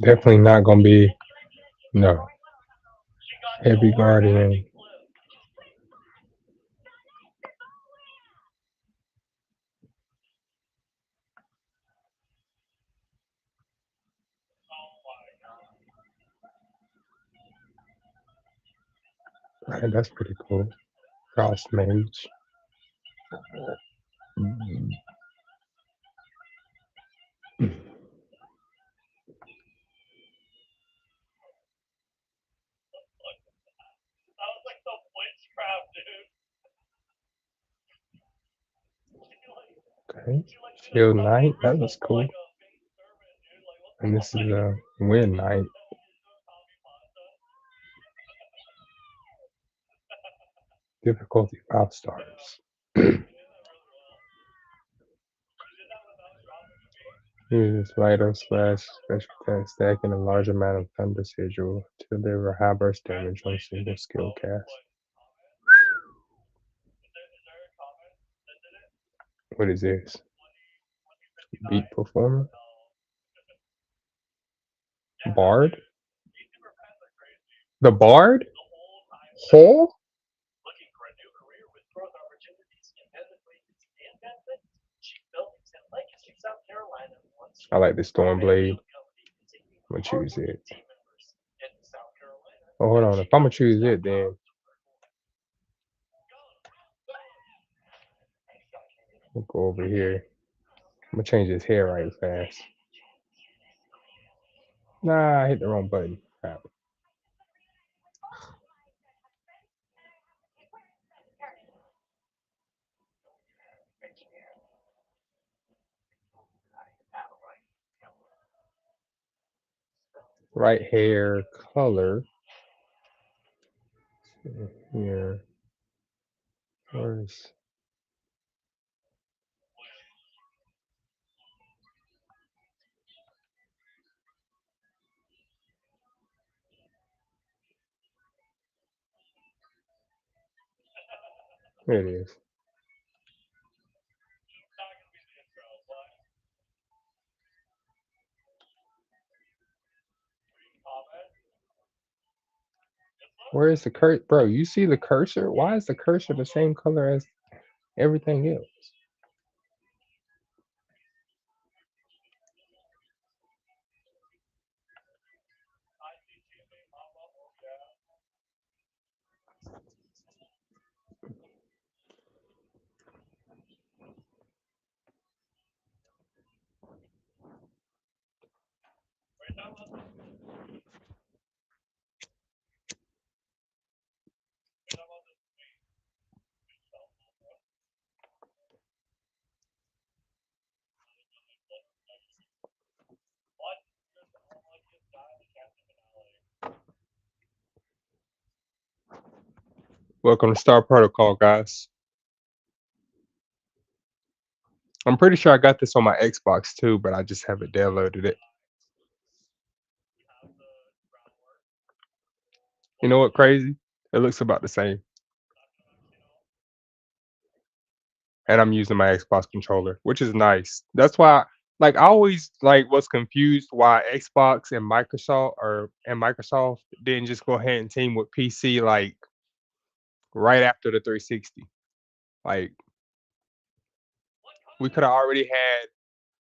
Definitely not gonna be no heavy gardening. Right, that's pretty cool. Cross mage. Okay. Shield Knight, that was cool. And this is a Wind Knight. Difficulty 5 stars. Use Vital Slash special attack stacking a large amount of Thunder Sigil to deliver high burst damage on single skill cast. What is this? Beat Performer? Bard? The Bard? Hole? I like the Stormblade. I'm gonna choose it. Oh, hold on. If I'm gonna choose it, then we'll go over here. I'm gonna change his hair right fast. Nah, I hit the wrong button. Crap. Right hair color. Here. Where's there it is. Where is the cursor? Bro, you see the cursor? Why is the cursor the same color as everything else? Welcome to Star Protocol, guys. I'm pretty sure I got this on my Xbox too, but I just haven't downloaded it. You know what crazy? It looks about the same. And I'm using my Xbox controller, which is nice. That's why like I always like was confused why Xbox and Microsoft didn't just go ahead and team with PC like right after the 360. Like we could have already had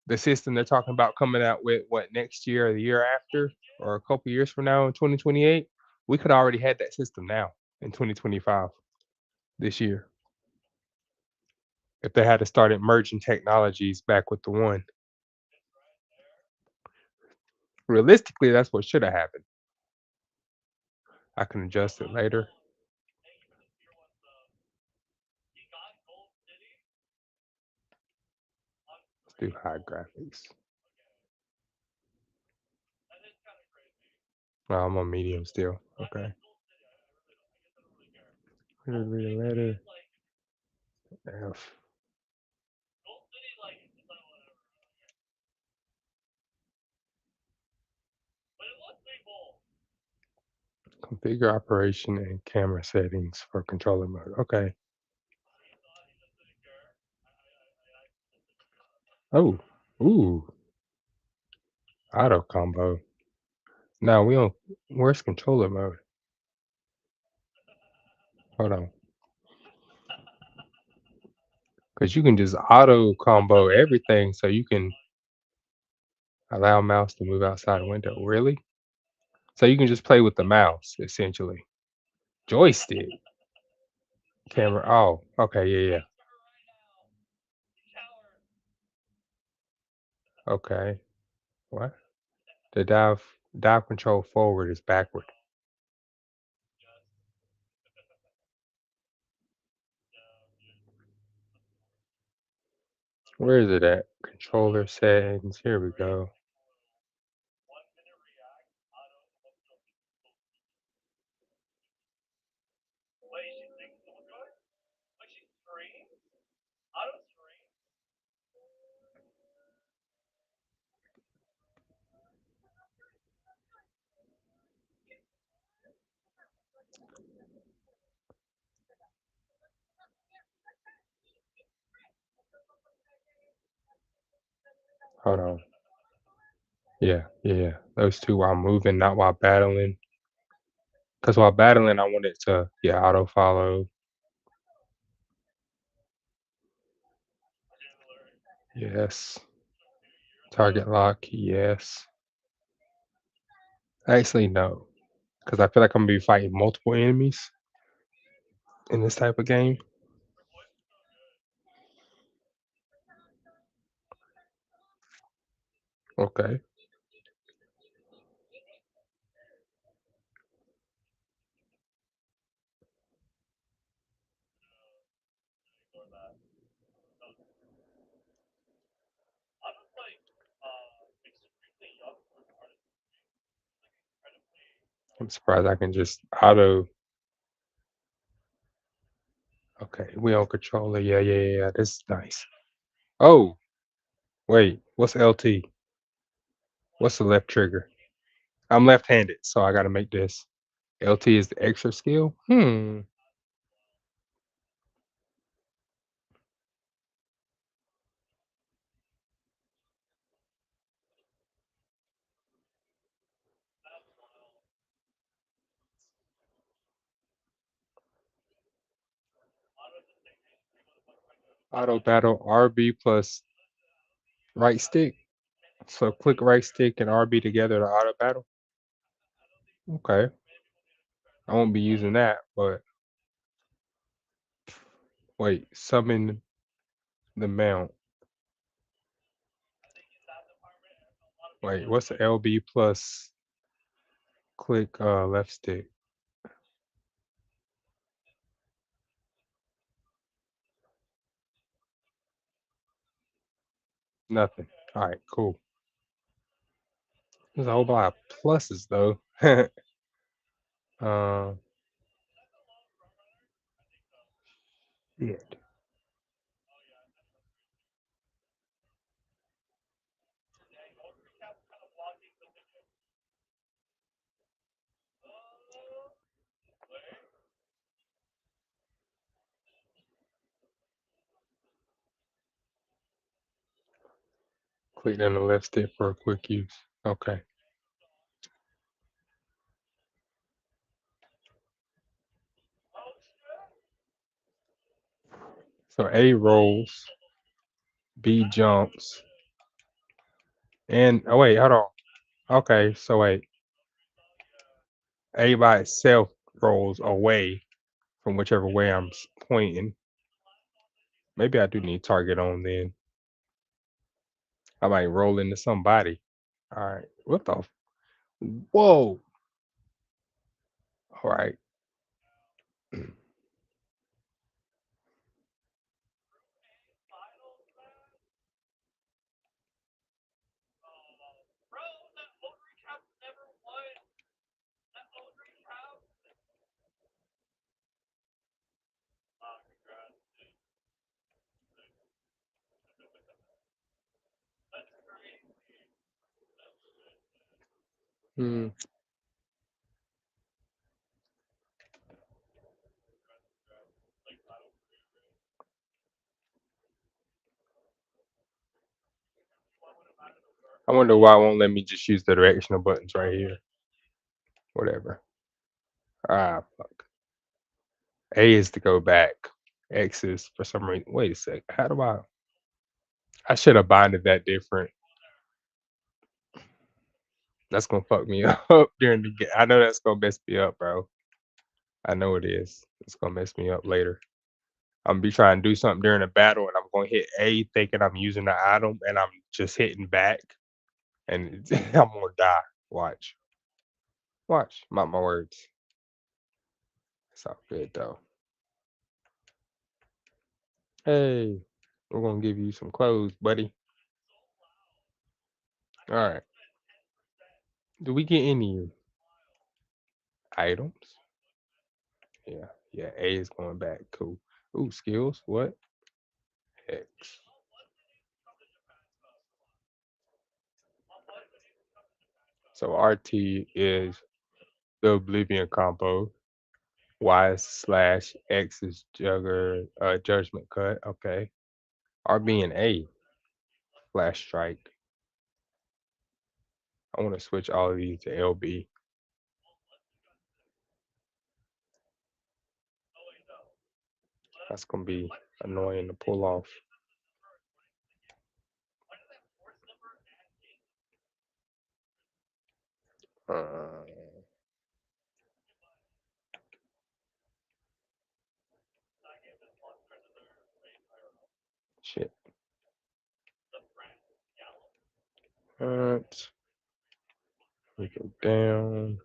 the system they're talking about coming out with what next year or the year after or a couple years from now in 2028. We could already had that system now in 2025 this year if they had to started merging technologies back with the one. Realistically, that's what should have happened. I can adjust it later. Let's do high graphics. Oh, I'm on medium still. Okay. Read a letter. F. Configure operation and camera settings for controller mode. Okay. Oh, ooh, auto combo. Now we don't. Where's controller mode? Hold on, because you can just auto combo everything, so you can allow mouse to move outside the window. Really? So you can just play with the mouse essentially. Joystick, camera. Oh, okay, yeah, yeah. Okay. What? The dive control forward is backward. Where is it at? Controller settings. Here we go. Hold on. Yeah, yeah, yeah. Those two while moving, not while battling. Because while battling, I want it to, yeah, auto follow. Yes. Target lock. Yes. Actually, no. Because I feel like I'm gonna be fighting multiple enemies in this type of game. Okay. I'm surprised I can just auto. Okay, we on controller. Yeah, yeah, yeah. Yeah, this is nice. Oh, wait. What's LT? What's the left trigger? I'm left-handed, so I gotta make this. LT is the extra skill? Hmm. Auto battle RB plus right stick. So click right stick and RB together to auto battle. Okay. I won't be using that, but wait, summon the mount. Wait, what's the LB plus click left stick? Nothing. All right, cool. There's a whole lot of pluses though. uh, yeah. Click on the left stick for a quick use. Okay. So A rolls, B jumps, and oh wait, hold on. Okay, so wait, A by itself rolls away from whichever way I'm pointing. Maybe I do need target on then. I might roll into somebody. All right. What the? Whoa. All right. Hmm. I wonder why it won't let me just use the directional buttons right here. Whatever. Ah, fuck. A is to go back. X is for some reason. Wait a sec. How do I? I should have binded that different. That's gonna fuck me up during the game. I know that's gonna mess me up, bro. I know it is. It's gonna mess me up later. I'm gonna be trying to do something during a battle, and I'm gonna hit A thinking I'm using the item, and I'm just hitting back, and I'm gonna die. Watch, watch. Mark my words. It's all good though. Hey, we're gonna give you some clothes, buddy. All right. Do we get any items? Yeah, yeah. A is going back. Cool. Ooh, skills. What? X. So RT is the Oblivion combo. Y slash X is judgment cut. Okay. RB and A flash strike. I want to switch all of these to LB. That's gonna be annoying to pull off. Uh, shit. Alright. We go down.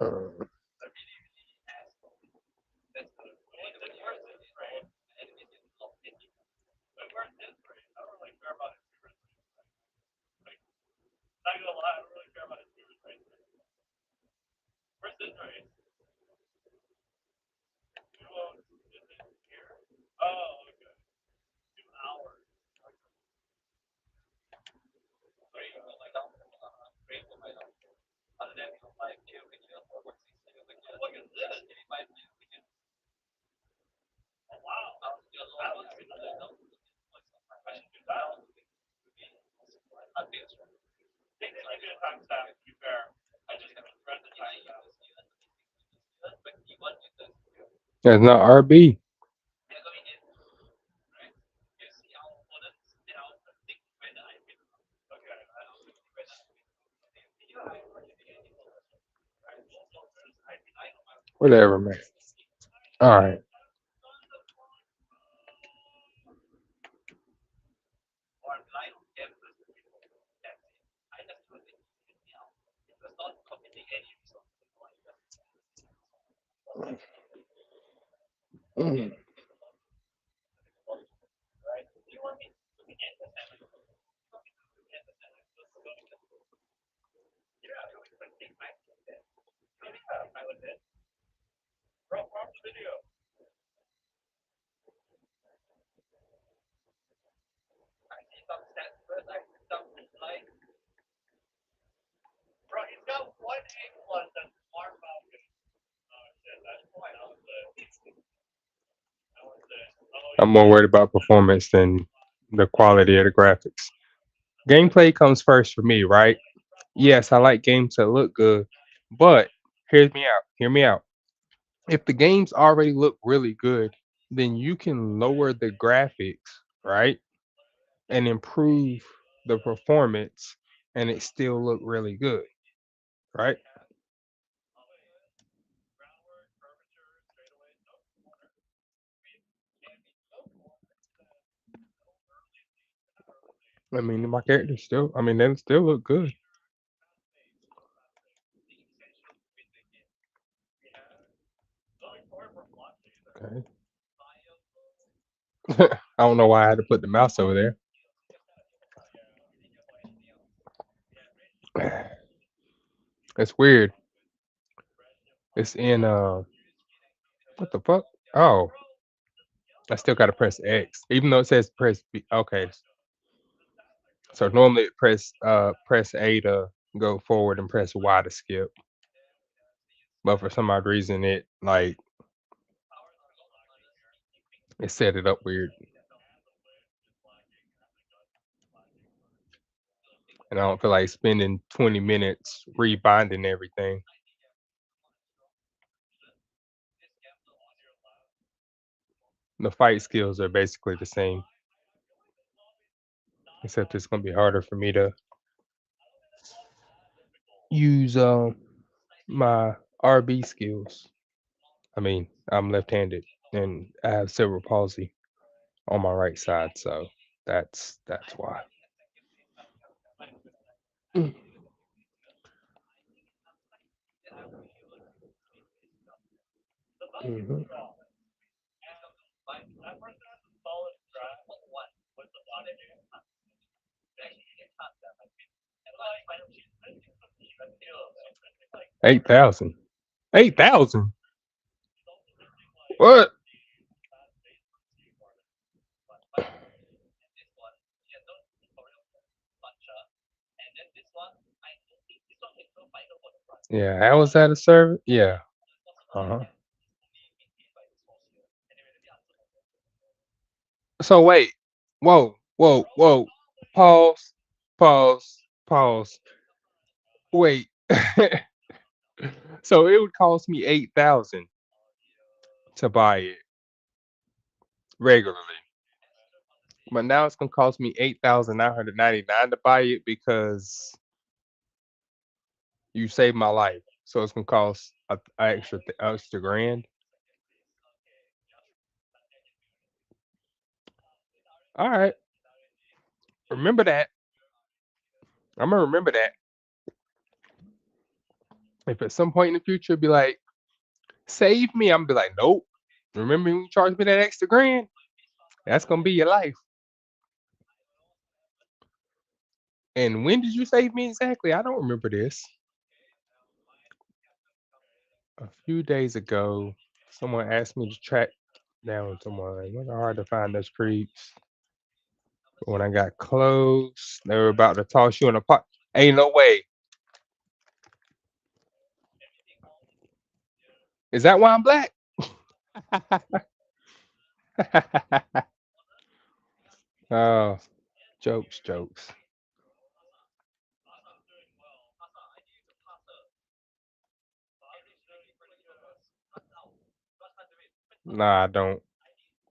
Uh, That's not RB. Whatever, man. All right. Mm. I'm more worried about performance than the quality of the graphics. Gameplay comes first for me, right? Yes, I like games that look good, but hear me out. Hear me out. If the games already look really good, then you can lower the graphics, right? And improve the performance and it still look really good, right? I mean, my characters still, I mean, they still look good. Okay. I don't know why I had to put the mouse over there. It's weird. It's in what the fuck? Oh, I still gotta press X, even though it says press B. Okay, so normally it press A to go forward and press Y to skip, but for some odd reason it set it up weird, and I don't feel like spending 20 minutes rebinding everything. The fight skills are basically the same, except it's gonna be harder for me to use my RB skills. I mean, I'm left-handed and I have cerebral palsy on my right side, so that's why. Mm. Mhm. Mhm. 8,000. 8,000. What? Yeah, how was that a service? Yeah. Uh-huh. So wait. Whoa, whoa, whoa. Pause. Pause. Pause. Wait. So it would cost me 8,000 to buy it regularly. But now it's gonna cost me 8,999 to buy it because you saved my life. So it's gonna cost a extra grand. All right, remember that. I'm gonna remember that. If at some point in the future be like, save me, I'm gonna be like, nope. Remember when you charged me that extra grand? That's gonna be your life. And when did you save me exactly? I don't remember this. A few days ago, someone asked me to track down someone. It wasn't hard to find those creeps. But when I got close, they were about to toss you in a pot. Ain't no way. Is that why I'm black? Oh, jokes, jokes. Nah, I don't.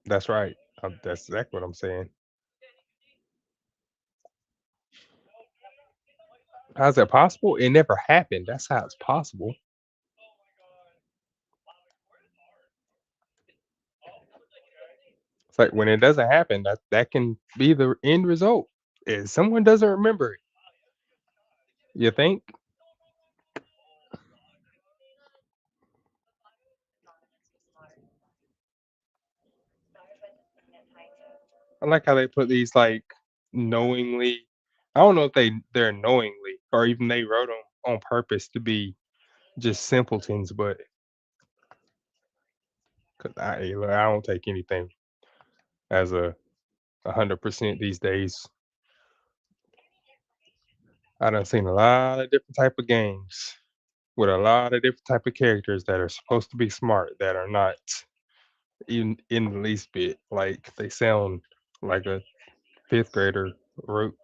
That's right. That's exactly what I'm saying. How's that possible? It never happened. That's how it's possible. It's like when it doesn't happen, that can be the end result. Is someone doesn't remember it. You think? I like how they put these like knowingly. I don't know if they're knowingly or even they wrote them on purpose to be just simpletons, but 'cause look, I don't take anything as a 100% these days. I done seen a lot of different type of games with a lot of different type of characters that are supposed to be smart that are not. even in the least bit. Like they sound like a fifth grader wrote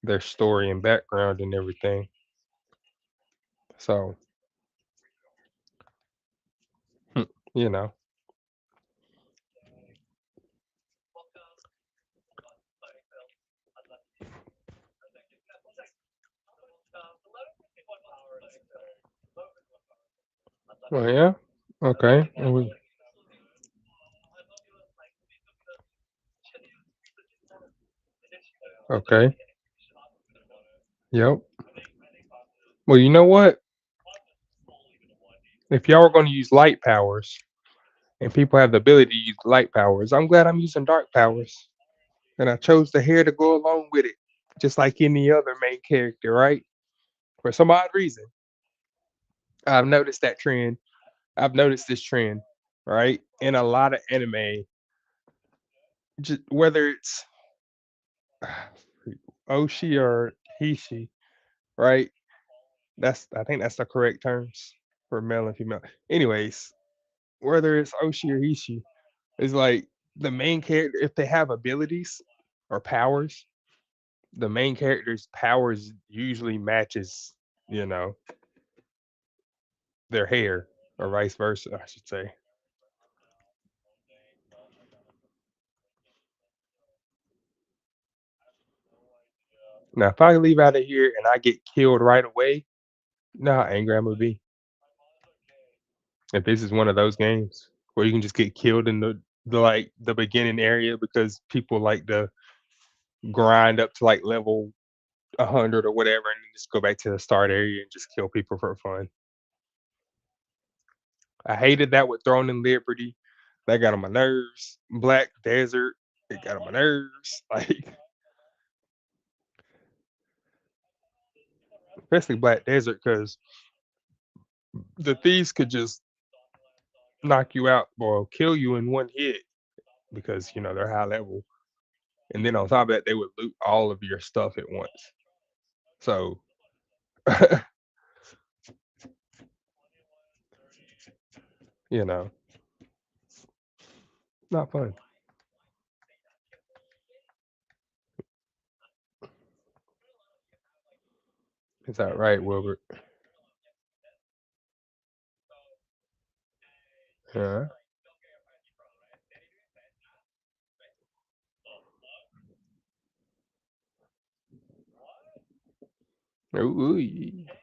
their story and background and everything. So, you know. Well, yeah. Okay. Okay. Yep. Well, you know what? If y'all were going to use light powers and people have the ability to use light powers, I'm glad I'm using dark powers. And I chose the hair to go along with it, just like any other main character, right? For some odd reason, I've noticed that trend. I've noticed this trend, right? In a lot of anime, just whether it's Oshi or Hishi, right? I think that's the correct terms for male and female. Anyways, whether it's Oshi or Hishi, it's like the main character if they have abilities or powers, the main character's powers usually matches, you know, their hair or vice versa, I should say. Now, if I leave out of here and I get killed right away, you know how angry I'm gonna be. If this is one of those games where you can just get killed in the beginning area because people like to grind up to like level 100 or whatever and then just go back to the start area and just kill people for fun. I hated that with Throne and Liberty. That got on my nerves. Black Desert, it got on my nerves. Like, especially Black Desert, because the thieves could just knock you out or kill you in one hit because you know they're high level. And then on top of that, they would loot all of your stuff at once. So, you know, not fun. Is that right, Wilbert? Yeah. Ooh, yeah.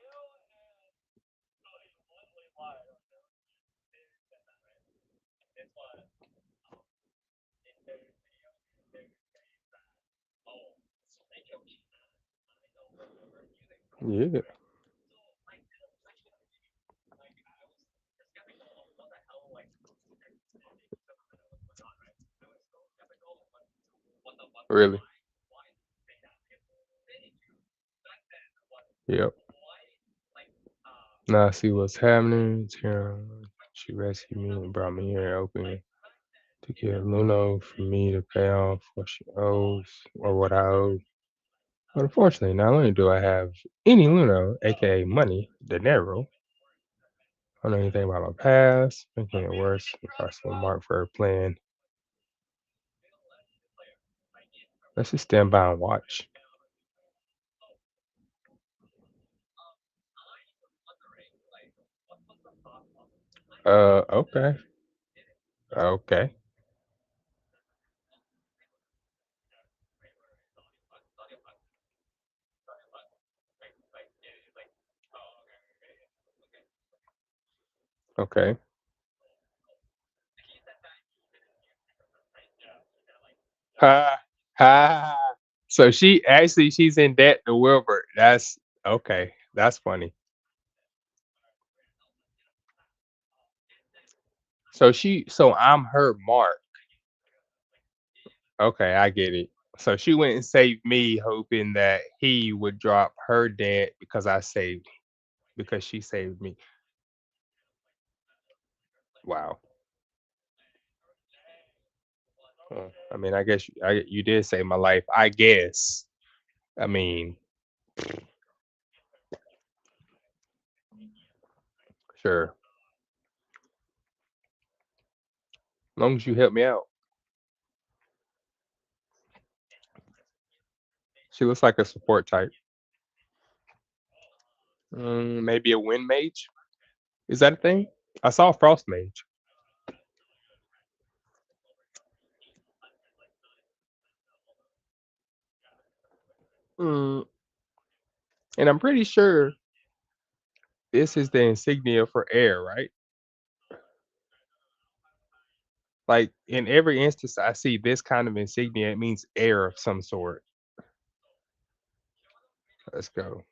Really? Yep. Now I see what's happening. Tara, she rescued me and brought me here open to kill Luno for me to pay off what she owes or what I owe. But unfortunately, not only do I have any Luno, aka money, dinero, I don't know anything about my past, making it worse. If I still mark for her plan, let's just stand by and watch. Okay, okay, okay. Ha ha. So she's in debt to Wilbert. That's okay. That's funny. So I'm her mark. Okay, I get it. So she went and saved me, hoping that he would drop her debt because she saved me. Wow. I mean, I guess you did save my life. I guess. I mean, sure. Long as you help me out. She looks like a support type. Maybe a wind mage? Is that a thing? I saw frost mage. Mm, and I'm pretty sure this is the insignia for air, right? Like in every instance I see this kind of insignia, it means air of some sort. Let's go.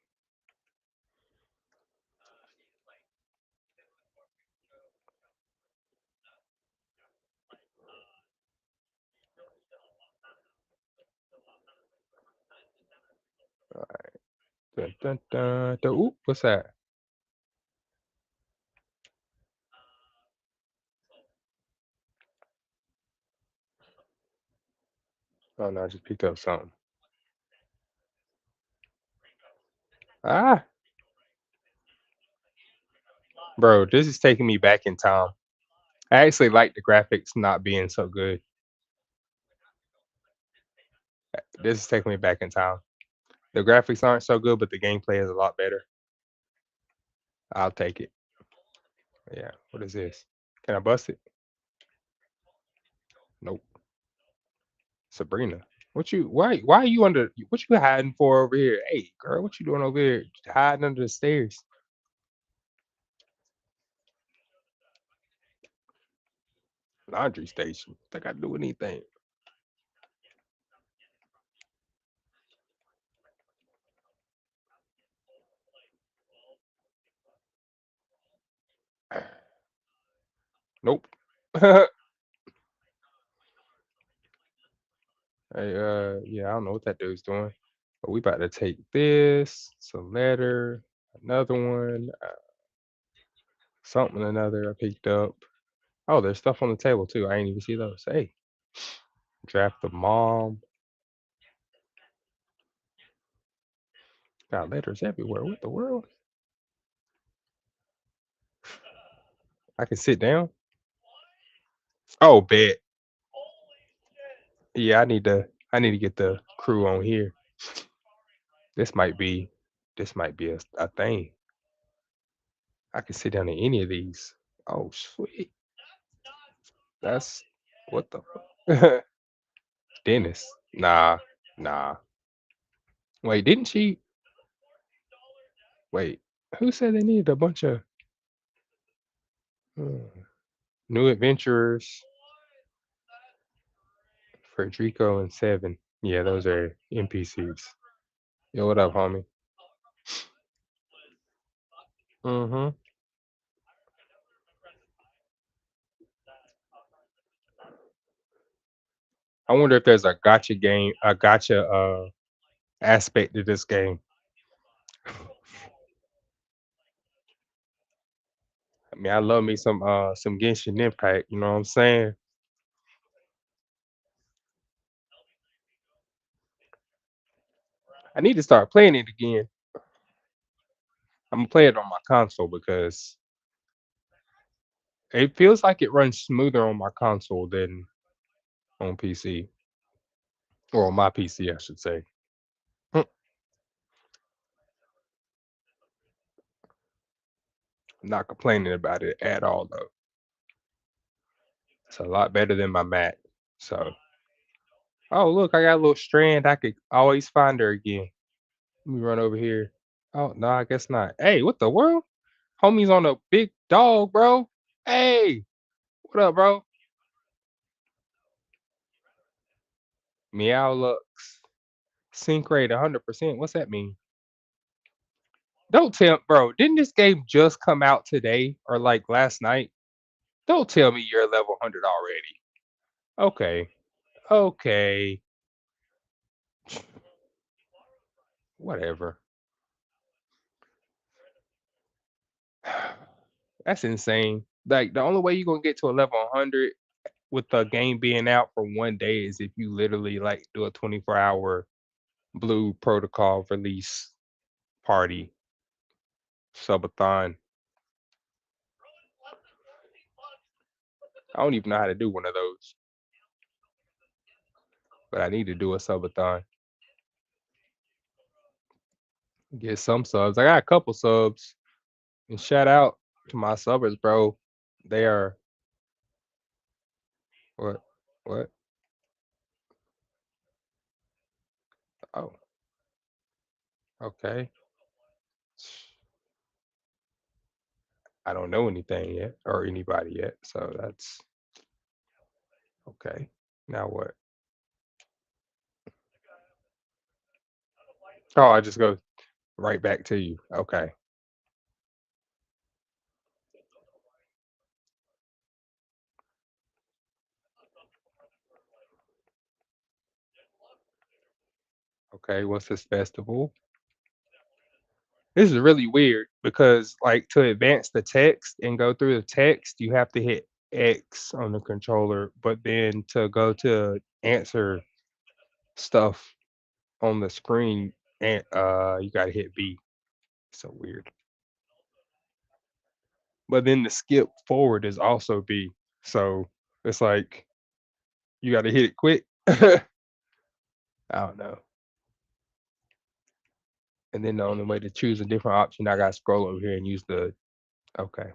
Dun, dun, dun, dun. Ooh, what's that? Oh no, I just picked up something. Ah, bro, this is taking me back in time. I actually like the graphics not being so good. This is taking me back in time. The graphics aren't so good, but the gameplay is a lot better. I'll take it. Yeah. What is this? Can I bust it? Nope. Sabrina. Why are you under what you hiding for over here? Hey girl, what you doing over here? Hiding under the stairs. Laundry station. Think I do anything. Nope. Hey, yeah, I don't know what that dude's doing. But we about to take this. It's a letter. Another one. Something another I picked up. Oh, there's stuff on the table too. I ain't even see those. Hey, draft the mom. Got letters everywhere. What the world? I can sit down. Oh, bet. Yeah, I need to get the crew on here. This might be this might be a thing. I can sit down in any of these. Oh, sweet. That's what the fuck? Dennis. Nah, nah. Wait, didn't she? Wait, who said they needed a bunch of hmm, new adventurers? Frederico and Seven. Yeah, those are NPCs. Yo, what up, homie? Mm-hmm. I wonder if there's a gotcha game, a gotcha aspect to this game. I mean, I love me some Genshin Impact. You know what I'm saying? I need to start playing it again. I'm gonna play it on my console because it feels like it runs smoother on my console than on PC or on my PC, I should say. Mm, Not complaining about it at all though. It's a lot better than my Mac. So, oh look, I got a little strand. I could always find her again. Let me run over here. Oh no, I guess not. Hey, what the world? Homie's on a big dog, bro. Hey, what up, bro? Meow Lux. Sync rate 100%. What's that mean? Don't tell, bro. Didn't this game just come out today or like last night? Don't tell me you're level 100 already. Okay. Okay. Whatever. That's insane. Like the only way you're gonna get to a level 100 with the game being out for 1 day is if you literally like do a 24-hour Blue Protocol release party subathon. I don't even know how to do one of those, but I need to do a subathon. Get some subs. I got a couple subs. And shout out to my subbers, bro. They are what? What? Oh, okay. I don't know anything yet or anybody yet, so that's okay. Now what? Oh, I just go right back to you. Okay. Okay. What's this festival? This is really weird because, like, to advance the text and go through the text, you have to hit X on the controller, but then to go to answer stuff on the screen, and you gotta hit B. So weird. But then the skip forward is also B. So it's like you gotta hit it quick. I don't know. And then the only way to choose a different option, I gotta scroll over here and use the okay.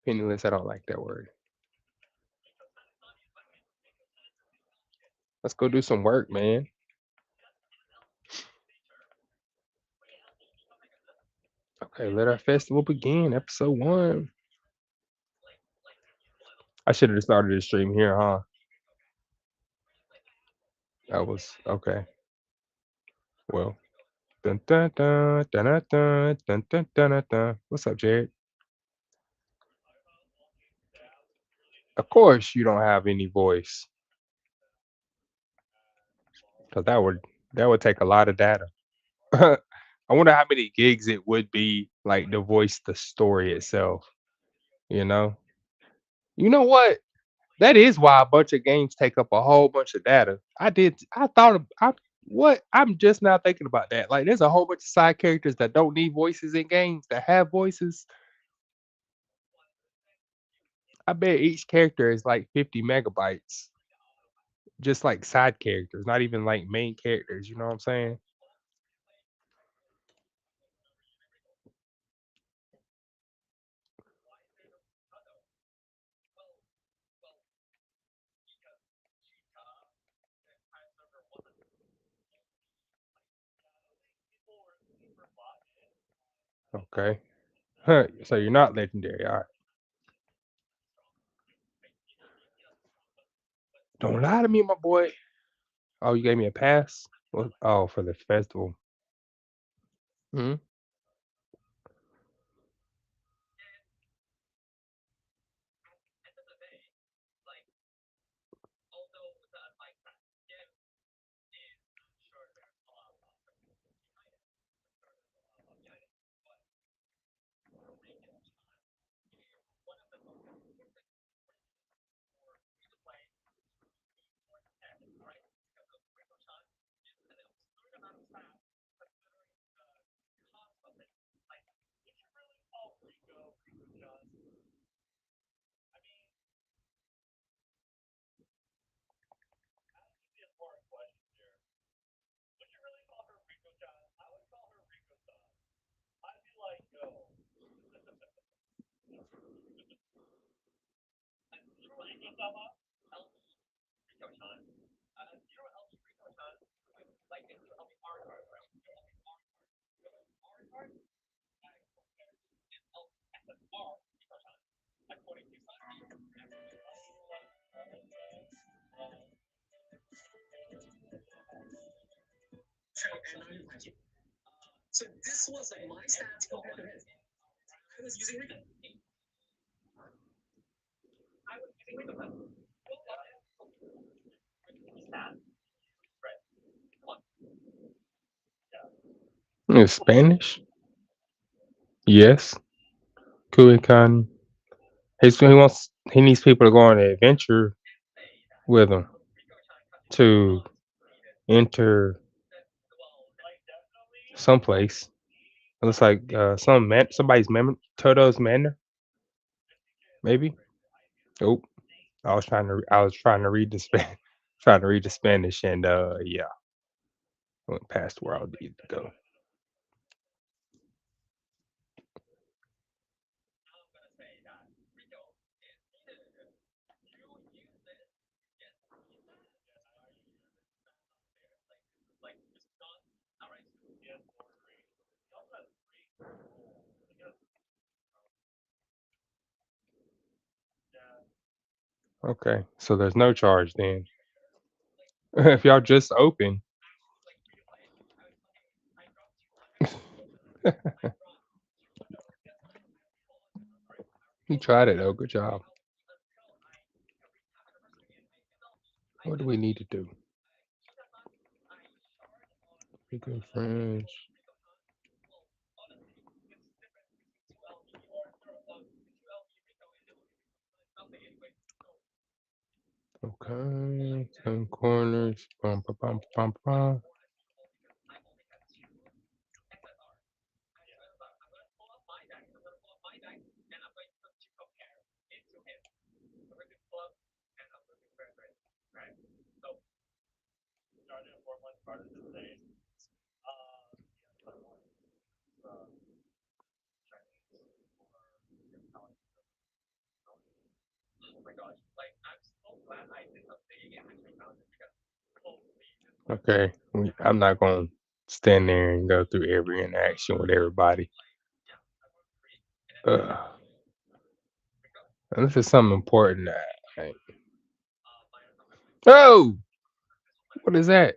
Penniless, I don't like that word. Let's go do some work, man. Okay, let our festival begin. Episode one. I should have started the stream here, huh? That was okay. Well, dun dun dun dun dun dun dun dun dun dun. Dun. What's up, Jared? Of course, you don't have any voice, because that would take a lot of data. I wonder how many gigs it would be like to voice the story itself. You know. You know what? That is why a bunch of games take up a whole bunch of data. I thought of what? I'm just now thinking about that. Like, there's a whole bunch of side characters that don't need voices in games that have voices. I bet each character is like 50 megabytes, just like side characters, not even like main characters. You know what I'm saying? Okay. Huh, so you're not legendary. All right. Don't lie to me, my boy. Oh, you gave me a pass? What? Oh, for the festival. Mhm. In Spanish? Yes. Kuikan. He needs people to go on an adventure with him to enter someplace. looks like somebody's Toto's Manor, maybe. Oh, I was trying to read the trying to read the Spanish, and yeah, I went past where I needed to go. Okay, so there's no charge then. If y'all just open, you tried it though. Good job. What do we need to do? Be good friends. Okay, 10 corners. Bum, ba, bum, bum, bum. Okay, I'm not gonna stand there and go through every interaction with everybody. Ugh. This is something important. Like, oh, what is that?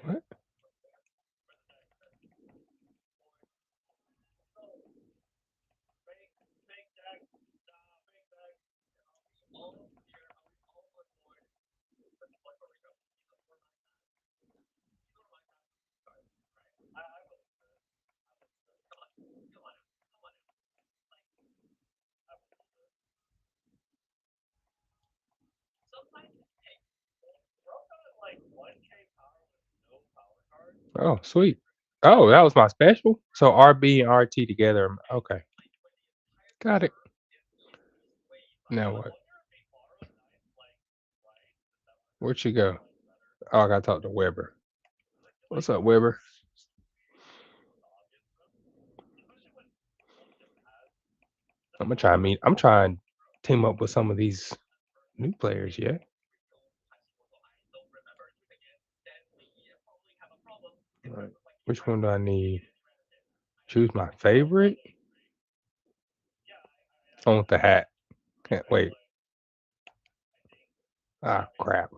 What? Oh, sweet. Oh, that was my special. So RB and RT together. Okay, got it. Now what? Where'd you go? Oh, I gotta talk to Weber. What's up, Weber? I'm trying to team up with some of these new players. Yeah. Right. Which one do I need? Choose my favorite. I want the hat. Can't wait. Ah, crap.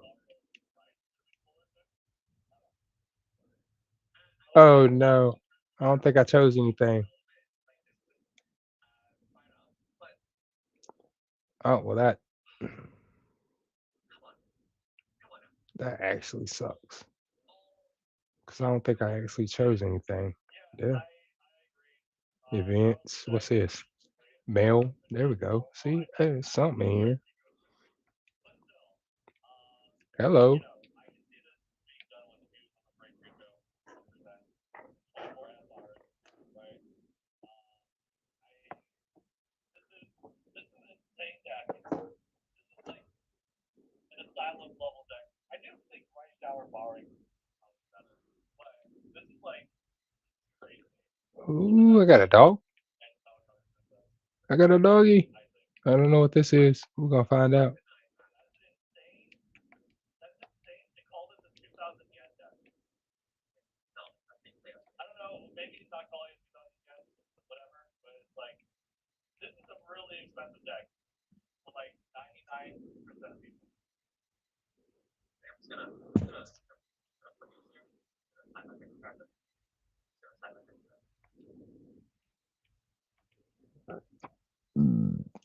Oh no. I don't think I chose anything. Oh well, that actually sucks because I don't think I actually chose anything. Yeah. Events. What's this? Mail. There we go. See, there's something in here. Hello. Ooh, I got a dog. I got a doggy. I don't know what this is. We're gonna find out.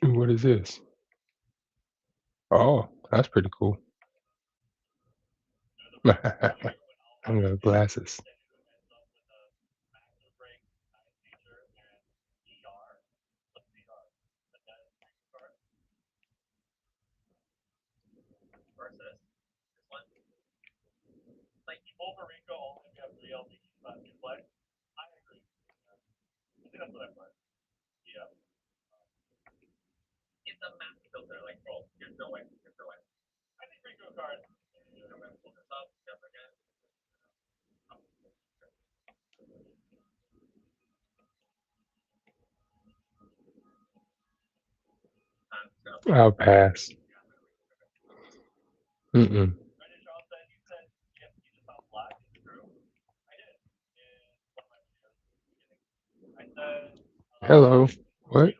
What is this? Oh, that's pretty cool. I'm gonna glasses. I'll pass. Mm-mm. Hello. What?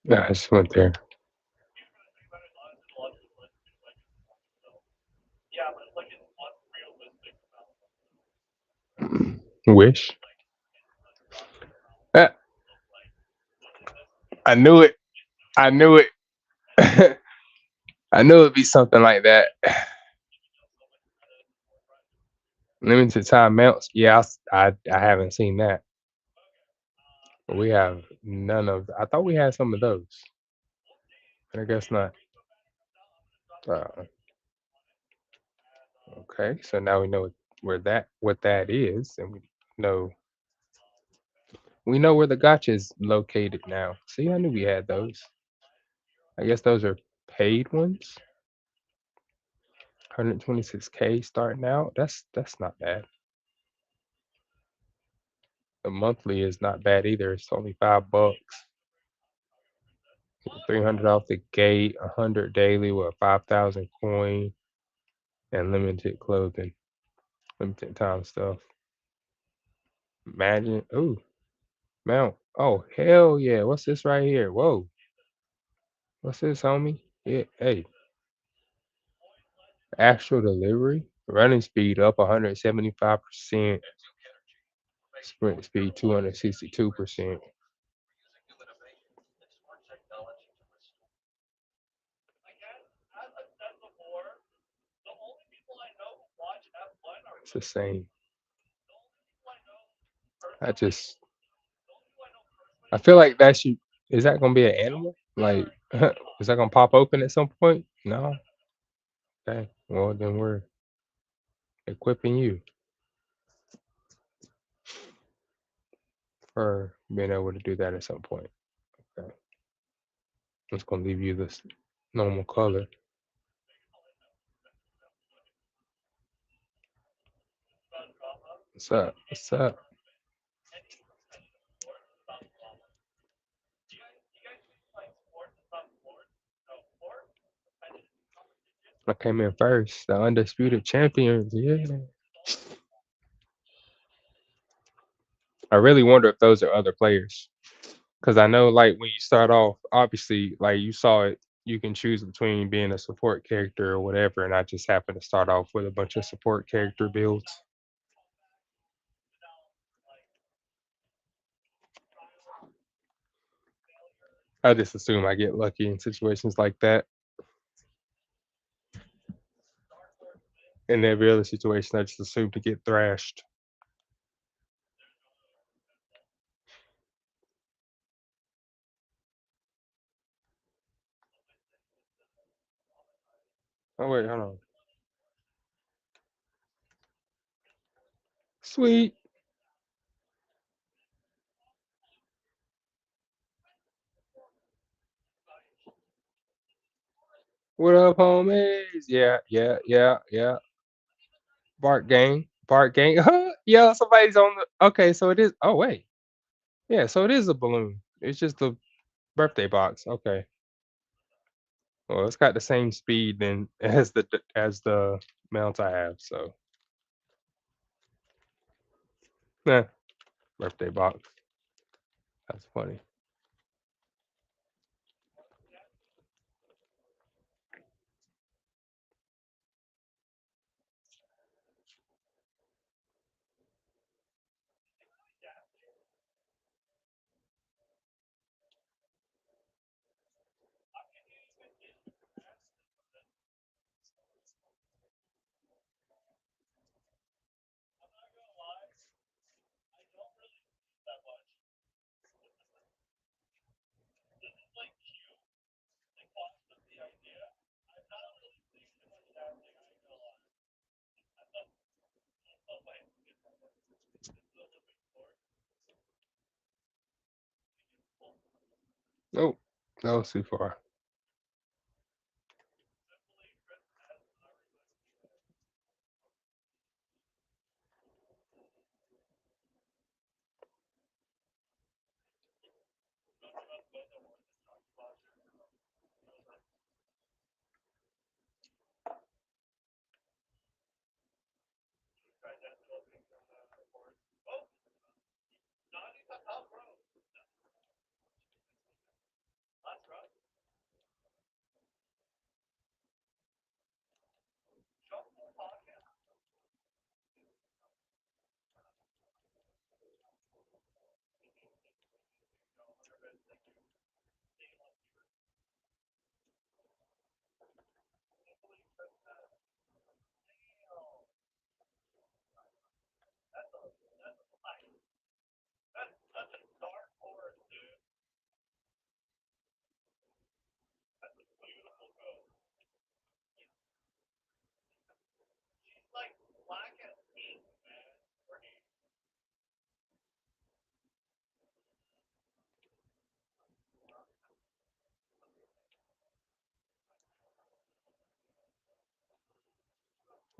Yeah, I just went there. Wish. Ah, I knew it. I knew it. I knew it'd be something like that. Limited time mounts. Yeah, I haven't seen that. But we have none of. I thought we had some of those. But I guess not. Uh, okay, so now we know what that is, and we know where the gotcha is located now. See, I knew we had those. I guess those are paid ones. 126K starting out. That's not bad. The monthly is not bad either. It's only $5. 300 off the gate, 100 daily with 5,000 coin, and limited clothing, limited time stuff. Imagine, ooh, mount. Oh hell yeah! What's this right here? Whoa, what's this, homie? Yeah, hey, actual delivery, running speed up 175%, sprint speed 262%. It's the same. I just, I feel like that should. Is that gonna be an animal? Like, is that gonna pop open at some point? No. Okay. Well, then we're equipping you for being able to do that at some point. Okay. I'm just gonna leave you this normal color. What's up? What's up? I came in first. The undisputed champions. Yeah. I really wonder if those are other players. Because I know, like, when you start off, obviously, like, you saw it, you can choose between being a support character or whatever. And I just happened to start off with a bunch of support character builds. I just assume I get lucky in situations like that. In every other situation, I just assume to get thrashed. Oh, wait, hold on. Sweet. What up, homies? Yeah, yeah, yeah, yeah. Bart gang. Bart gang. Yeah, somebody's on the. Okay, so it is. Oh, wait. Yeah, so it is a balloon. It's just a birthday box. Okay. Well, it's got the same speed then as the mount I have. So Yeah, birthday box. That's funny. Nope, that was too far.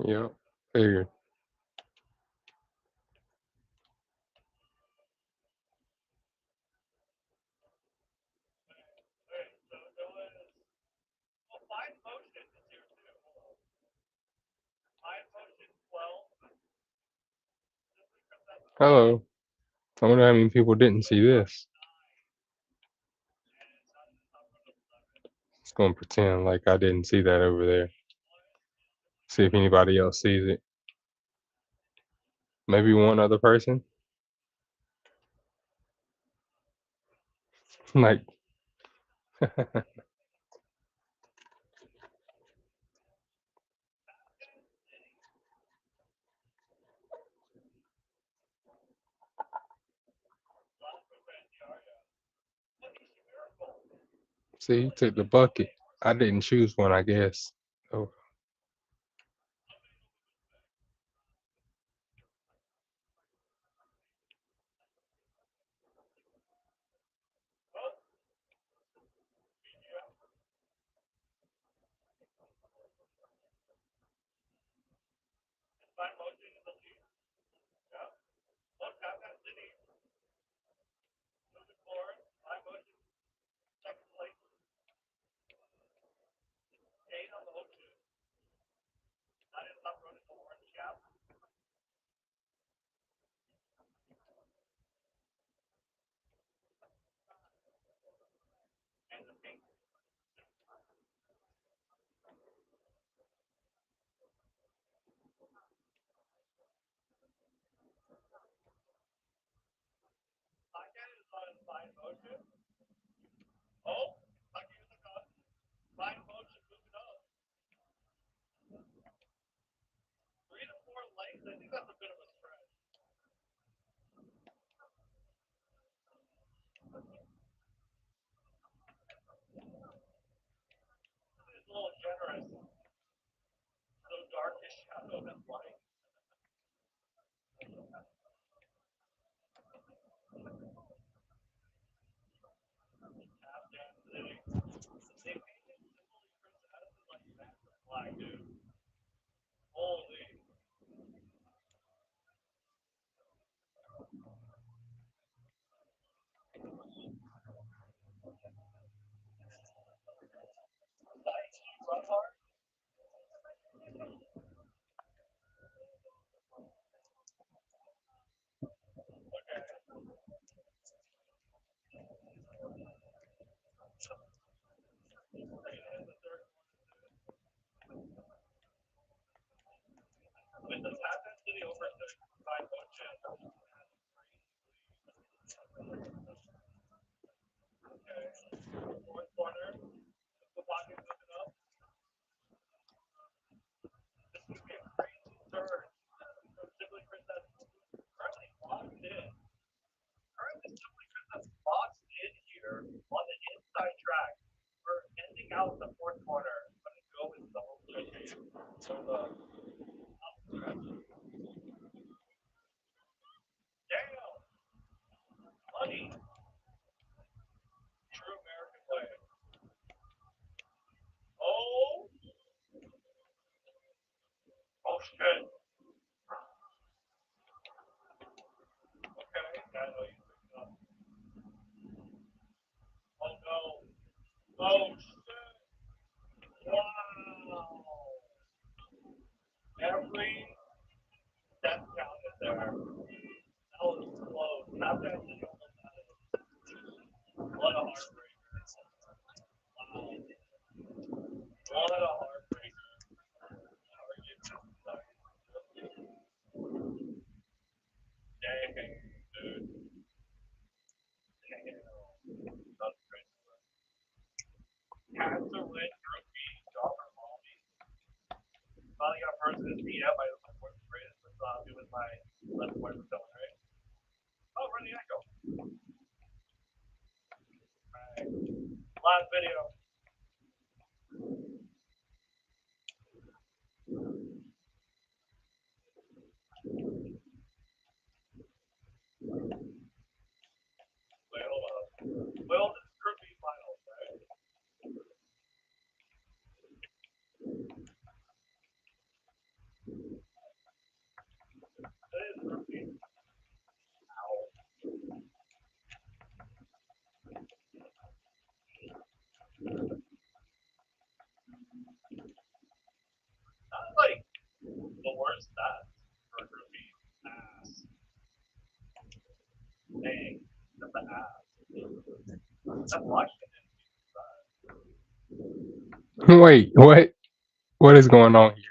Yep, figured. Hello. I wonder how many people didn't see this. Just gonna pretend like I didn't see that over there. See if anybody else sees it. Maybe one other person. Like, see, you took the bucket. I didn't choose one, I guess. Oh, Wait, what? What is going on here?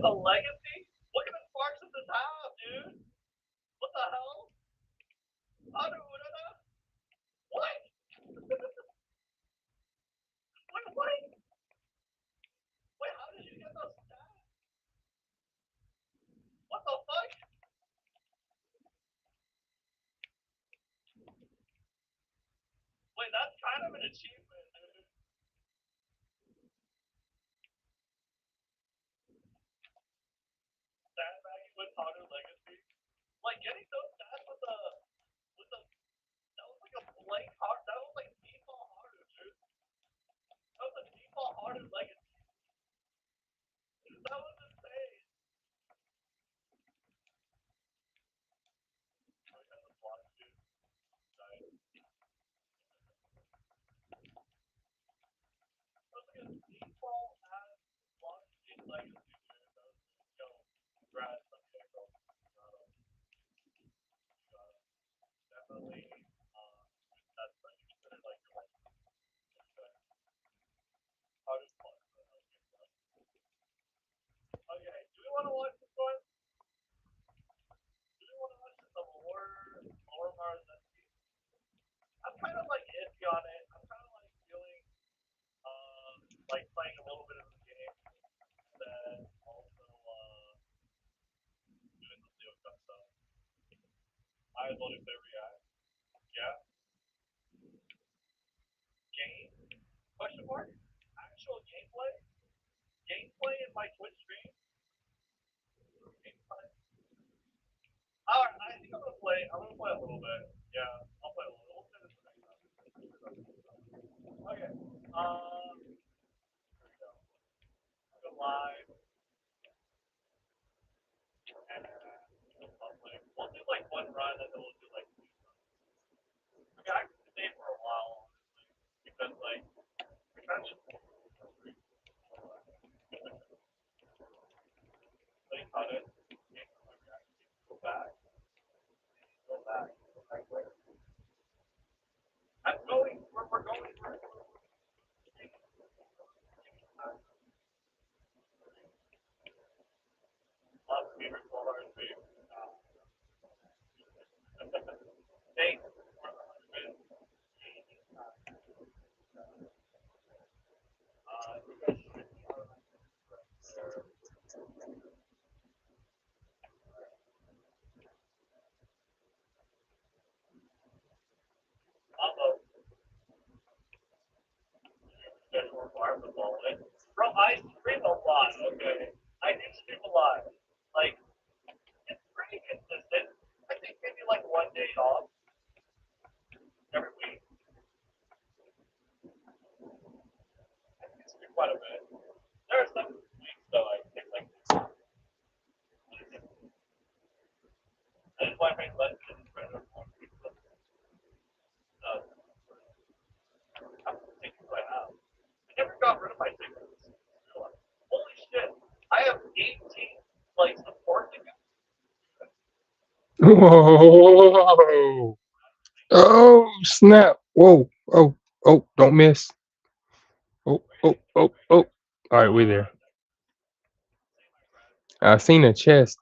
a legacy? Look at the sparks at the top, dude. What the hell? What? Wait. Wait, how did you get those stats? What the fuck? Wait, that's kind of an achievement, dude. Sandbagging with Hunter Legacy. Like getting those stats with the that was like a blank heart. That was like default harder, dude. That was a default harder Legacy. That was insane. I got the block, dude. Nice. That was like a default ass block Legacy, dude. That was yo, congrats on the echo. Definitely. That's like considered like your hardest one. Okay, do we want to watch this one? Do we want to watch some more Mars SP? I'm kind of like iffy on it. I'm kind of like feeling like playing a little bit of the game, and then also doing the Leo Cup stuff. I as well do play React. Yeah. Game? Question mark? Actual gameplay? Gameplay in my Twitch stream? Gameplay? Alright, I think I'm gonna play. I'm gonna play a little bit. Yeah, I'll play a little. We'll finish the next time. Okay. Here we go. Go live and public. We'll do like one run and then we'll do like two runs. I mean, I could stay for a while, honestly, because like we kind of just play cut it, go back, go back. I'm going. We're going. Lots of favorite 12 hours stream. Thanks. Uh-oh. Special requirement following. Bro, I stream a lot. Okay, I do stream a lot. Like it's pretty consistent. I think maybe like one day off every week. I think it's quite a bit. There are some weeks though I take like I just want to make less than I'm thinking right now. I never got rid of my tickets. Holy shit! I have 18 like support tickets. Whoa! Oh snap! Whoa! Oh! Oh! Don't miss! Oh! Oh! Oh! Oh! All right, we're there. I seen a chest,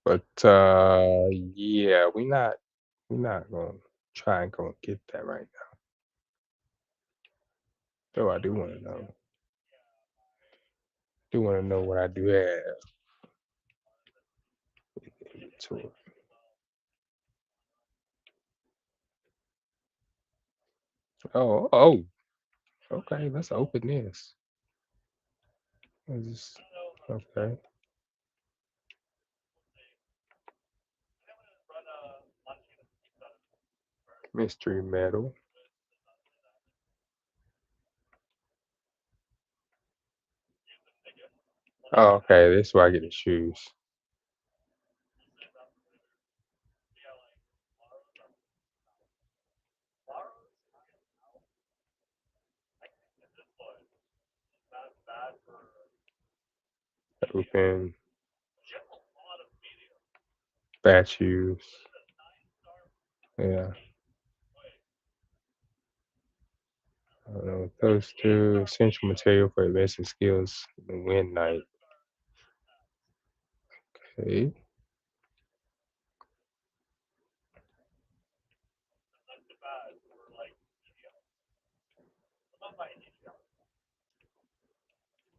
but yeah, we not gonna try and go get that right now. Though I do want to know. Do want to know what I do have to it. Oh! Oh! Okay, let's open this. Let's okay. Mystery metal. Oh, okay. This is where I get to choose. Open statues. Yeah. don't know. Those two essential material for advancing skills in the Wind Knight. Okay. Not too bad for like EDL. Not my EDL.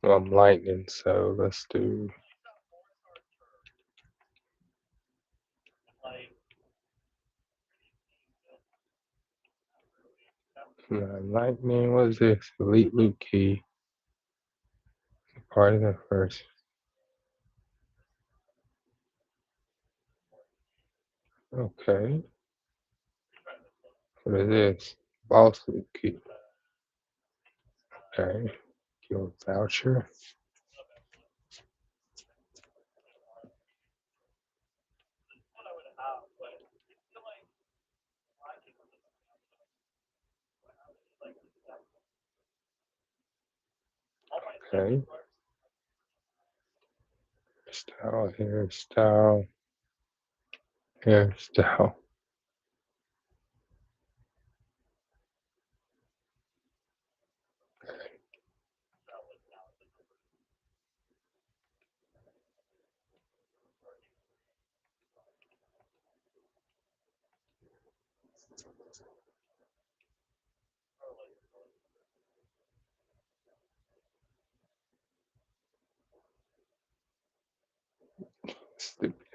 Well, I'm lightning, so let's do She's got 4-star turn. And like lightning. What is this? Elite loot key. Part of the first. Okay. What is this? Boss loot key. Okay. Guild voucher. what I would have, but I feel like I can like all my Okay. Style, hairstyle, hairstyle. Stupid.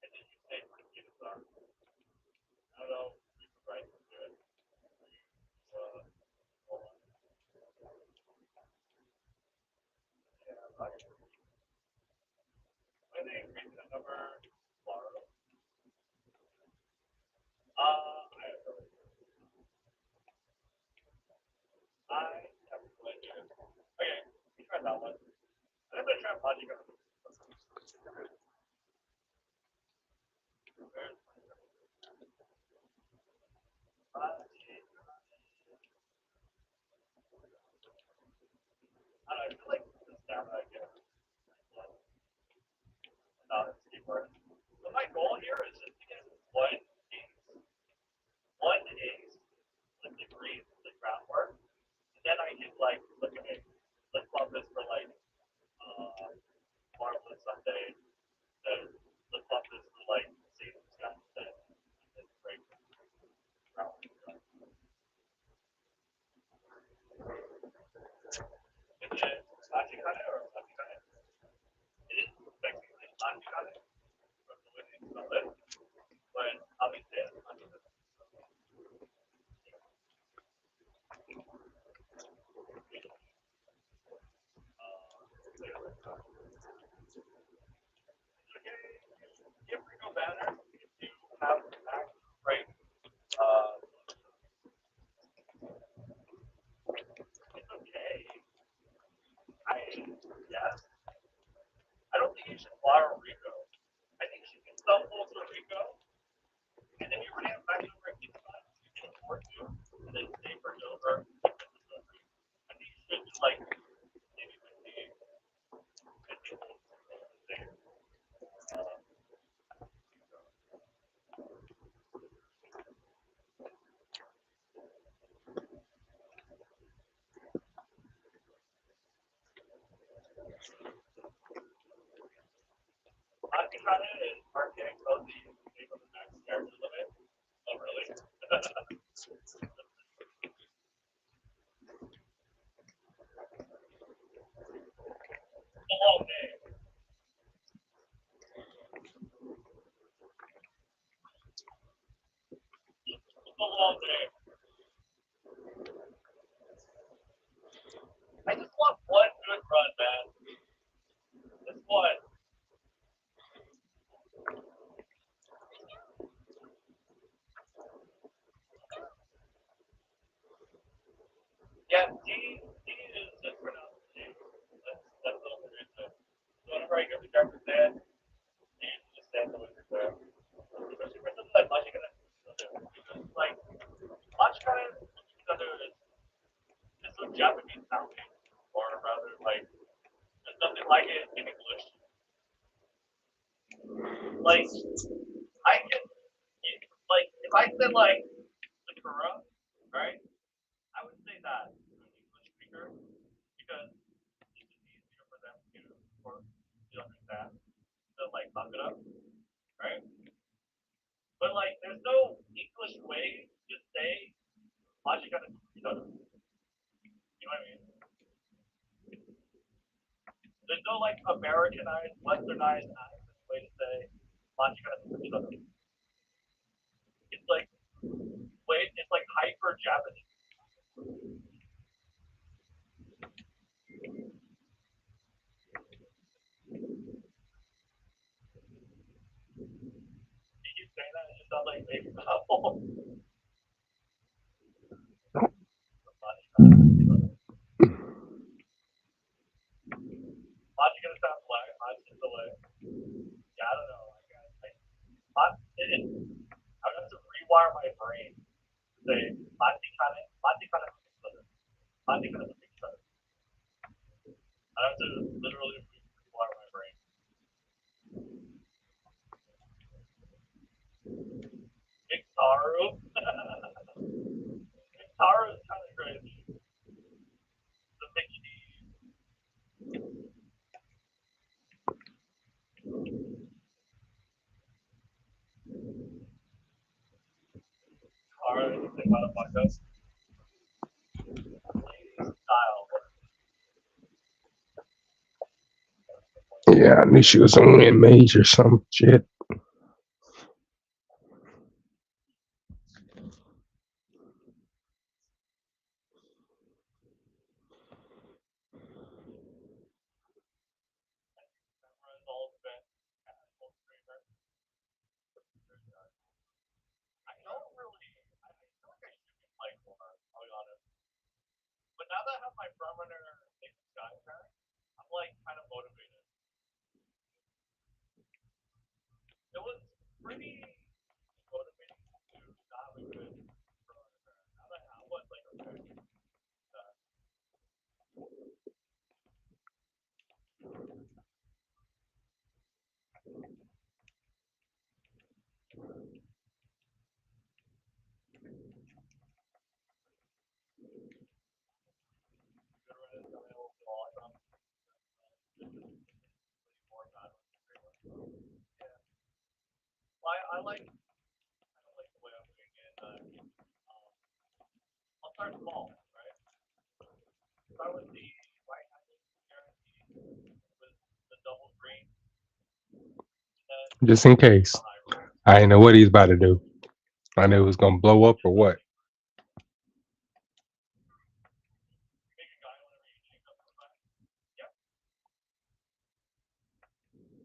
and then you say for the kids are. I don't know, right to it. Uh, yeah, I think increase the number tomorrow. I have no idea. Okay, we try that one. I'm gonna try Magic. I don't know, I feel like the stamina I get not skateboard. But my goal here is just to get one ace, like degree, the groundwork, and then I can like look at it, flip flop this for like Marvelous Sunday, then flip flop this for like season stuff, then break groundwork. And then Machikane or Machikane, it is technically Machikane from the way they spell it, but obviously it's Machikane. If we go banner, if you have max right, uh, it's okay. I yes. I don't think you should borrow Rico. I think you can sell full to Rico, and then you already have max over at you can afford to, and then stay for Dover. I think you should like maybe 50 there. Akikane is marketing cozy based on the max character limit. Oh really? A long day. A long day. I just want one good run, man. Just one. Yeah, D is just pronounced D. That's a little weird. So whenever I go to Japan, kind of it's a Japanese sounding, or rather, like there's nothing like it in English. Like I can, like if I said like Sakura, right? I would say that to an English speaker because it's just easier for them to, or to understand, to like look it up, right? But like, there's no English way to say Machikata Sakura. You know what I mean? There's no like Americanized, westernized way to say Machikata Sakura. It's like it's like hyper Japanese. You keep saying that, it just sounds like baby bubble. Machikata sounds like Machikata way. Yeah, I don't know. Like, I would have to rewire my brain to say Machikata Sakura. Machikata Sakura. I have to literally rewire my brain. Mixtaru. Mixtaru is kind of crazy. The Mickey D. Alright, you think about a podcast. Lady style. Yeah, I knew she was gonna win Mage or some shit. Runs all the best casual streamer. I don't really. I feel like I should be playing more. I'll be honest. But now that I have my frontrunner Nick Skypack, I'm like kind of motivated. It was pretty motivating to not have a good frontrunner. Now that I have one, like okay. Good run is coming over to all from more time. Yeah. Well, I like kind of like the way I'm doing it. I'll start small, right? Start with the right-handed guarantee with the double green, and Just in case. then high roll. I didn't know what he's about to do. I knew it was gonna blow up or what. Make a guy whenever you change up the back. Yep.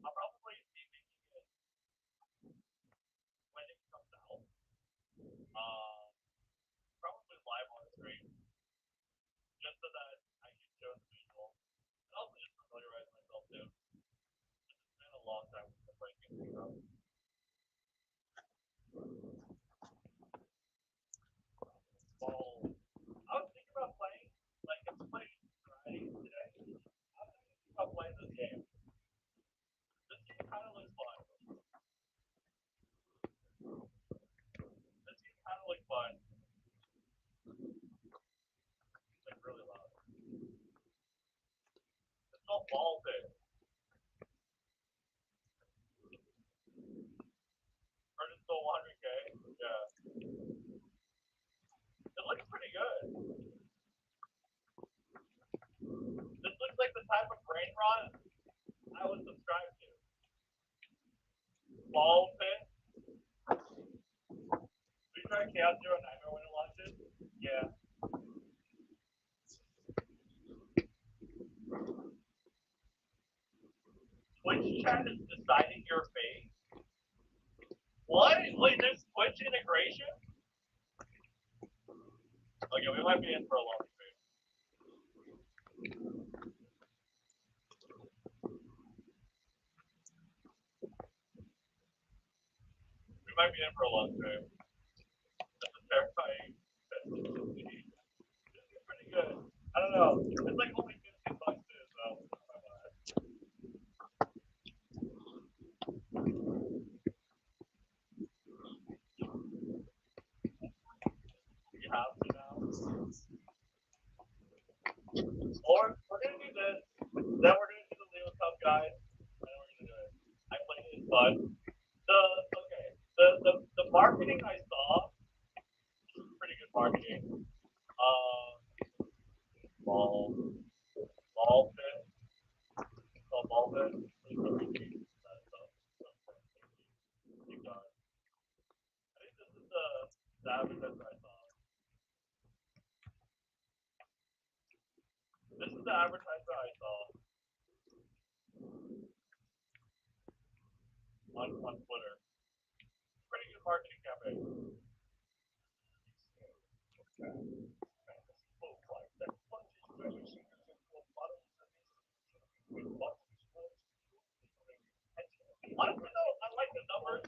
I'll probably be making it when it comes out. Probably live on stream, just so that I can show the visual. And also just familiarize myself too. It's been a long time since I played Kingdom. Well, I was thinking about playing, like, it's playing Friday today. I was thinking about playing this game. This game kind of looks fun. This game kind of looks fun. Like, really loud. It's called Ball Pit. Earned it still 100K. Yeah. It looks pretty good. This looks like the type of brain rot I would subscribe to. Ball Pit. We tried Chaos Zero Nightmare when it launches. Yeah. Twitch chat is deciding your fate. What? Wait, there's Twitch integration? Okay, we might be in for a long stream. We might be in for a long stream. This is terrifying. know. It's like only 15 bucks too, so it's not bad. You have to now. Or we're gonna do this. Then we're gonna do the Leo Cup guide. And then we're gonna do it. I played it, but the marketing I saw, pretty good marketing. Ball, ball fit, called ball fit. Keep going. I think this is the advertiser I saw. This is the advertiser I saw on Twitter. Pretty good marketing campaign. Honestly though, I like the numbers.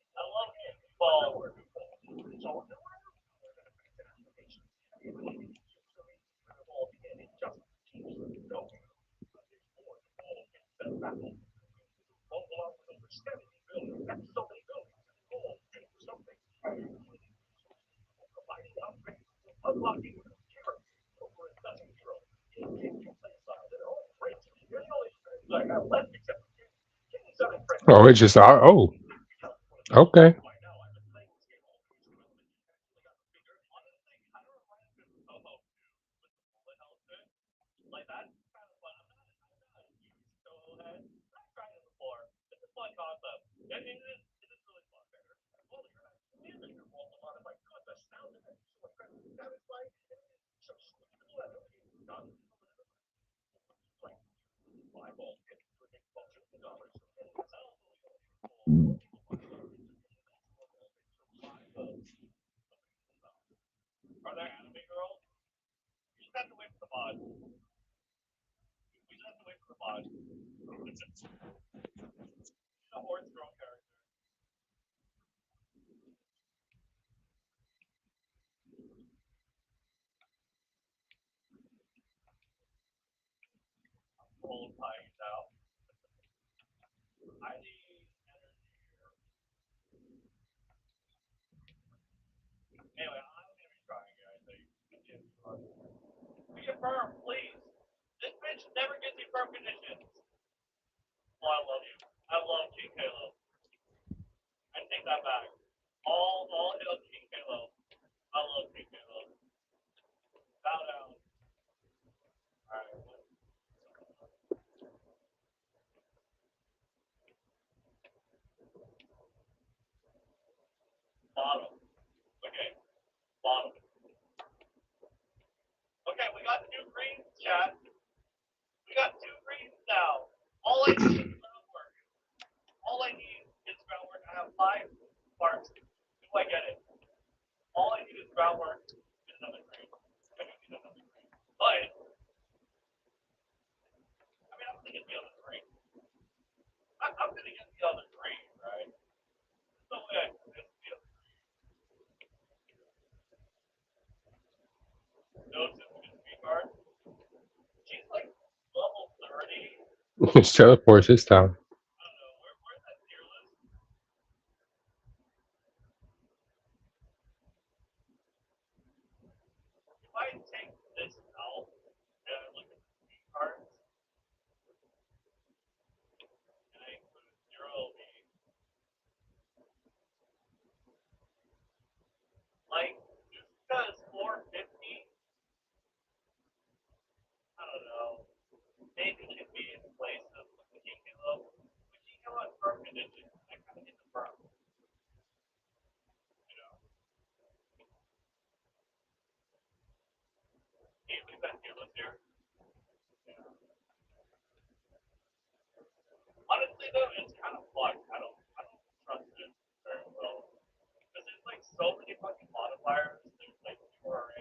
I love ball. Oh, it's just oh, okay. Like that's kind of fun. I'm not a huge solo head. I've tried it before. It's a fun concept. It is really fun. Holy crap. Music involves a lot of like concept sound in it. That is like so like Bible dollars. Are there anime girls? We just have to wait for the mod. We just have to wait for the mod. The horse girl character. Whole time out. I need energy here. Anyway, I'm gonna be trying it, I think. Be a firm, please. This bitch never gives me firm conditions. Oh, I love you. I love King Halo. I take that back. All hail King Halo. I love King Halo. Bow down. Alright. Bottom. Okay. Bottom. Okay, we got two greens, chat. We got two greens now. All I need is groundwork. All I need is groundwork. I have 5 parts. Do I get it? All I need is groundwork and another green. I don't need another green. But I mean I'm gonna get the other green. I'm gonna get the other green, right? No way I can get the other green. No significant speed card. She's like level 30. It's teleports this time. I don't know. Where's that tier list? If I take this out and I look at the speed cards and I include 0 LB, like just because 450, I don't know, maybe can be in place of King Halo. Even that he was here. Yeah. Honestly though, it's kind of fucked. I don't trust it very well. Because there's like so many fucking modifiers. There's like URA,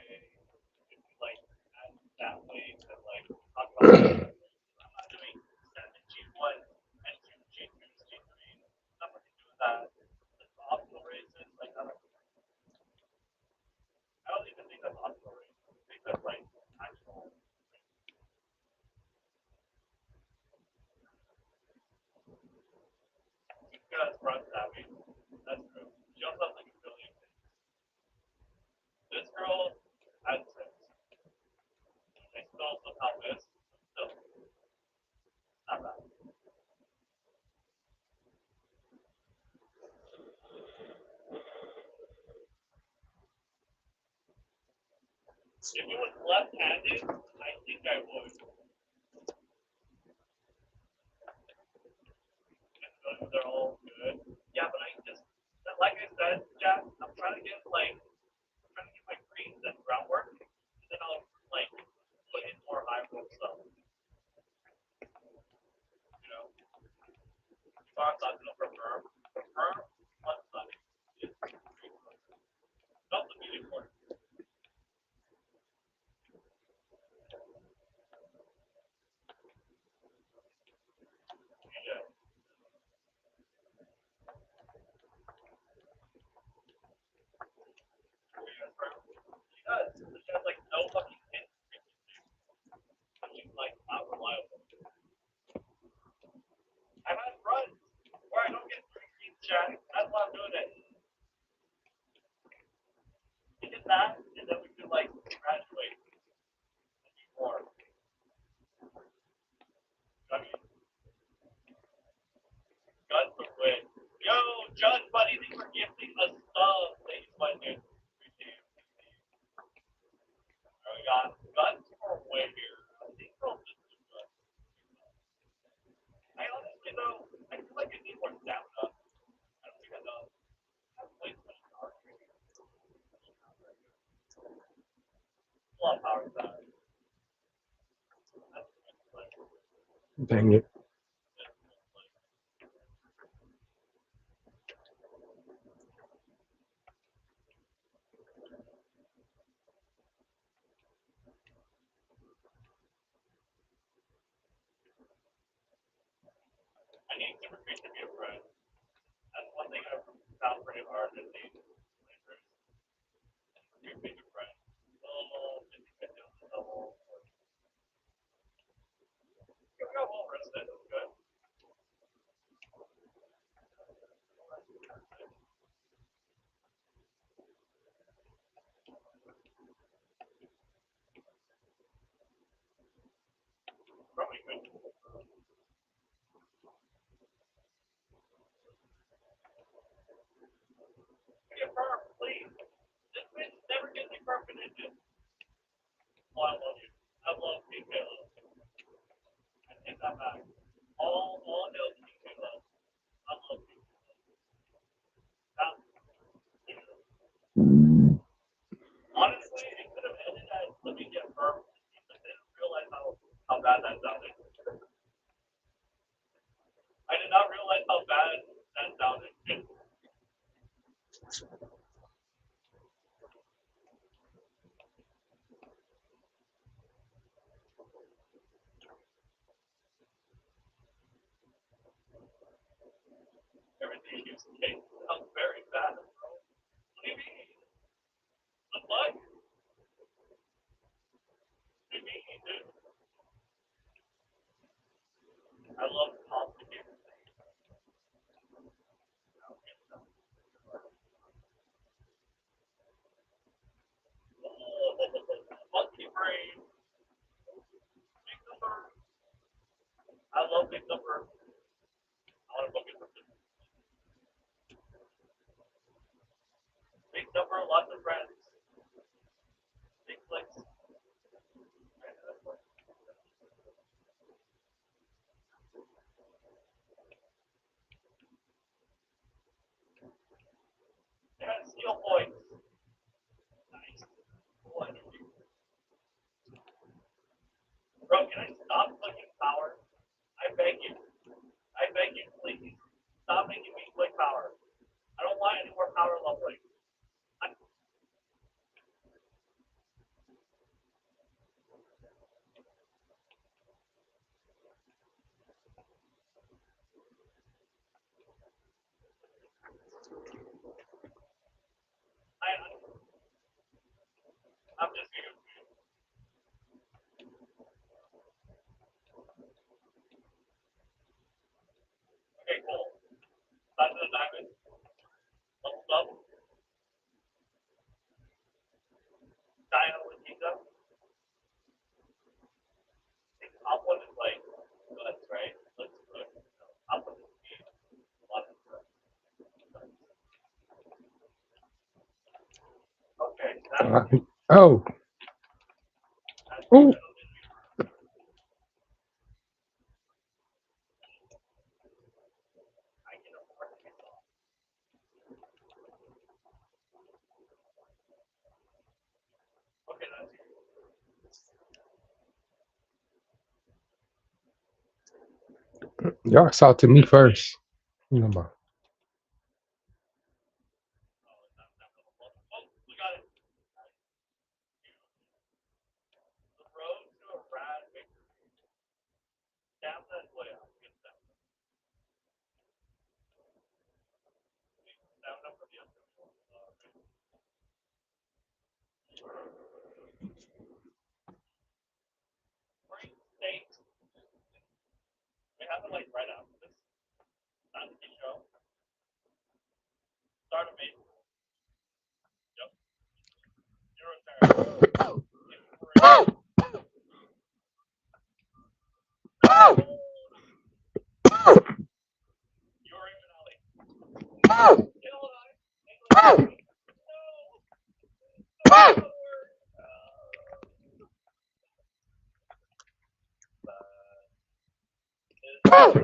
if you like add that way to like talk about like I'm not doing 7G1 and 2G2, G3. Nothing to do with that. The optimal races, like I don't even think that's optimal races. I think that's like actual good front savvy. That's true. She also has like a billion things. This girl had six. They still somehow missed. Still, not bad. If it was left-handed, I think I would. Because they're all good. Yeah, but I just, like I said, Jack, I'm trying to get like, I'm trying to get my greens and groundwork, and then I'll like put in more high roll stuff. You know, so I'm not gonna prefer, one side is not the medium part. Yeah, she does. She has like no fucking hit frequency. She's like not reliable. I've had runs where I don't get three greens, Jack. That's why I'm doing it. We did that, and then we could like graduate and do more. I mean, guns would win. Yo, Judge, buddy, thanks for gifting us stuff. Thanks, my dude. Appreciate it. We got guns for way here. I think we'll just do guns. I honestly though, I feel like I need more stamina. I don't think I know. I've played so much power training. A lot of power to that. That's like, Dang it. I need to retreat to be a friend. That's one thing I've found pretty hard in these playthroughs. You're being a friend. Oh, 50-50 on the double. We got well rested. That's good. Probably good. Be a firm, please. This bitch never gets me perpendicular. Oh, I love you. I love King Caleb. I take that back. All hail King Caleb. I love King Caleb. That, honestly, it could have ended as let me get firm, but they didn't realize how bad that sounded. I did not realize how bad that sounded. Everything you say sounds very bad, bro. What do you mean? The fuck? What do you mean, dude? I love complicated things. Oh, monkey brain. Big number. I love big number. I want to book it for big number, lots of friends. Big flicks. Bro, can I stop clicking power? I beg you. I beg you, please. Stop making me click power. I don't want any more power leveling. I'm just here. Okay, cool. Back to the diamond. Leveled up. Dino with pizza. Top one is like, let's right. Let's put top one is speed. Okay, that's Oh, oh, I can afford to get off. Okay, that's y'all salted me first. You know about oh, we got it. The road to a rad victory. Down that way. Get down. Down up for the other. Great state. We have it like right after this. Not the show. Start of me. Yep. Zero turn. You're in finale. Kill it. No.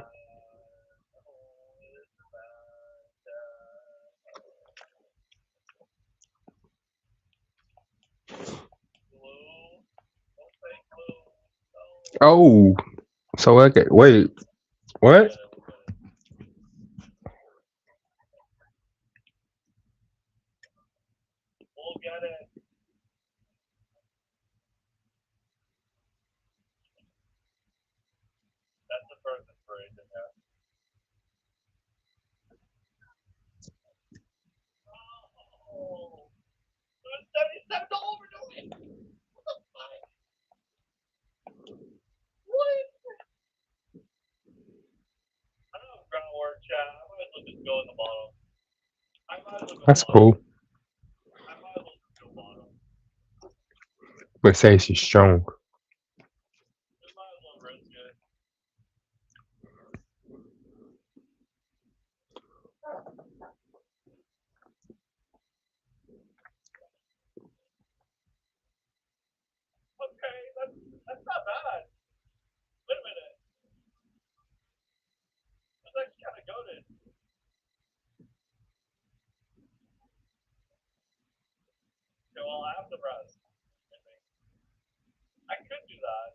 oh. So okay, wait, what? We'll get it. That's the first inspiration, yeah. Oh, 77 overdoing. What the fuck? What? I don't know if ground work, chat. I might as well just go in the bottom. I might as well go That's bottom. cool. I might as well just go bottom. But say she's strong. We might as well risk it. Okay, that's not bad. Wait a minute. That's actually kind of goaded. Okay, well, I have to rest. I think. I could do that.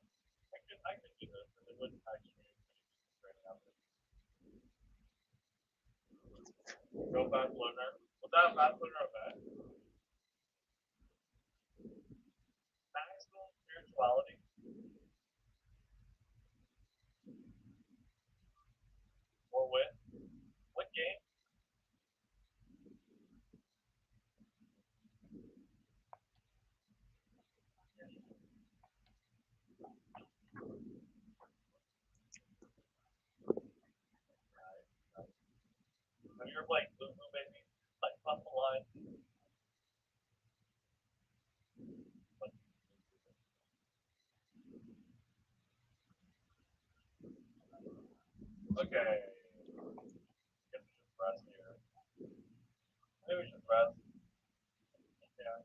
I could do this, and it wouldn't actually be straight up. Go fast learner. Was that a fast learner event? Maximum spirituality. Or win? What game? Have you ever played Blue Blue Baby? Like Puff the Line? Okay. Guess we should rest here. Maybe we should rest. Yeah.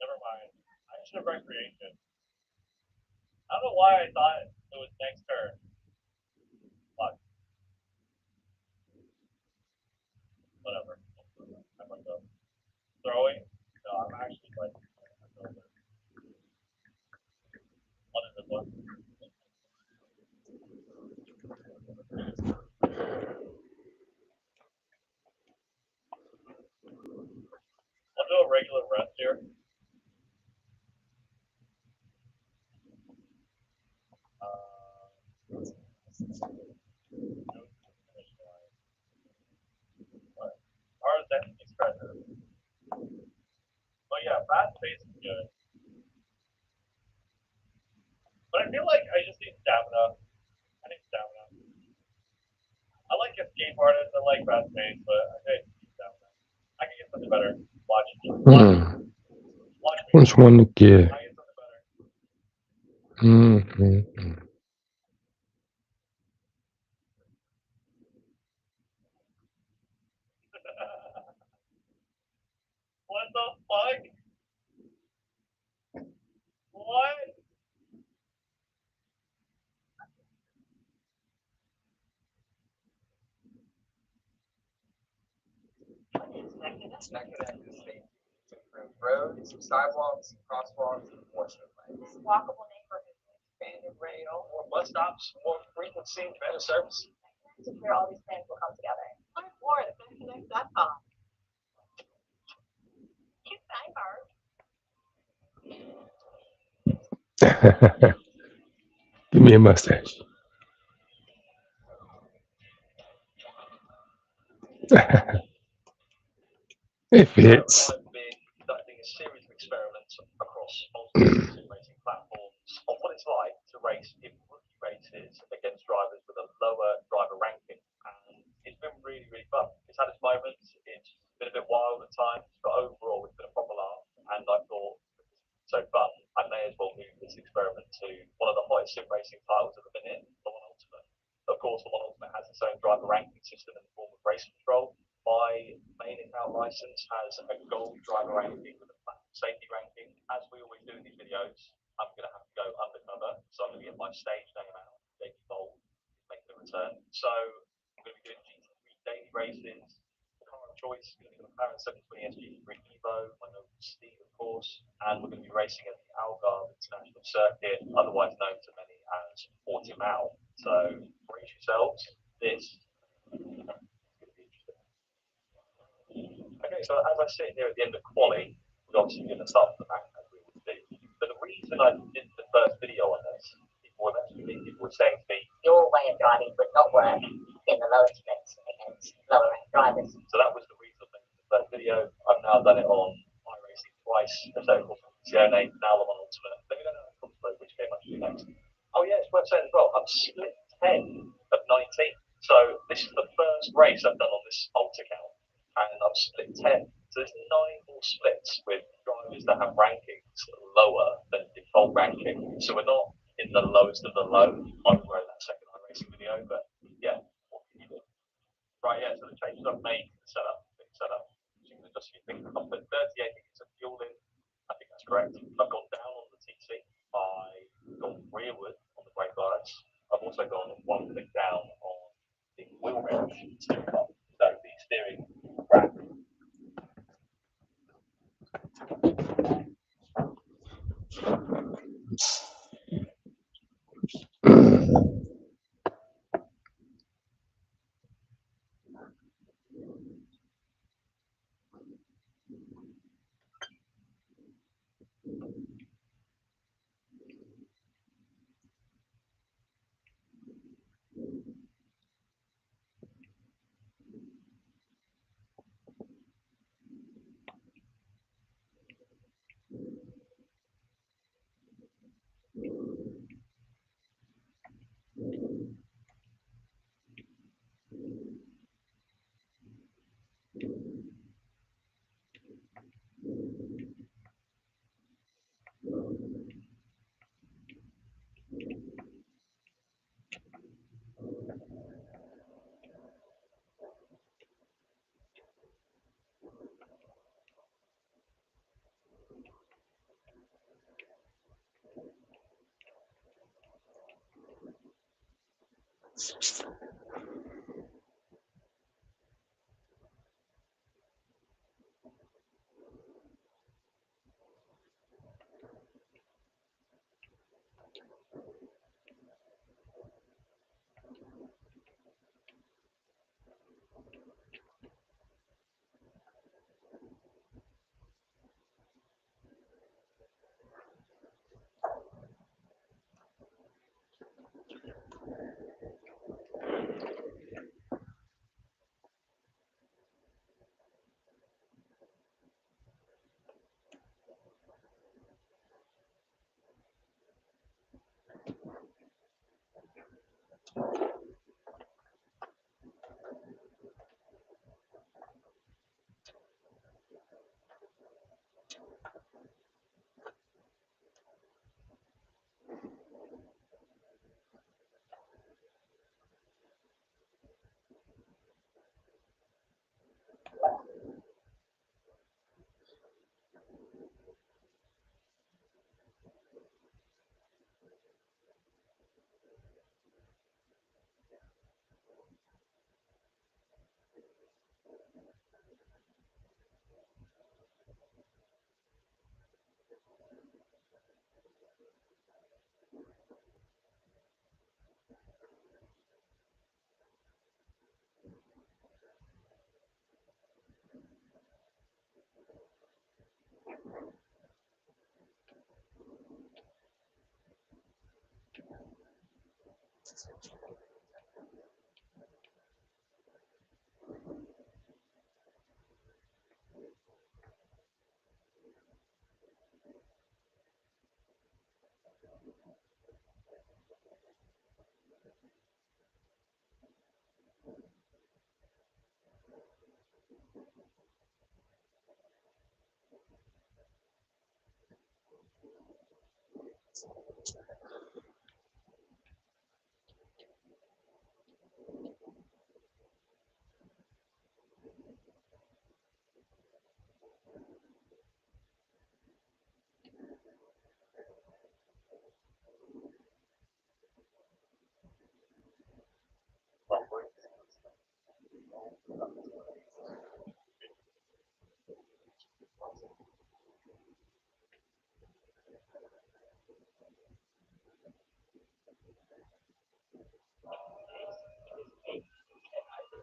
Never mind. I should have recreation. I don't know why I thought it was next turn. Fuck. Whatever. I might go. Throwing? No, I'm actually regular rest here. Ours definitely treasure. But yeah, fast pace is good. But I feel like I just need stamina. I need stamina. I like escape artists, I like fast pace, but I need stamina. I can get something better. Watch me. Watch me. Which one to get? I get something better. What the fuck? What? Connected to state to improve roads, sidewalks, crosswalks, and enforcement lanes. Walkable neighborhoods. Expanded rail, more bus stops, more frequency, better service. To where all these plans will come together. Learn more at FinConnect.com. Cute sidebar. Give me a mustache. It fits. I've been conducting a series of experiments across multiple sim racing platforms on what it's like to race in rookie races against drivers with a lower driver ranking. And it's been really, really fun. It's had its moments, it's been a bit wild at times, but overall it's been a proper laugh. And I thought, so fun, I may as well move this experiment to one of the hottest sim racing titles of the minute, Le Mans Ultimate. Of course, Le Mans Ultimate has its own driver ranking system in the form of race control. My main account license has a gold driver ranking with a platinum safety ranking. As we always do in these videos, I'm going to have to go undercover, so I'm going to get my stage name out, Davey Bold, make the return. So I'm going to be doing GT3 daily races. The car of choice is going to be the McLaren 720 SG3 Evo, my noble Steve, of course, and we're going to be racing at the Algarve International Circuit, otherwise known to many as Portimao. So brace yourselves. This Okay, so as I sit here at the end of quali, we're obviously going to start from the back as we always do. But the reason I did the first video on this, people were saying to me, Your way of driving would not work in the lower splits against lower ranked drivers. so that was the reason I made the first video. I've now done it on iRacing twice, so of course, Competizione, now I'm on Ultimate. Let me know in the comments below which game I should do next. Oh yeah, it's worth saying as well, I'm split 10 of 19. So this is the first race I've done on this alt account. And I'm split 10. So there's 9 more splits with drivers that have rankings lower than default ranking. So we're not in the lowest of the low. I was wearing that second iRacing video, but yeah, what can you do? Right, yeah, so the changes I've made to the setup, you can adjust your finger comfort. 38 litres of fuel in, I think that's correct. I've gone down on the TC, I've gone rearward on the brake bias. I've also gone one click down on the wheel range steering up. So the steering rack.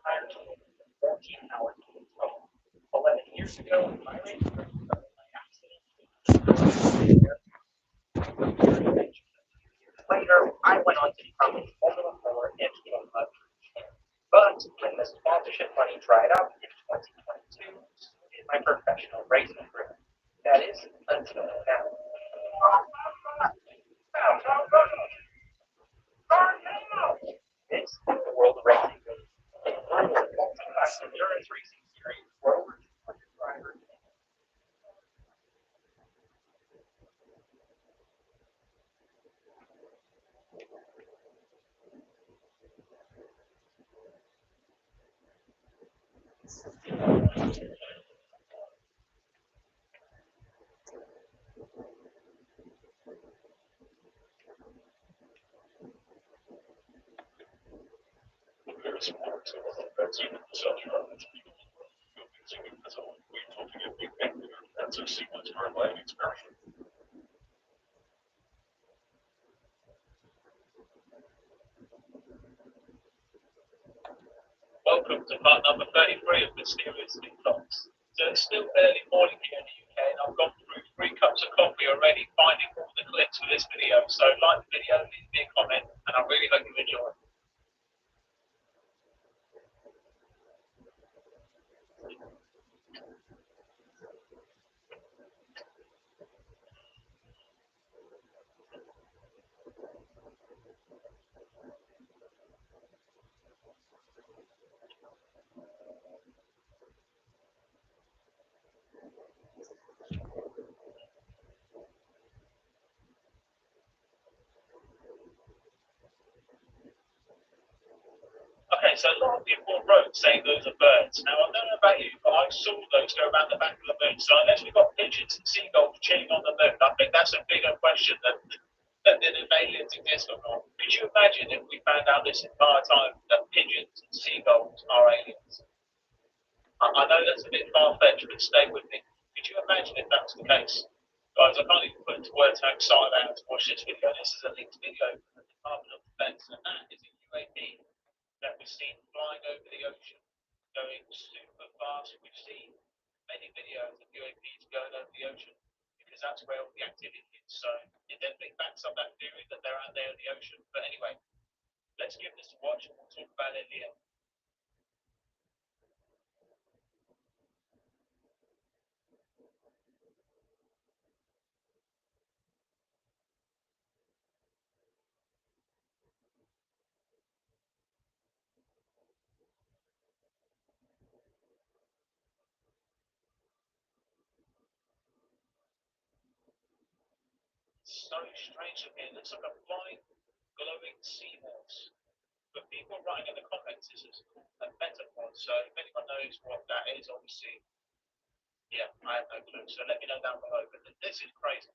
Tired 14 hours from 11 years ago, my race my accident. Later, I went on to become a Formula 4 F1 champion. But when the sponsorship money dried up in 2022, in my professional racing career. That is until now. It's the world of racing. A global multi-class endurance racing series for over 200 drivers. There's more to it. That's even such a that's a sequence for a life experience. Welcome to part number 33 of Mysterious TikToks. So it's still early morning here in the UK, and I've gone through 3 cups of coffee already finding all the clips for this video. So like the video, leave me a comment, and I really hope you enjoy. Okay, so a lot of people wrote saying those are birds. Now, I don't know about you, but I saw those go around the back of the moon. So unless we've got pigeons and seagulls chilling on the moon, I think that's a bigger question than if aliens exist or not. Could you imagine if we found out this entire time that pigeons and seagulls are aliens? I know that's a bit far-fetched, but stay with me. Could you imagine if that's the case? Guys, I can't even put into words how excited I am to watch this video. This is a leaked video from the Department of Defense, and that is a UAP that was seen flying over the ocean, going super fast. We've seen many videos of UAPs going over the ocean because that's where all the activity is. So it definitely backs up that theory that they're out there in the ocean. But anyway, let's give this a watch and we'll talk about it in the end. So strange looking. It looks like a flying, glowing seahorse. But people writing in the comments, this is a metaphor. So if anyone knows what that is, obviously, yeah, I have no clue. So let me know down below. But this is crazy.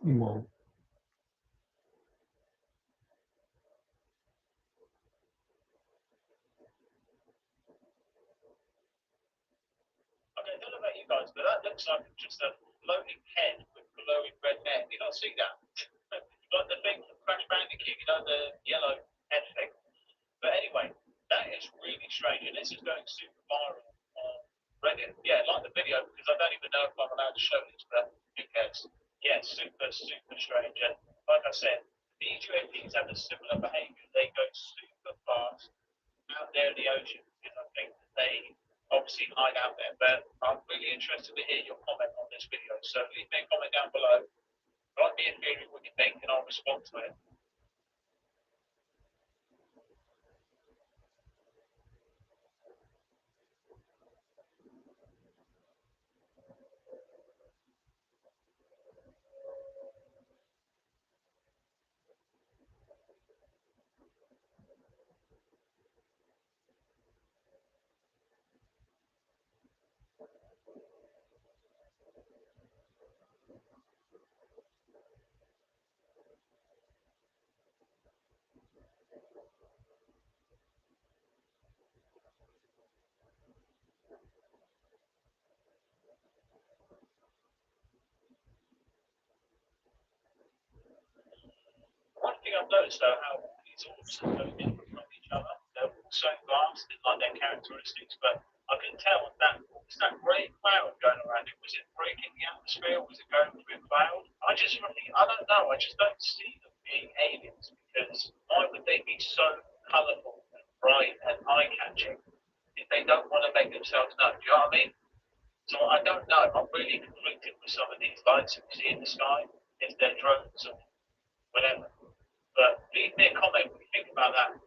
Whoa. Okay, I don't know about you guys, but that looks like just a floating head with glowing red neck. You don't see that? Like the thing from Crash Bandicoot, you know, the yellow head thing. But anyway, that is really strange, and this is going super viral on Reddit. Yeah, like the video, because I don't even know if I'm allowed to show this, but who cares? Yeah, super, super strange. And like I said, these UAPs have a similar behavior. They go super fast out there in the ocean, because I think that they obviously hide out there. But I'm really interested to hear your comment on this video. So leave me a comment down below. Write me a theory what you think, and I'll respond to it. One thing I've noticed though, how these orbs are so different from each other. They're all so vast in like their characteristics, but I couldn't tell what that was that grey cloud going around it. Was it breaking the atmosphere? Was it going through a cloud? I don't know. I just don't see them being aliens because why would they be so colourful and bright and eye catching if they don't want to make themselves known? Do you know what I mean? So I don't know. I'm really conflicted with some of these lights that we see in the sky, if they're drones or whatever. But leave me a comment what you think about that.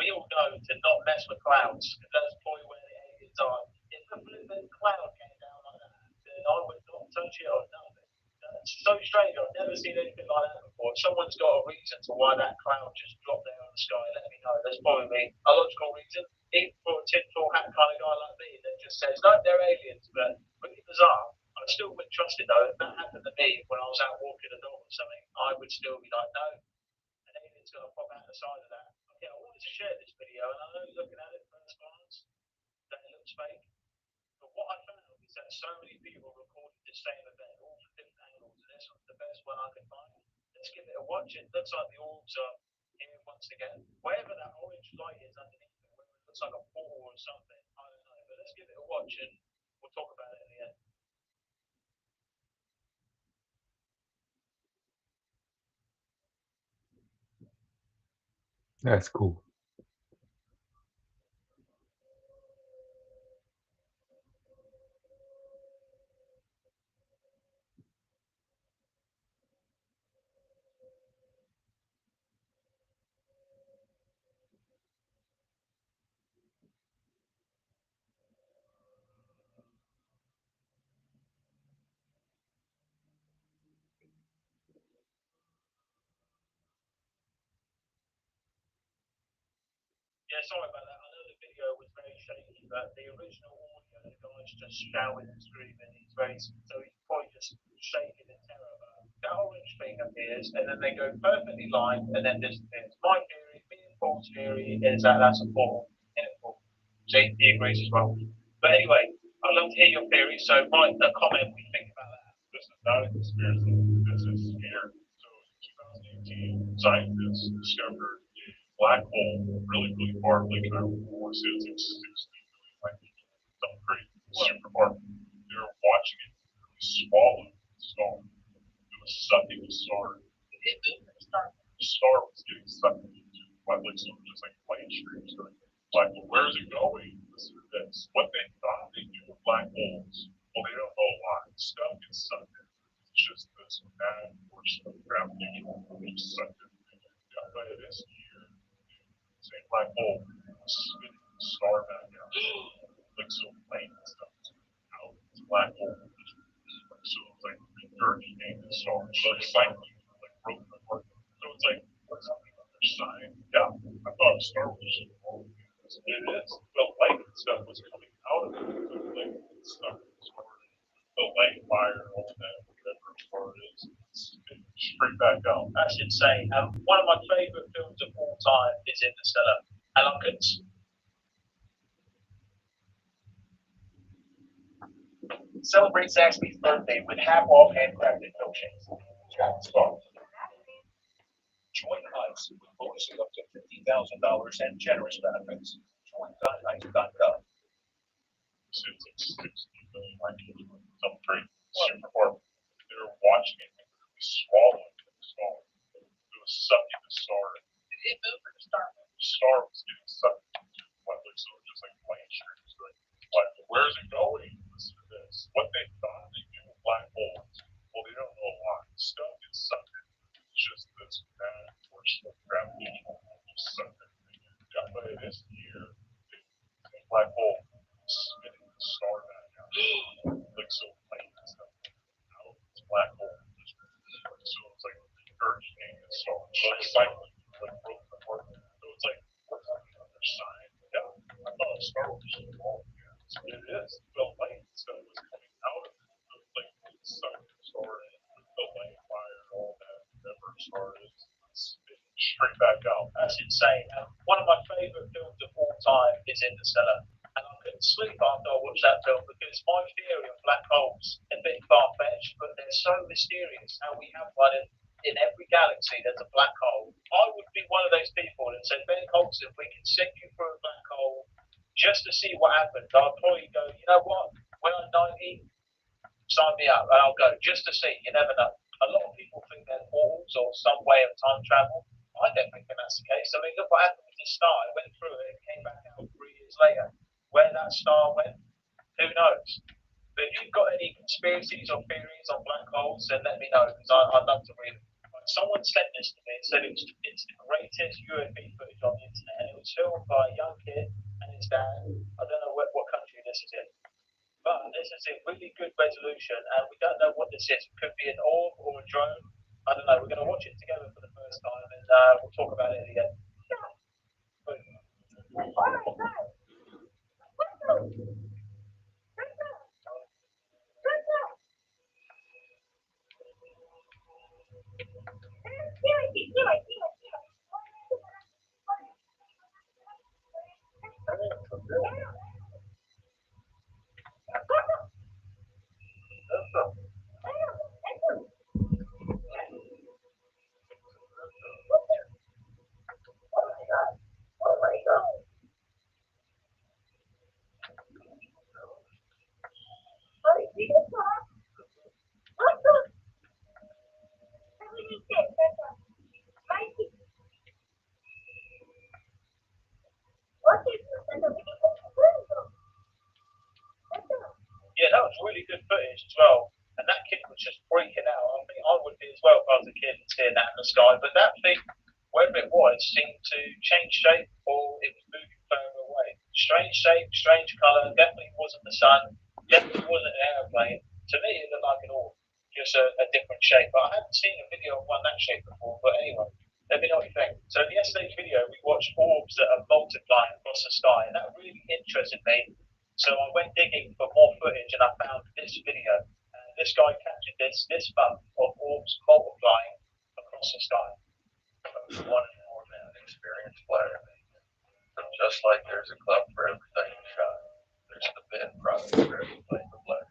We all know to not mess with clouds, because that's probably where the aliens are. If a blue cloud came down like that, then I would not touch it or nothing. It's so strange. I've never seen anything like that before. If someone's got a reason to why that cloud just dropped there on the sky, let me know. There's probably a logical reason. Even for a tinfoil hat kind of guy like me that just says, no, they're aliens, but really bizarre. I still wouldn't trust it though. If that happened to me when I was out walking a dog or something, I would still be like, no, an alien's going to pop out the side of that. Okay, I wanted to share this video, and I know looking at it first glance that it looks fake. But what I found is that so many people recorded the same event, all from different angles, and this was the best one I could find. Let's give it a watch. It looks like the orbs are here once again. Wherever that orange light is underneath it, whether it looks like a ball or something, I don't know. But let's give it a watch, and we'll talk about it in the end. That's cool. Yeah, sorry about that. I know the video was very shaky, but the original audio, the guy's just shouting and screaming. He's very, so he's probably just shaking in terror. That orange thing appears, and then they go perfectly live, and then disappears. My theory, me and Paul's theory, is that that's a portal in a portal. See, he agrees as well. But anyway, I'd love to hear your theory, so write a comment what you think about that. This is not a conspiracy. This is scary. So in 2018, scientists discovered a black hole really, really far, like I want to say it's like 60 million light years. Something crazy. Super far. They were watching it really swallow the star. It was sucking the star. The star was getting sucked into what looks like just like light streams. Like, well, where's it going? Listen to this. What they thought they knew of black holes. Well, they don't know why. Stuff gets sucked in. It's just this mad force of gravitational force sucked in. Yeah, but this year, same black hole, spinning the star back out. Like, so plain and stuff. Out. It's a black hole. So it's like regurgitating the star. So it's cycling, like, broken apart. So it's like, what's happening on their side? Yeah, I thought Star Wars was it is. The light and stuff was coming out of it. The light and stuff was stored. The light fire, all that, whatever star it is, it's straight back out. That's insane. One of my favourite films of all time is Interstellar. And I couldn't. Celebrate Zaxby's birthday with half-off handcrafted milkshakes. Travis Scott. Join us with bonusing up to $50,000 and generous benefits. Join.ice.gov. It's like 60 million people. Some pretty super horrible. They were watching it and literally swallowing the star. It was sucking the star. Did it move or the star move? The star was getting sucked into what looks so just like plain streams. Like, where's it going? Listen to this. What they thought they knew of black holes. Well, they don't know why. Stuff gets sucked in. It's just this mad force of gravitational force sucked everything in. Yeah, but this year, the black hole spinning the star back out. Like, so plain and stuff. Out. It's a black hole. So it's like regurgitating the star. So it's cycling, like, broken apart. So it's like, what's on the other side? Yeah, I thought Star Wars was involved. Yeah, it is. The light stuff was coming out of it. The light sucked the star in. The light fire, all that, whatever star is, straight back out. That's insane. One of my favourite films of all time is Interstellar. And I couldn't sleep after I watched that film because my theory of black holes is a bit far-fetched, but they're so mysterious. How we have one in every galaxy, there's a black hole. I would be one of those people that said, Ben Colson, we can send you through a black hole just to see what happens. I'll probably go, you know what? When I'm 90, sign me up and I'll go just to see. You never know. A lot of people think they're portals or some way of time travel. I don't think that's the case. I mean, look what happened with this star. It went through it and came back out 3 years later. Where that star went, who knows? But if you've got any conspiracies or theories on black holes, then let me know because I'd love to read them. Someone sent this to me and said it's the greatest UFO footage on the internet. And it was filmed by a young kid and his dad. I don't know what country this is in. But this is a really good resolution, and we don't know what this is. It could be an orb or a drone. I don't know. We're going to watch it together for the first time, and we'll talk about it again. Yeah, that was really good footage as well. And that kid was just freaking out. I think I would be as well if I was a kid and seeing that in the sky. But that thing, wherever it was, seemed to change shape or it was moving further away. Strange shape, strange colour, definitely wasn't the sun, definitely wasn't an aeroplane. To me, it looked like an orb, just a different shape. But I haven't seen a video of one that shape before. But anyway, let me know what you think. So in yesterday's video, we watched orbs that are multiplying across the sky, and that really interested me. So I went digging for more footage, and I found this video. This guy captured this month of orbs multiplying across the sky. One and more than an experienced player. So just like there's a club for everything you shot, there's the Ben product for everything the player.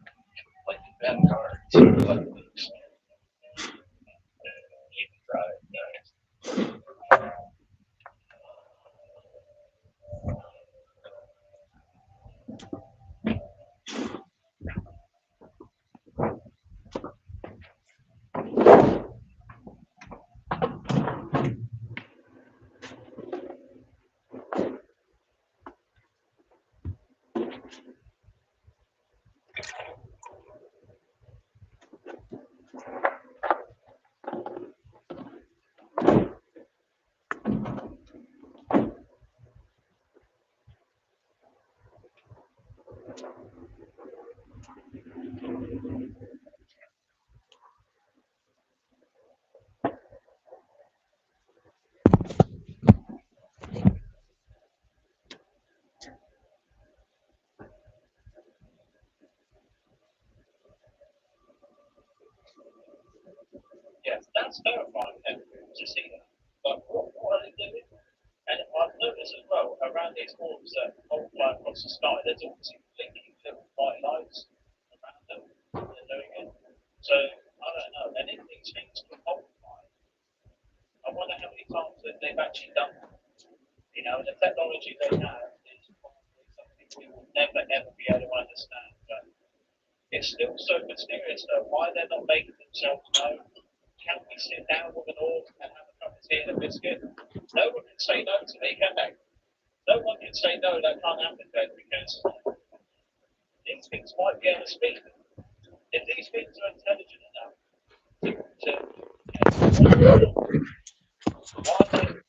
Like the Ben card, so like leaks. You can try it, guys. that's terrifying to see that. But what are they doing? And I've noticed as well around these walls that multiply across the sky, there's obviously blinking little bright lights around them. They're doing it. So I don't know. And if these things can multiply, I wonder how many times that they've actually done that. You know, the technology they have is probably something we will never ever be able to understand. But it's still so mysterious though. Why they're not making themselves known? Can we sit down with an orc and have a cup of tea and a biscuit? No one can say no to me, can they? No one can say no, that can't happen then because these things might be able to speak. If these things are intelligent enough why don't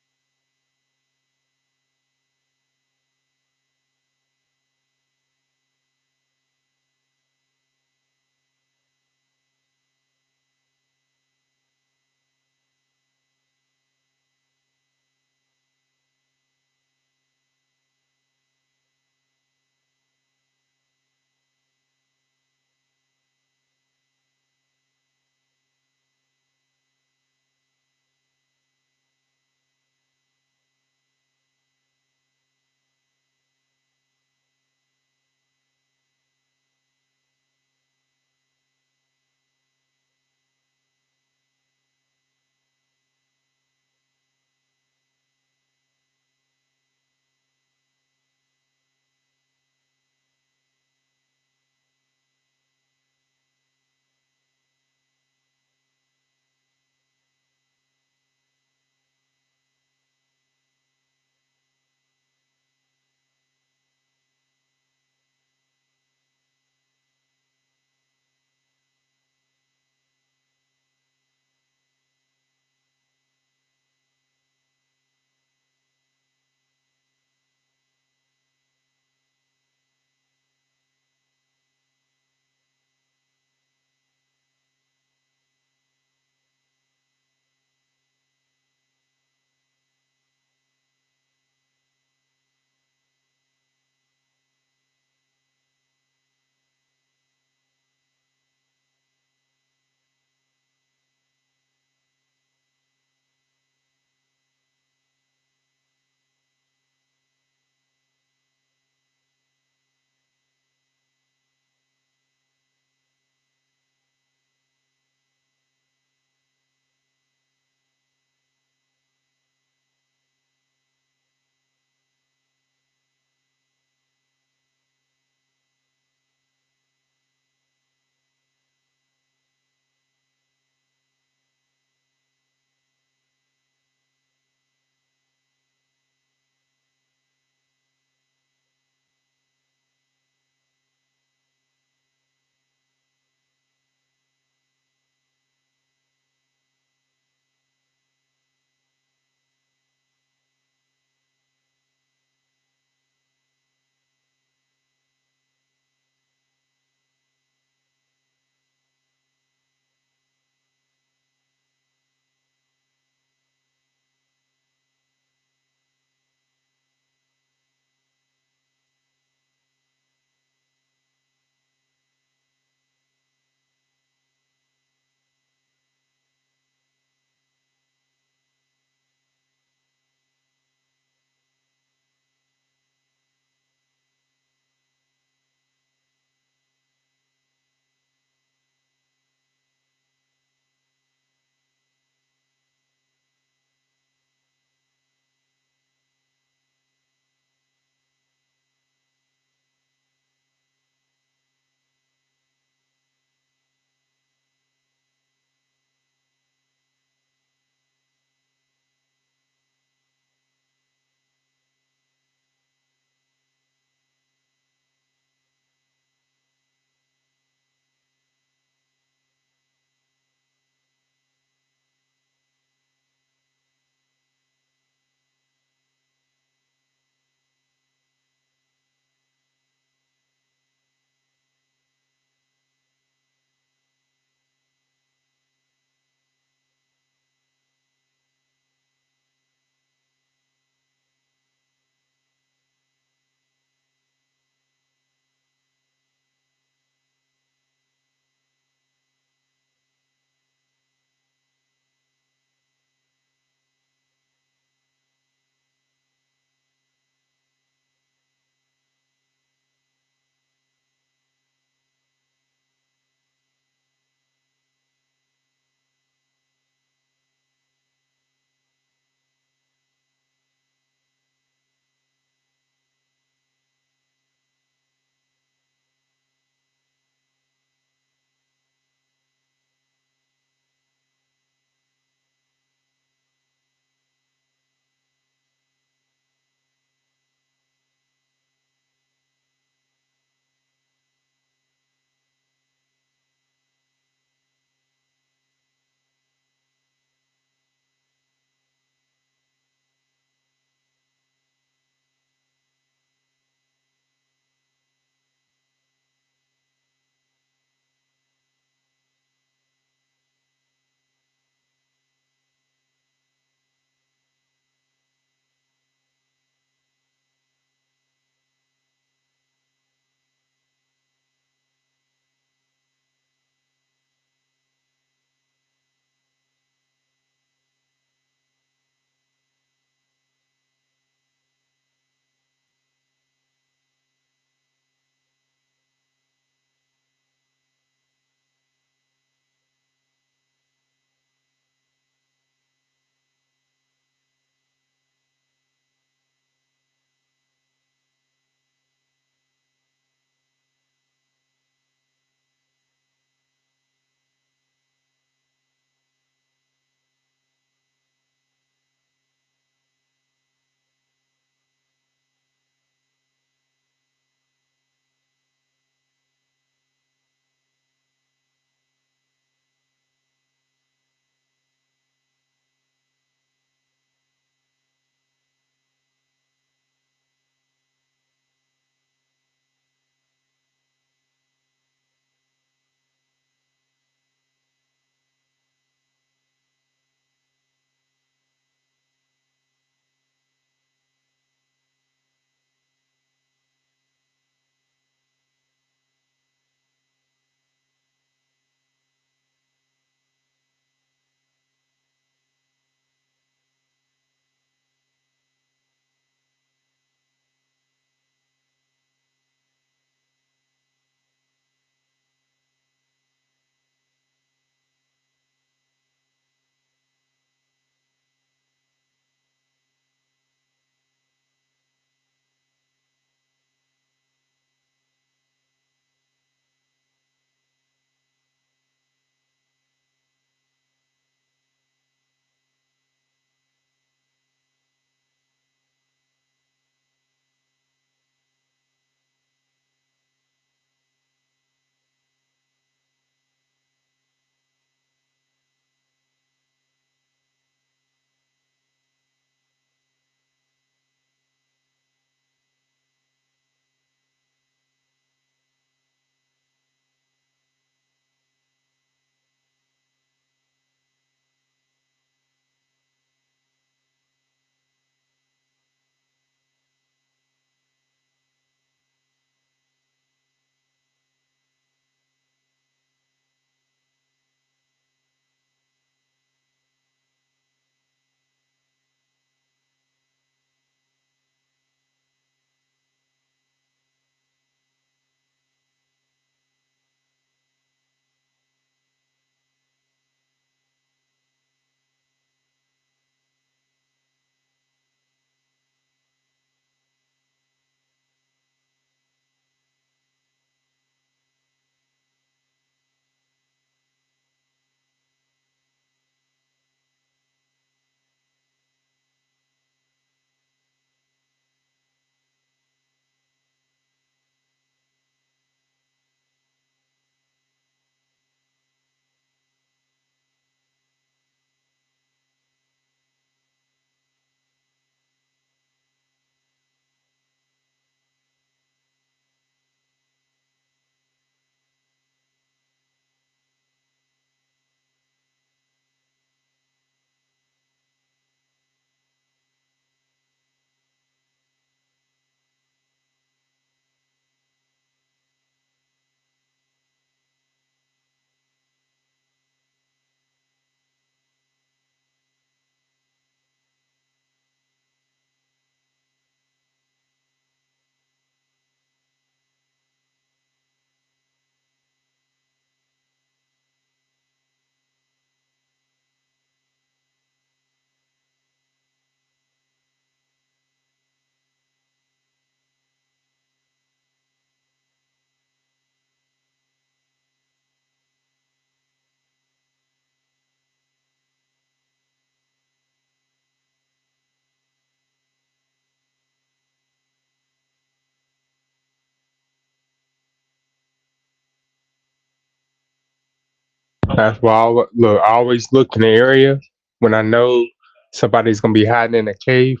That's why look. I always look in the area when I know somebody's gonna be hiding in a cave.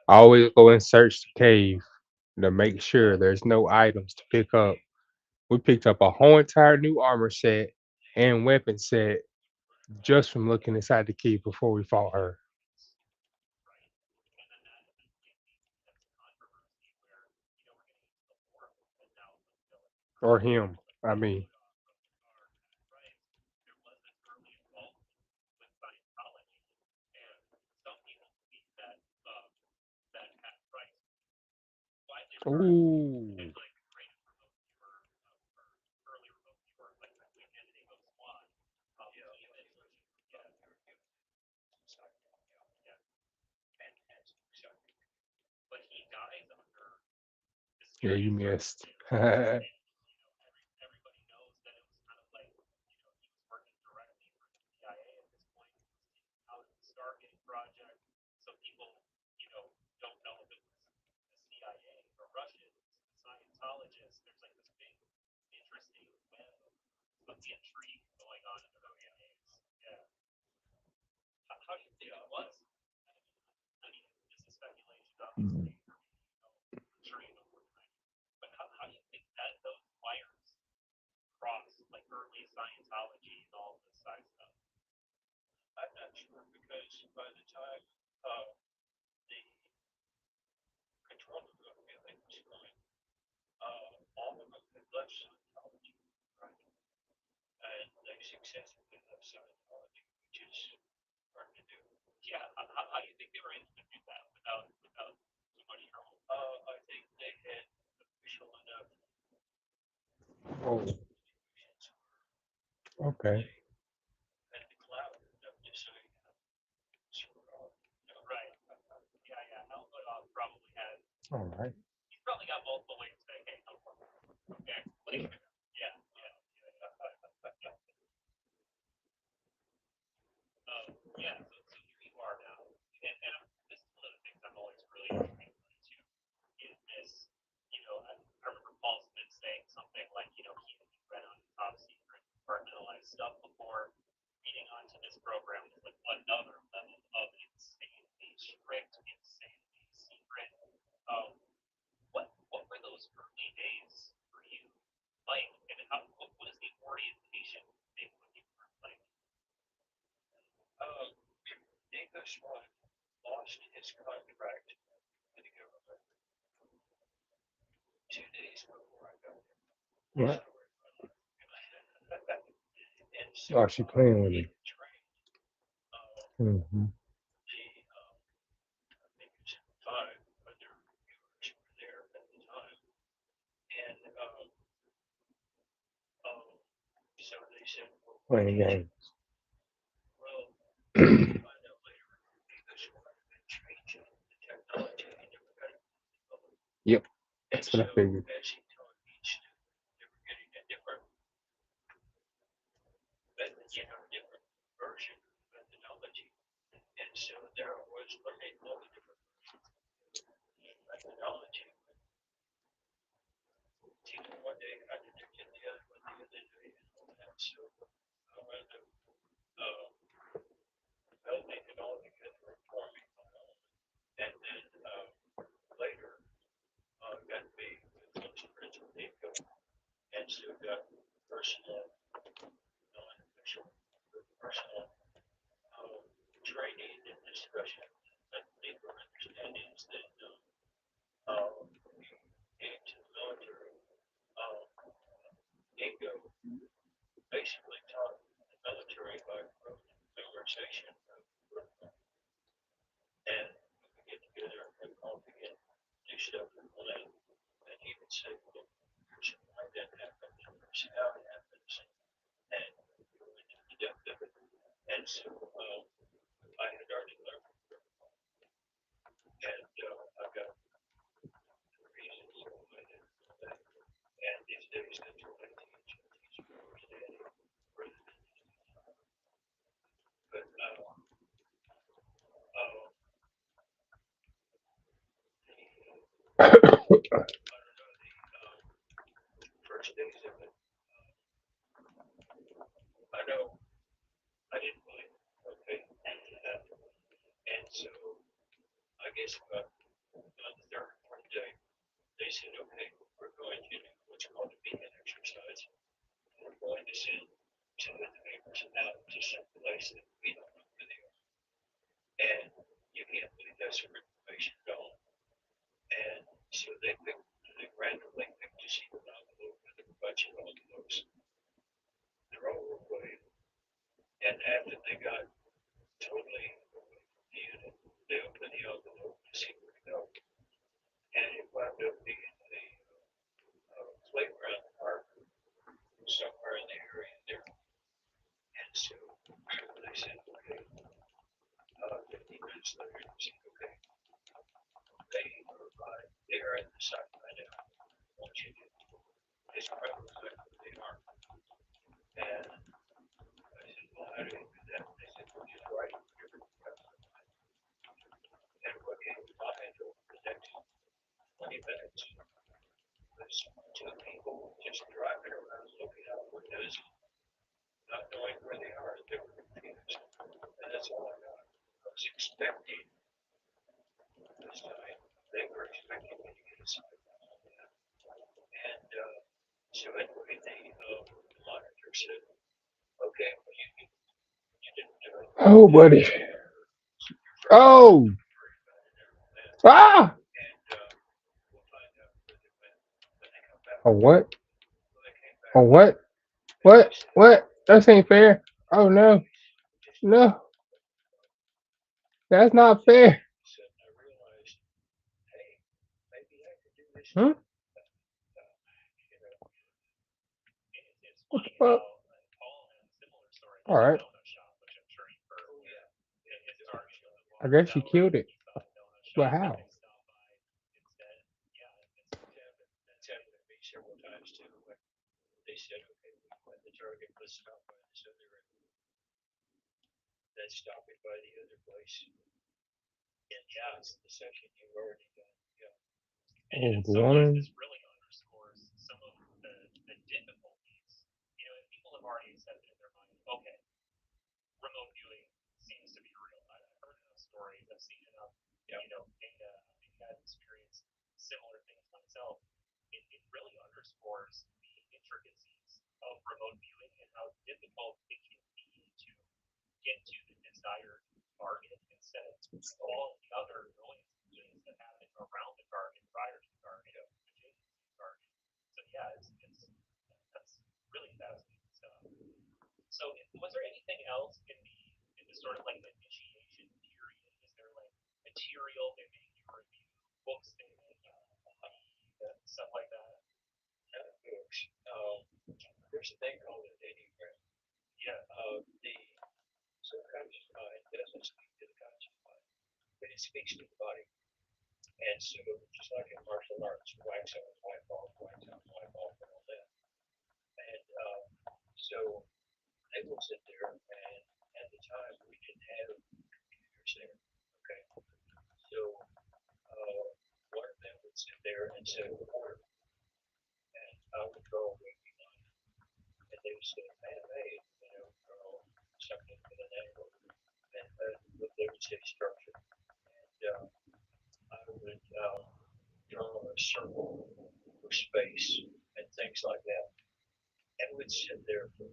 I always go and search the cave to make sure there's no items to pick up. We picked up a whole entire new armor set and weapon set just from looking inside the cave before we fought her or him. I mean, ooh, yeah, you missed. I'm not sure because by the time the control group feeling was going, all of them had left Scientology, right? And they successfully left Scientology, which is hard to do. I think they had official enough Oh, institutions okay. and the cloud enough to say, sure, All right. uh, English one lost his contract with the government 2 days before I got What? there. And so Oh, she playing with he me. had trained, Hmm. he, I think it was 5 other viewers were there at the time. And so they said, well, we Playing need you. games. Well, come to find out later, English one had been changing the technology and never got it public. Yep, And that's what I so figured. as he taught each student, they were getting a different different version of methodology. And so there was learning all the different methodology. Teacher one day contradicted the other one the other day and all that. So I wound up melding it all together and forming my own. And then later got to be close friends with Nico and so got personal, non-official, personal training and discussion and deeper understandings that came to the military. Um, Nico basically taught the military by rote memorization and we would get together and have coffee and do stuff and play. And he would say, well, here's why that happens, here's how it happens, and go into the depth of it. And so I had already learned, and I've got the reasons why I didn't know that. And these days, that's what I teach understanding rather than but I don't know the first days of it. I know guess about the third or fourth day, they said, okay, we're going to do what's called a beacon exercise. We're going to send two of the neighbors out to some place that we don't know where they are. And you can't believe that's some information at all. And so they randomly picked a sheet of envelope with a bunch of envelopes. They're all away. And after they got totally away from the unit, they opened the envelope to see where to go. And it wound up being a playground park somewhere in the area there. And so they said, okay, 15 minutes later, they said, okay, they arrived there at the site right now. I want you to describe exactly where they are. And I said, well, how do you do that? They said, well, just write it here. And what came to mind over the next 20 minutes was two people just driving around looking out windows, not knowing where they are. They were confused. And that's all I got. I was expecting this time. They were expecting me to get a sign. And so anyway, the monitor said, okay, well, you didn't do it. Oh, buddy. Oh. Ah. And we'll find out where they went when they come back. Oh, what? When they came back, Oh, what? What? That ain't fair. Oh, no. No. That's not fair. said, I realized, hey, maybe I could do this. Huh? You know, It's What the funny fuck? how Paul had a similar story. All right. Donut shop, which I'm sure you've heard. oh yeah, His car showed I guess you killed it. he found a donut But shop how? and they stopped by instead. Yeah, that's happened to me several times too. When they said, okay, we went the target, let's stop by this other end. Then stopping by the other place. And yeah, it's the section you've already done. Yeah. and Oh, in the some ways woman. this really underscores some of the difficulties. You know, and people have already accepted in their mind, okay, remote viewing seems to be real. I've heard enough stories, I've seen enough, Yeah. you know, data, I've had experienced similar things myself. It really underscores the intricacies of remote viewing and how difficult it can be to get to the desired target instead of all the other noise things that happen around the target prior to the target, adjacent to the target. So yeah, that's really fascinating stuff. So was there anything else in the sort of like initiation period? Is there like material they make you review, books they make you read, stuff like that? Books. There's a thing called an Enneagram. Yeah. The subconscious mind doesn't speak to the conscious mind, but it speaks to the body. And so, just like in martial arts, wax on, wipe off, wax on, wipe off, and all that. And so they will sit there, and at the time we didn't have computers there. Okay, so one of them would sit there and say a word, and I would draw a wavy line, and they would say, man, hey, you know, draw something with an angle, and they would say structure, and I would draw a circle or space and things like that, and would sit there for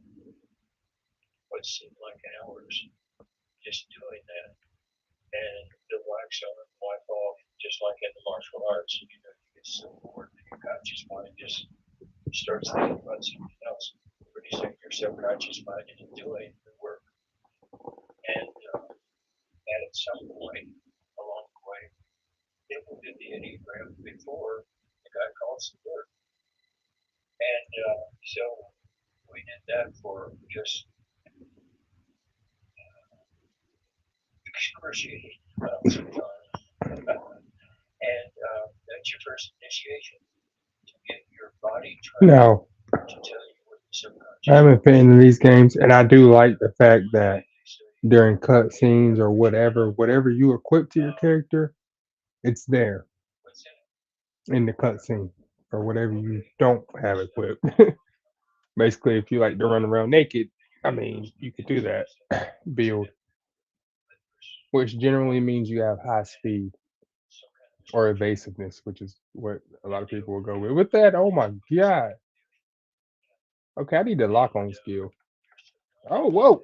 what seemed like hours just doing that. And the wax on and wipe off, just like in the martial arts, you know, you get so bored that your conscious mind just starts thinking about something else. Pretty soon your subconscious mind isn't doing the work. And at some point along the way, people did the Enneagram before the guy called some work. And so we did that for just excruciating amounts of time. And that's your first initiation to get your body trained No, to tell you what the subconscious I'm a fan of these games, and I do like the fact that during cutscenes or whatever you equip to your character, it's there what's in it. in the cutscene or whatever you don't have equipped. Basically, if you like to run around naked, I mean, you could do that build, which generally means you have high speed. or evasiveness, which is what a lot of people will go with. With that, oh my god. Okay, I need the lock on skill. Oh, whoa.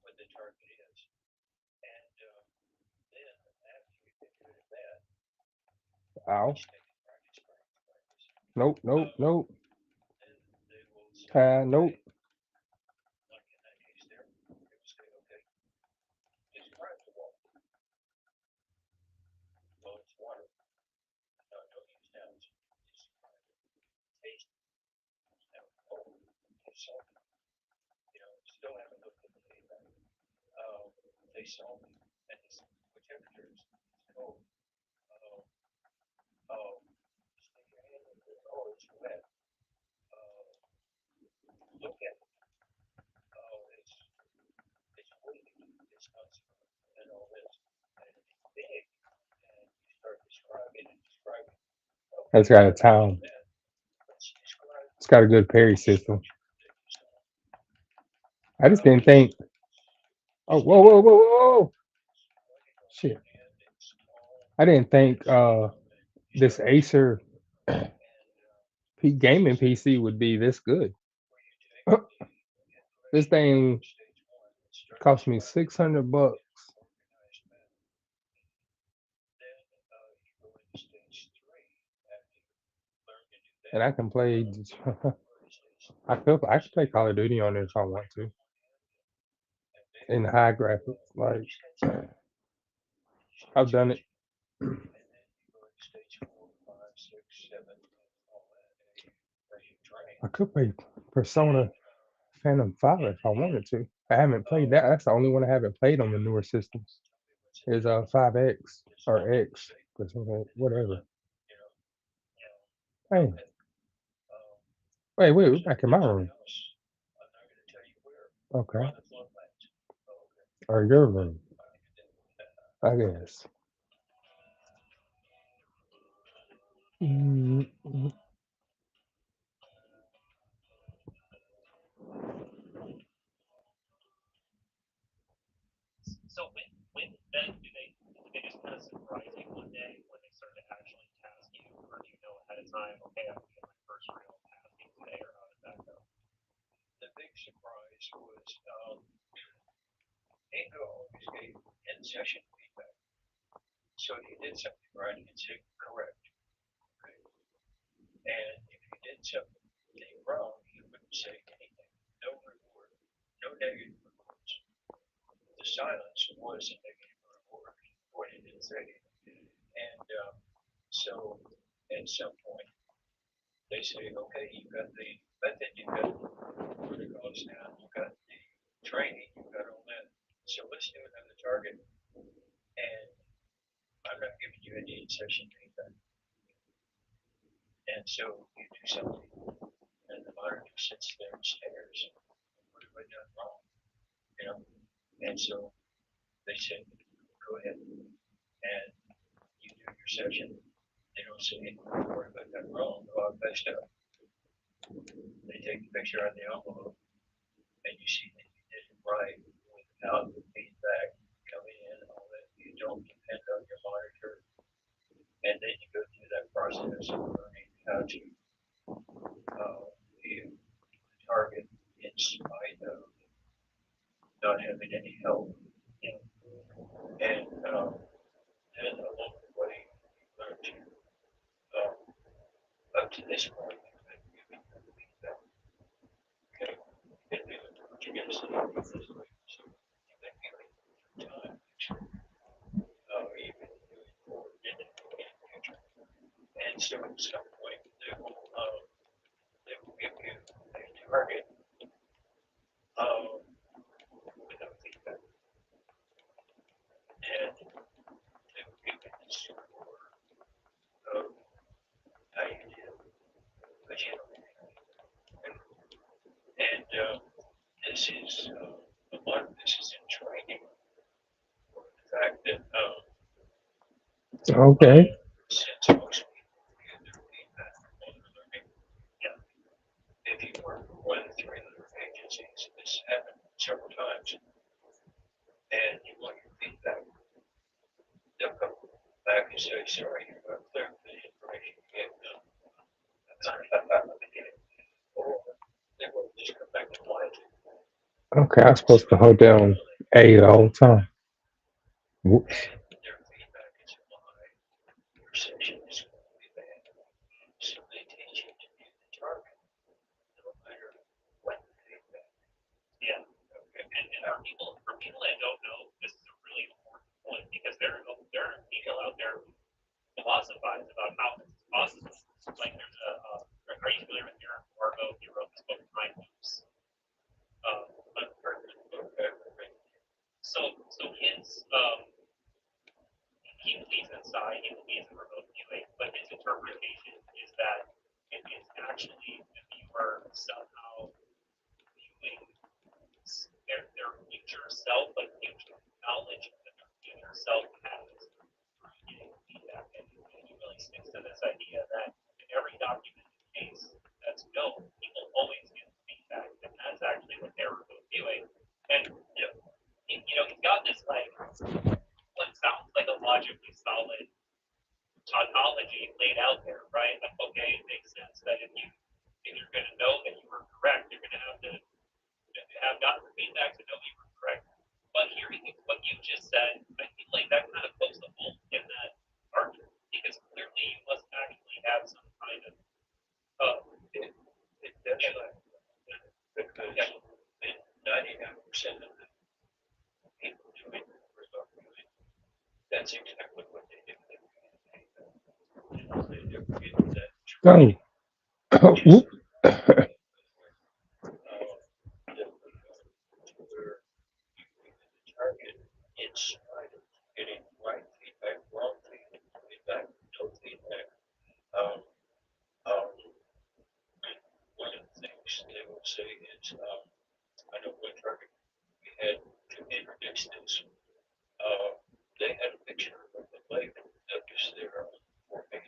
what the target is. And then after you get good at that, Ow. each take practice, practice, practice. Nope, nope, nope. Then they will say, Nope. like in that case there, they will say, okay, describe the wall. Well, it's water. No, don't use nouns. Describe it. Taste it. Now, oh, it's salty. You know, still haven't looked at the feedback. They salty. And it's what temperature is cold. Um, oh, stick your hand in it. Oh, it's wet. Look at it. Oh, it's weighty. It's not smooth. And all this. And it's big. And you start describing and describing. That's Okay, got a town. let's describe It's got a good parry system. that you saw. I just didn't think. Oh, whoa, whoa, whoa, whoa. Shit. I didn't think this Acer gaming PC would be this good. This thing cost me $600, and I can play. I can play Call of Duty on it if I want to, in high graphics. Like I've done it. I could play Persona Phantom 5 if I wanted to. I haven't played that. That's the only one I haven't played on the newer systems. Is 5X or X or something, whatever. Hey, wait, we're back in my room. Okay. Or your room, I guess. Mm, mm. So when then do they just kind of surprise you one day when they start to actually task you, or do you know ahead of time? Okay, I'm gonna get my first real tasking today, or how did that go? The big surprise was Ingo always gave in session feedback. So if you did something right, he'd say correct. Okay. And if you did something wrong, he wouldn't say anything. No reward, no negative rewards. The silence was a negative reward what he didn't say. And so at some point they say, okay, you've got the method, you've got the protocols now, you've got the training, you've got all that. So let's do another target. And I'm not giving you any session feedback. And so you do something, and the monitor sits there and stares. What have I done wrong? You know? And so they say, go ahead and you do your session. They don't say, what have I done wrong? Oh, I messed up. They take the picture on the envelope, and you see that you did it right without the feedback coming in and all that. You don't depend on your monitor. And then you go through that process of learning how to view the target in spite of not having any help. And then along the way, you learn to, up to this point, you've been giving them feedback. Okay, and then you're going to see this way. So you've been giving time to even doing forward in the future. And so at some point, they will give you a target without feedback. And they will give you the score of how you did, but you don't have anything. And this is a lot of this is in training. The fact that Okay. since most people get their feedback while they're learning, if you work for one of the 3 other agencies, this happened several times, and you want your feedback you say, sorry, you're not clear with the information you gave them. Or they will just come back to life. Okay, I'm supposed to hold down A the whole time. Whoops. And their feedback is why your session is going to be bad. So they teach you to view the target, no matter what the feedback. Yeah. Okay. And for people that don't know, this is a really important point because there are people out there who philosophize about how this is possible. Like there's are you familiar with Aaron Warbo? He wrote this book, Mind Loops. But so his he believes in psi, he believes in remote viewing, but his interpretation is that it is actually the viewer somehow viewing their future self, like future knowledge that their future self has through getting feedback. And he really sticks to this idea that in every documented case that's built, people always get feedback, and that's actually what they're reviewing. And he's got this like what sounds like a logically solid tautology laid out there, right? Like, okay, it makes sense that if you're going to know that you were correct, you're going to have gotten the feedback to know you were correct. But hearing what you just said, I feel like that kind of pokes the hole in that argument because clearly you must actually have some kind of It definitely, because 99% of the people doing remote viewing, that's exactly what they do. They never get that Done. Whoop. where you read the target in spite of getting right feedback, wrong feedback, no feedback. Um, um, one of the things they will say is, I know one target we had to introduce this. They had a picture of the lake that was there for me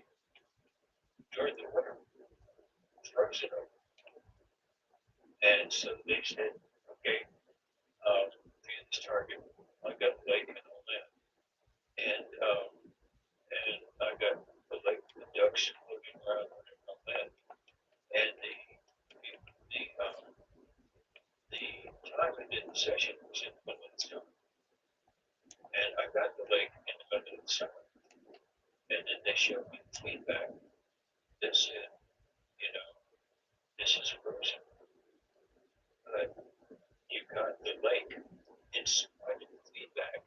during the winter, frozen over. And so they said, okay, via this target, I got the lake and all that. And I got the lake, the ducks floating around and all that. And the time I did the session was in the middle of the summer. And I got the lake in the middle of the summer. And then they showed me the feedback that said, this is frozen. But you got the lake in spite of the feedback.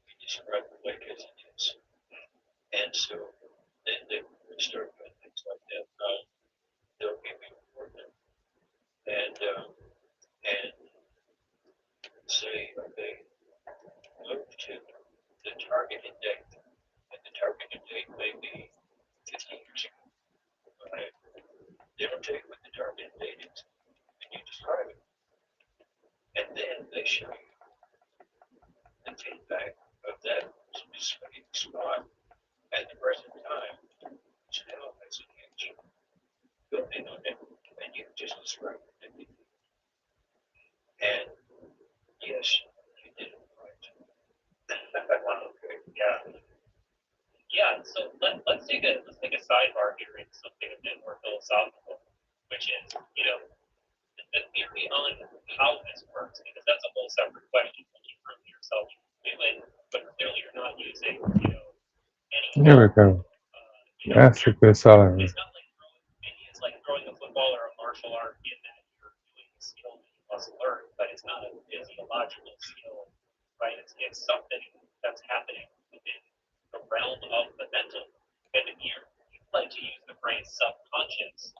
You describe the lake as it is. And so then they start doing things like that. They'll give you a coordinate and say, okay, move to the targeted date. And the targeted date may be 15 years ago. Okay. They don't tell you what the targeted date is, and you describe it. And then they show you the feedback of that specific spot at the present time. So now that's an answer built in on it, and you just describe it. And yes, you did it right. okay, yeah. So let's take a sidebar here into something a bit more philosophical, which is the theory on how this works, because that's a whole separate question. When you prove to yourself you can do it, but clearly you're not using any. There we go. That's a good sign. It's not like it's like throwing a football or a martial art in that you're doing a skill that you must learn, but it's not a physiological skill, right? It's something that's happening within the realm of the mental. And you like to use the phrase subconscious,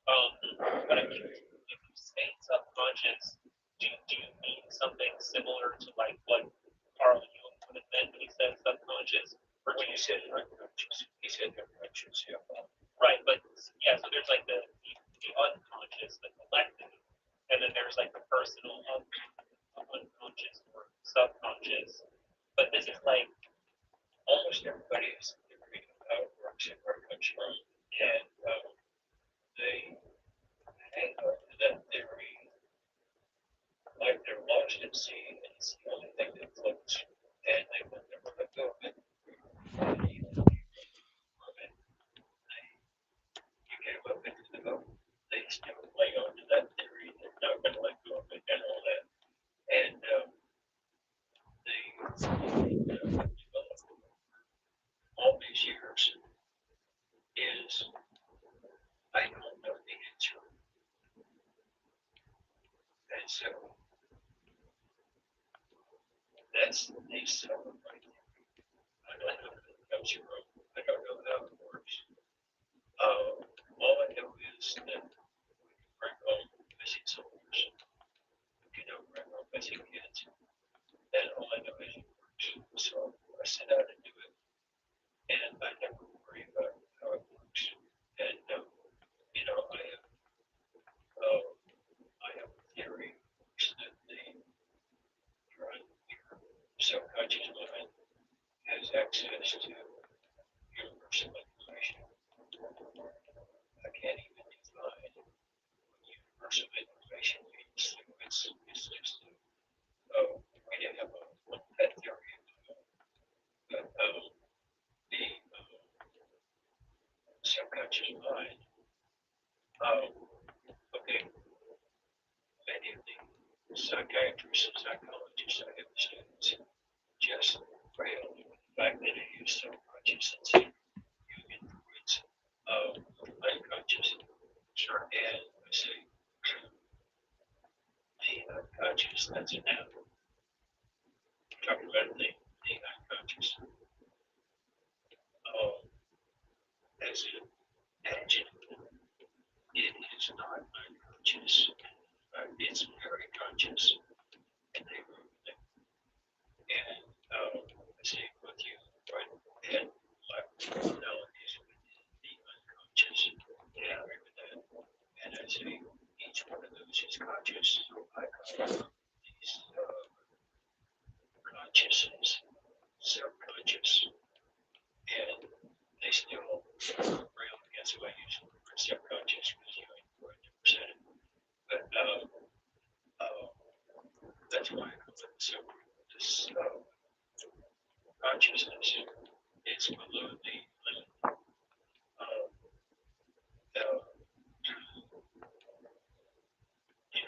but I'm curious, if you say subconscious, do you mean something similar to like what Carl Jung would have meant when he said subconscious? Or do When you you said unconscious, he said unconscious, yeah. right, but yeah, so there's like the unconscious, the collective, and then there's like the personal unconscious or subconscious. But this is like Almost everybody has a theory of how it works and where it comes from. And they hang on to that theory like they're lost at sea, and it's the only thing that floats. And they will never let go of it. And so that's the celebrate. I don't know if it comes from, I don't know how it works. All I know is that we can bring home missing soldiers. We can bring home missing kids. And all I know is it works. So I set out to do it. And I never worry about how it works. And, I have a theory that your subconscious mind has access to universal information. I can't even define what universal information means. It's just, we didn't have that theory. But the subconscious mind, okay, many of the psychiatrists and psychologists I have studied just rail on the fact that it is subconscious and say you influence unconscious. Sure. And I say the unconscious, that's a noun. Talking about the unconscious. As an adjective, it is not unconscious. It's very conscious. And they wrote that. And I say with you, right? And like personalities within the unconscious. Yeah, I agree with that. And I say each one of those is conscious. So I call these consciousness, subconscious, and they still rail against the way you use the word subconscious because you ain't 100%. But that's why I call it this consciousness. It's below the limit.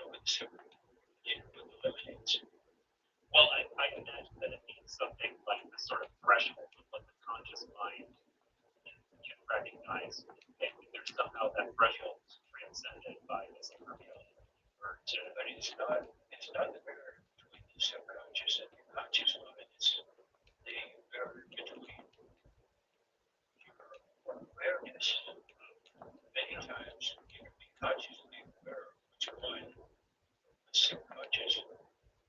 With the limit is. Well, I imagine that it means something like the sort of threshold of what the conscious mind can recognize, and there's somehow that threshold is transcended by this impermeability. But it's not the barrier between the subconscious and the conscious mind. It's the barrier between your awareness. Many times you can be consciously aware of what's going on. Subconscious.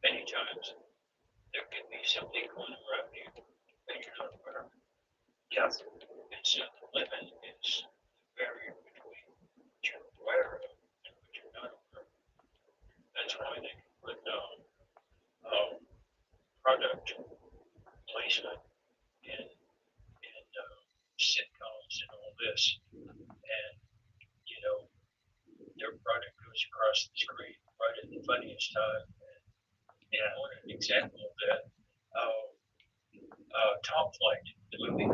Many times there can be something going around you that you're not aware of. Yes. And so the limit is the barrier between what you're aware of and what you're not aware of. That's why they can put product placement in sitcoms and all this. And, their product goes across the screen right at the funniest time. And I want an example of that. Top Flight, the movie.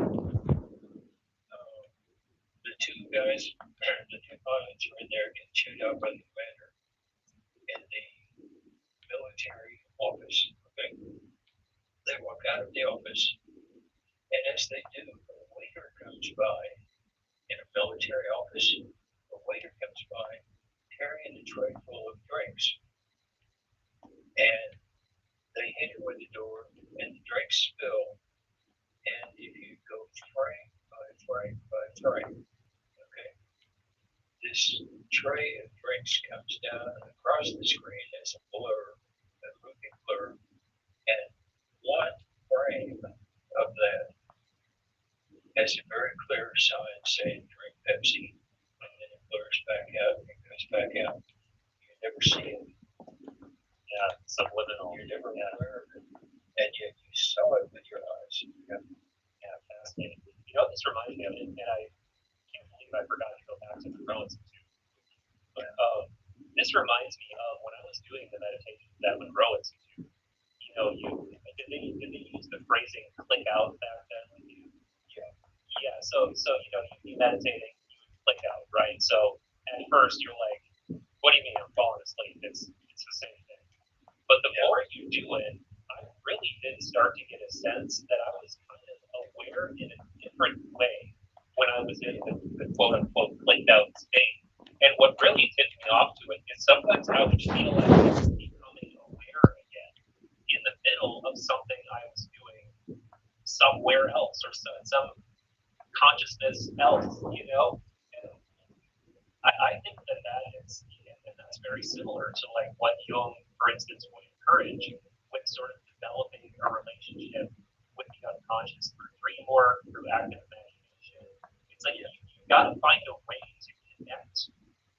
The two guys, the two pilots are in there getting chewed out by the commander in the military office. Okay. They walk out of the office, and as they do, a waiter comes by in a military office. A waiter comes by carrying a tray full of drinks. And they hit it with the door, and the drinks spill. And if you go frame by frame by frame, okay, this tray of drinks comes down across the screen as a blur, a moving blur. And one frame of that has a very clear sign saying drink Pepsi, and then it blurs back out and it goes back out. You never see it. Yeah, subliminal. You're never aware of it. And yet you saw it with your eyes. Yeah, fascinating. This reminds me of it, and I can't believe I forgot to go back to the Monroe Institute. But this reminds me of when I was doing the meditation at Monroe Institute. Did they use the phrasing "click out" back then? Yeah. So you'd be meditating, you would click out, right? So at first you're like, "What do you mean I'm falling asleep?" It's the same thing. But the more you do it, I really did start to get a sense that I was kind of aware in a different way when I was in the quote unquote clicked out state. And what really tipped me off to it And sometimes I would feel like I was becoming aware again in the middle of something I was doing somewhere else or some consciousness else, you know? And I think that is, and that's very similar to like what Jung, for instance, would encourage with sort of developing a relationship with the unconscious through dream work, through active imagination. It's like you've got to find a way to connect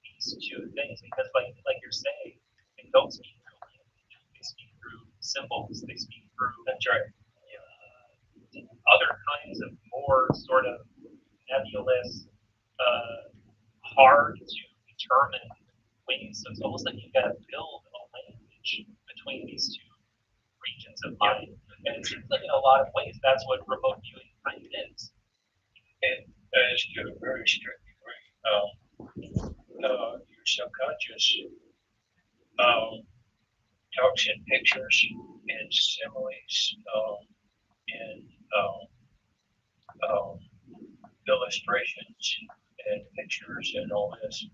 these two things because, like you're saying, they don't speak through language. They speak through symbols. They speak through other kinds of more sort of nebulous, hard to determine ways. So it's almost like you've got to build a language between these two regions of mind. And it seems like in a lot of ways that's what remote viewing kind of is. And that is to a very strict degree. Your subconscious talks in pictures and similes and illustrations and pictures and all this.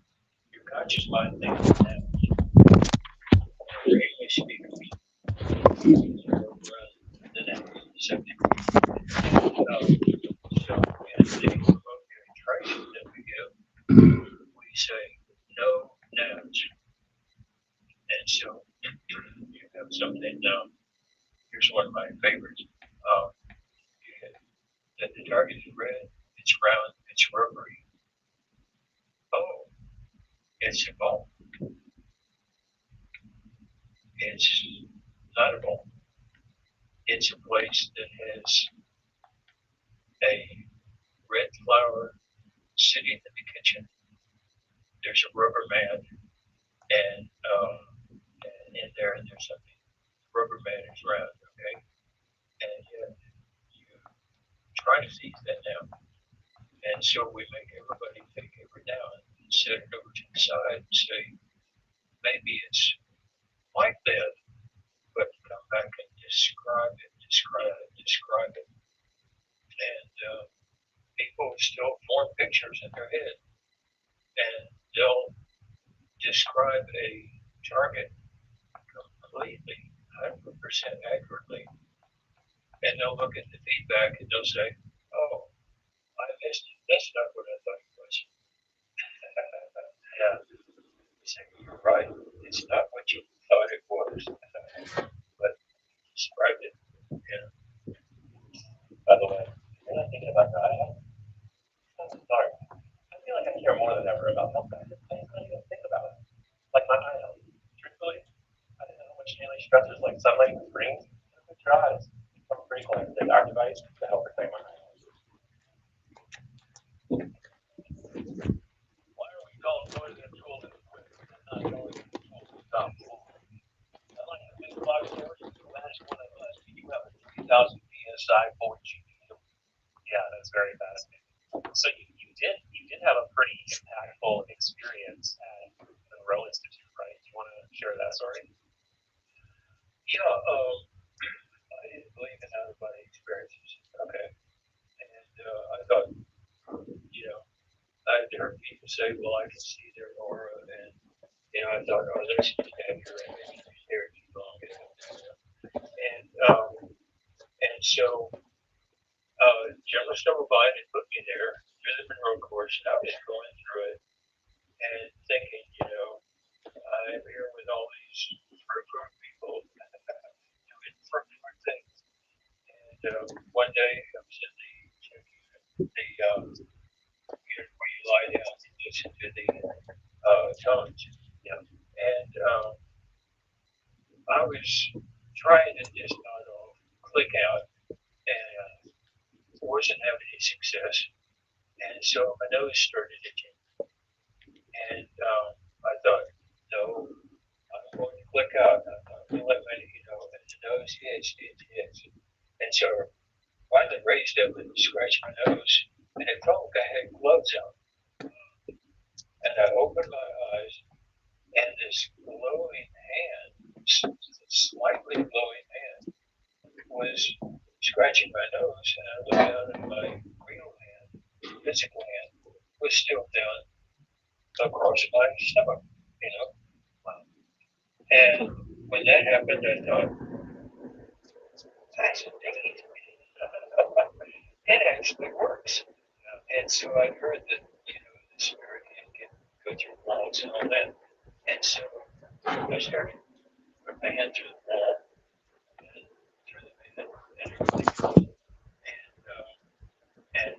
Your conscious mind thinks that really speakers the next subject. So in the remote viewing training that we give, we say no nouns. And so you have something, here's one of my favorites. That the target is red, it's round, it's rubbery. Oh, it's a ball. It's not a ball. It's a place that has a red flower sitting in the kitchen. There's a rubber mat, and in there, there's something. The rubber mat is round, okay? And yet, you try to seize that now. And so we make everybody take every now and set it over to the side and say, maybe it's like that, but come back and describe it. And people still form pictures in their head, and they'll describe a target completely, 100% accurately, and they'll look at the feedback and they'll say, oh, I missed it. That's not what I thought it was. Yeah. You say, you're right. It's not what you thought it was. But described it. Yeah. By the way, you're not thinking about that. I'm sorry. I feel like I care more than ever about health benefits. I don't even think about it. Like my eye health. Truthfully, I didn't know how much daily stressors like sunlight brings. It tries. I'm grateful I take our device to help protect my eye health. Why are we called noise control equipment and not noise control stop? I like to think about yours. Imagine one of us. You have a 3,000 PSI 4G. Yeah, that's very fascinating. So you did have a pretty impactful experience at the Monroe Institute, right? Do you want to share that story? Yeah, I didn't believe in out of body experiences. Okay. And I thought, I'd heard people say, well, I can see their aura. And, I thought, oh, that's just accurate. It's there too long. And so, General Snowbine had put me there through the Monroe course. And I was going through it and thinking, I'm here with all these fruit people doing fruit things. And one day I was in the unit where you lie down and listen to the tones. Yeah. And I was trying to just not click out and wasn't having any success. And so my nose started itching. And I thought, no, I'm going to click out. I'm not going to let my, and the nose itched. And so I finally raised up and scratched my nose. And it felt like I had gloves on. And I opened my eyes, and this glowing hand, slightly glowing hand, was scratching my nose. And I looked down at my real hand, physical hand, was still down across my stomach, And when that happened, I thought, that's neat. It actually works. And so I heard that, the spirit can go through walls and all that. And so I started put my hand through the wall and through the bed and everything. And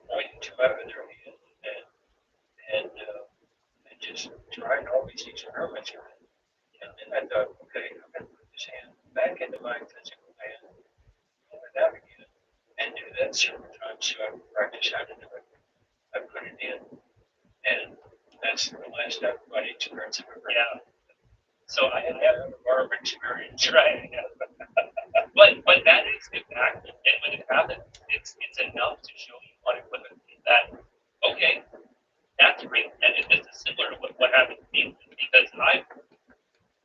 pointing to my other hand and just trying all these experiments. And then I thought, okay, I'm going to put this hand back into my physical hand, pull it out again, and do that several times. So I practice how to do it. I put it in, and that's the last out of body experience I've ever had. So I had a barber experience, right? But that is impactful, and when it happens, it's enough to show you unequivocally that okay, that's real, and this is similar to what happened to me because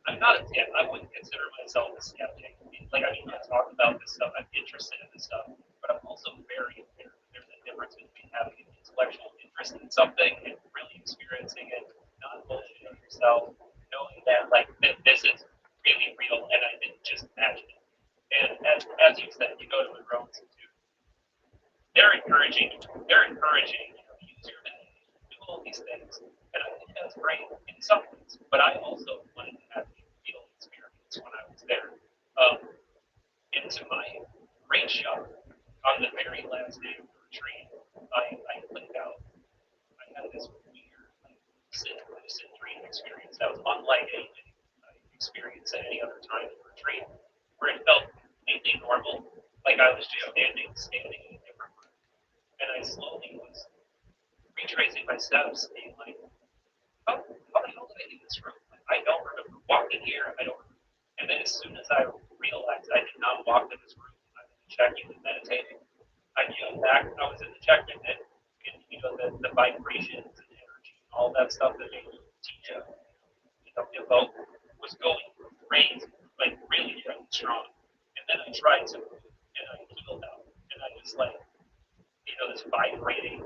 I'm not a skeptic. I wouldn't consider myself a skeptic. Like I mean, I talk about this stuff. I'm interested in this stuff, but I'm also very aware that there's a difference between having an intellectual interest in something and really experiencing it, not bullshitting yourself, knowing that like this is really real and I didn't just imagine it. And as you said, you go to the Rome Institute. They're encouraging. Use your imagination, do all these things, and I think that's great in some ways. But I also wanted to have a real experience when I was there. And to my great shock, on the very last day of the retreat, I clicked out. I had this weird, like, lucid dream experience that was unlike anything I experienced at any other time in the retreat, where it felt completely normal, like I was just standing in a different room. And I slowly was retracing my steps, being like, how the hell did I get this room? I don't remember walking here. I don't remember. And then as soon as I realized I did not walk to this room, I was checking and meditating. I came back, I was in the check and the vibrations and energy and all that stuff that they teach evoke was going crazy, like really, really strong. And then I tried to move and I healed out. And I was like, this vibrating,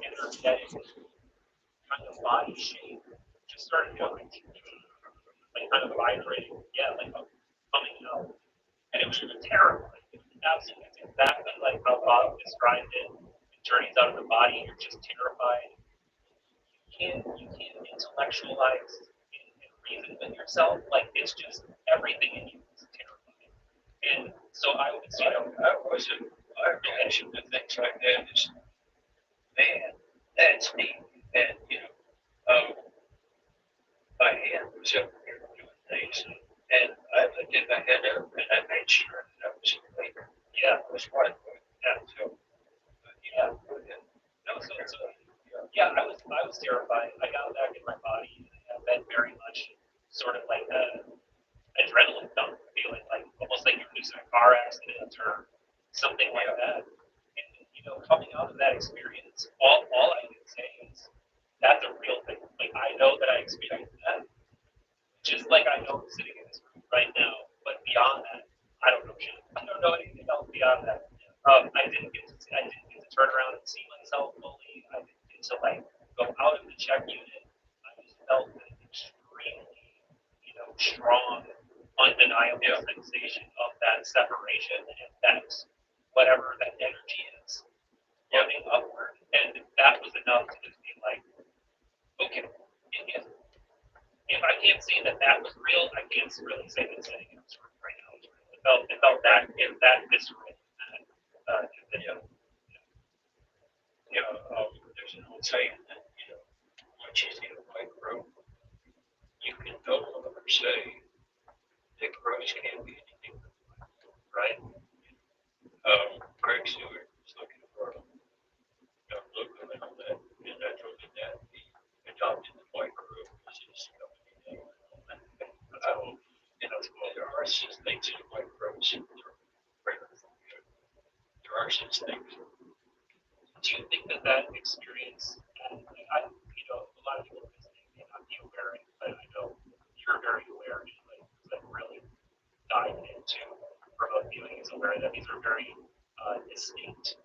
energetic kind of body shape just started going, like kind of vibrating, like coming out. And it was terrifying. It was absolutely, it's exactly like how Bob described it. It journeys out of the body, you're just terrified. You can't intellectualize and reason with yourself. Like it's just everything in you is terrifying. And so I was, my reaction to things like that is, man, that's neat. And, my hand was up here doing things, and I lifted my head up, and I made sure that I was awake. Yeah, it was right. Yeah, so, no, I was terrified. I got back in my body, and I had that very much sort of like a adrenaline dump feeling, like almost like you're losing a car accident or something like that. And coming out of that experience, all I can say is that's a real thing. Like I know that I experienced that, just like I know I'm sitting in this room right now. But beyond that, I don't know shit. I don't know anything else beyond that. I didn't get to turn around and see myself fully. I didn't get to like go out of the check unit. I just felt an extremely, strong, undeniable sensation of that separation and that whatever that energy is running upward. And that was enough to just be like, okay, if I can't say that was real, I can't really say that anything else right now is real. It felt that visceral. there's an old saying that, once you see a white crow, you can no longer say that crows can't be anything, right? Craig Stewart was looking for look on that, and I told him that he adopted the white crow as his company name. There are such things as white crows. There are such things. Do you think that experience, and a lot of people listening may not be aware of it, but I know you're very aware anyway, because I've really dived into remote viewing is aware that these are very distinct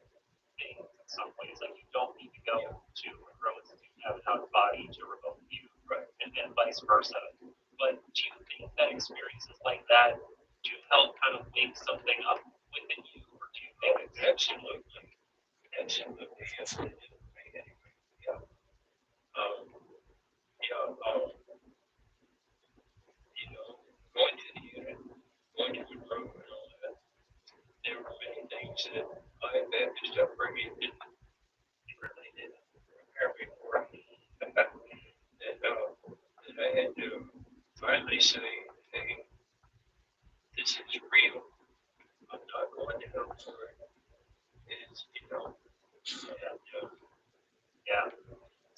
things in some ways. Like you don't need to go to a remote institute to have an out of body to remote view. Right. And vice versa. But do you think that experiences like that do help kind of wake something up within you, or do you think it's Absolutely, absolutely, yes, it did for me anyway, yeah. Um, yeah, you know, going to the unit, going to the room and all that, there were many things that my Baptist upbringing didn't really didn't prepare me for. That I had to finally say, hey, this is real. I'm not going to hell for it. It's, you know, and, yeah.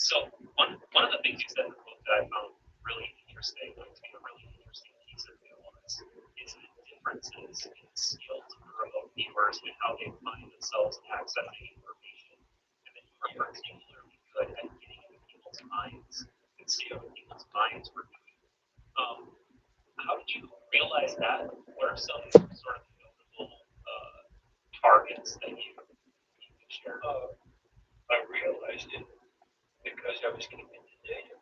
So one of the things you said in the book that I found really interesting, like to be a really interesting piece of nuance, is the differences in skills of remote viewers and how they find themselves accessing information. And then you were particularly good at getting into people's minds and seeing what people's minds were doing. How did you realize that? What are some sort of notable targets that you could share? I realized it because I was keeping the data.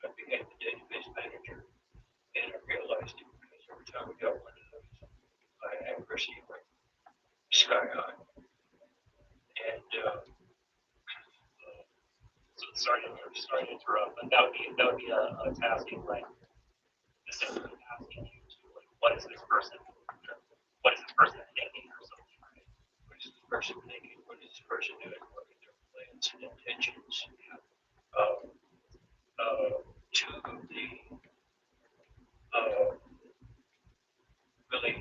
I became the database manager, and I realized it because every time we got one of those, my accuracy went sky high. And So sorry to interrupt, but that would be a tasking like essentially asking you to like what is this person thinking or something, right? what is this person thinking? What is this person doing? What are their plans and intentions? Two of the really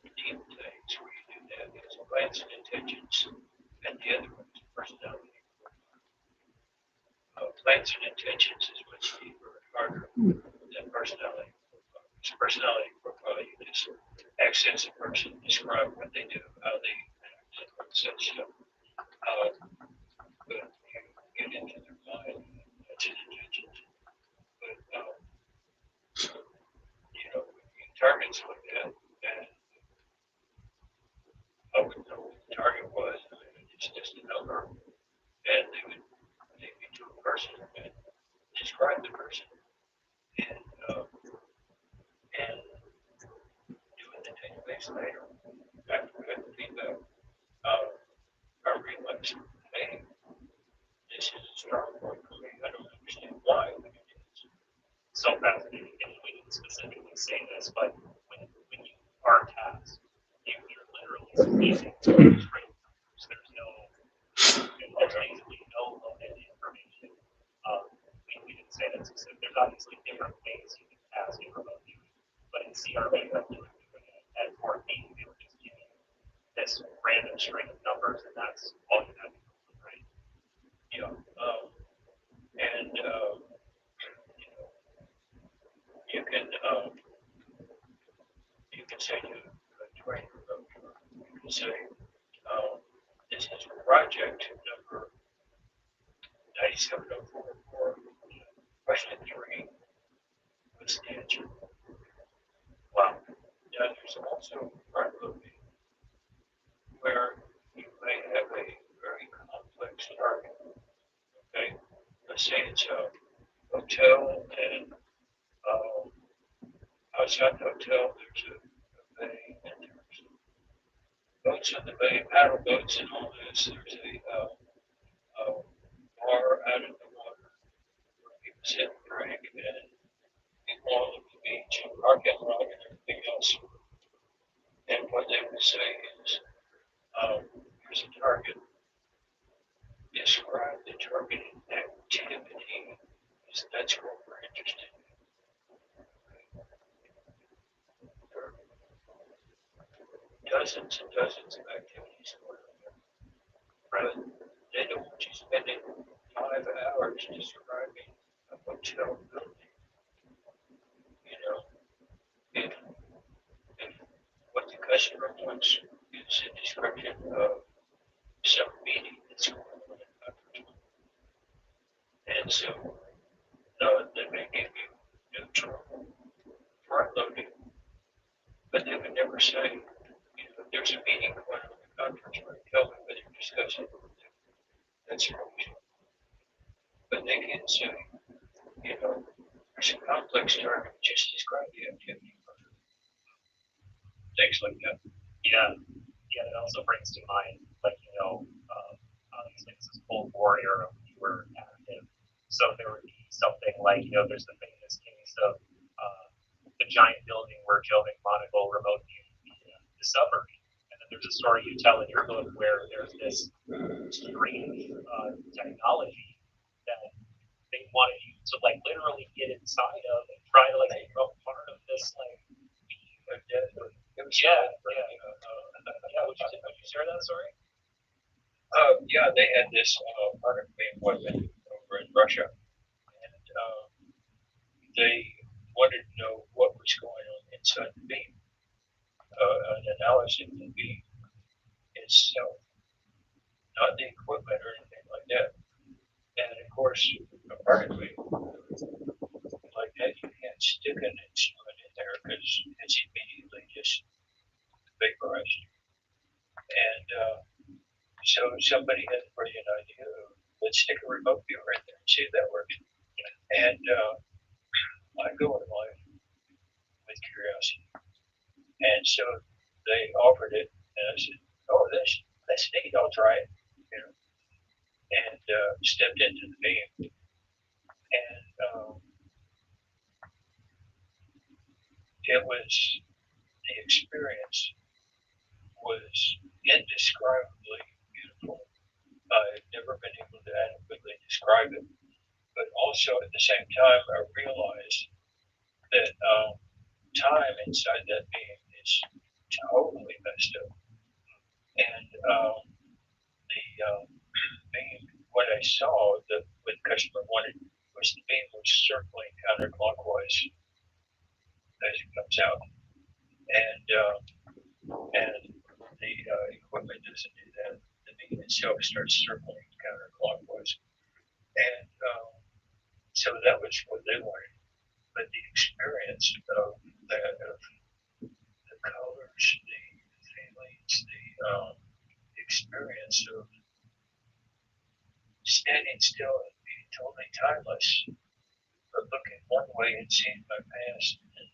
deep things where you do that is plans and intentions, and the other one is personality. Plans and intentions is much deeper and harder than personality. Personality profile, you just access a person, describe what they do, how they act, and such stuff. But you get into their mind, that's an intentions. But you know, targets like that, and I wouldn't know what the target was. I mean, it's just a number, and they would take me to a person and describe the person, and doing the database later after we got the feedback. I realized, hey, this is a strong point for me. I don't understand why, but it is. So fascinating. And we didn't specifically say this, but when you are tasked, you're literally speaking to straight numbers. There's basically no loaded information. We didn't say that specific. There's obviously different ways you can task a remote viewing, but in CRV, you're doing it at 14, they were just giving you this random string of numbers, and that's all you have to do, right? Yeah. And you know, you can say to a trainer, you can say, this is project number 97044, question 3. What's the answer? Wow. Now, there's also front loading where you may have a very complex target. Okay, let's say it's a hotel, and outside the hotel there's a bay, and there's boats in the bay, paddle boats, and all this. There's a bar out in the water where people sit and drink, and people all over the beach and parking lot and everything else. And what they would say is, here's a target. Describe the targeted activity, because that's what we're interested in. There are dozens and dozens of activities going on there. But they don't want you spending 5 hours describing a hotel building. You know, if what the customer wants is a description of some meeting that's going on in the country. And so they may give you neutral front loading, but they would never say, you know, there's a meeting going on in the conference room, tell me what you're discussing. That's wrong. But they can And so, you know, there's a complex term to just describe the activity. Things like that. Yeah, yeah. It also brings to mind, like obviously this is Cold War era when you were active, so there would be something like there's the famous case of the giant building where Joe McMoneagle remote viewed the submarine, and then there's a story you tell in your book where there's this strange technology that they wanted you to like literally get inside of and try to like become part of this like being of death. Yeah. Would you share that story? Yeah, they had this part of being weapon over in Russia, and they wanted to know what was going on inside the beam. An analysis of the beam itself, not the equipment or anything like that. And of course, apparently, like that, you can't stick an instrument in there because it's immediately just vaporized. And so somebody had the brilliant idea of let's stick a remote viewer in there and see if that works. And I go in life with curiosity. And so they offered it, and I said, "Oh, that's neat. I'll try it." You know, and stepped into the beam, and it was the experience was indescribably beautiful. I've never been able to adequately describe it, but also at the same time, I realized that time inside that beam is totally messed up. And the beam, what I saw that what the customer wanted was the beam was circling counterclockwise as it comes out, and the equipment doesn't do that. The beam itself starts circling counterclockwise, and so that was what they wanted. But the experience of that, of the colors, the feelings, the experience of standing still and being totally timeless, but looking one way and seeing my past, and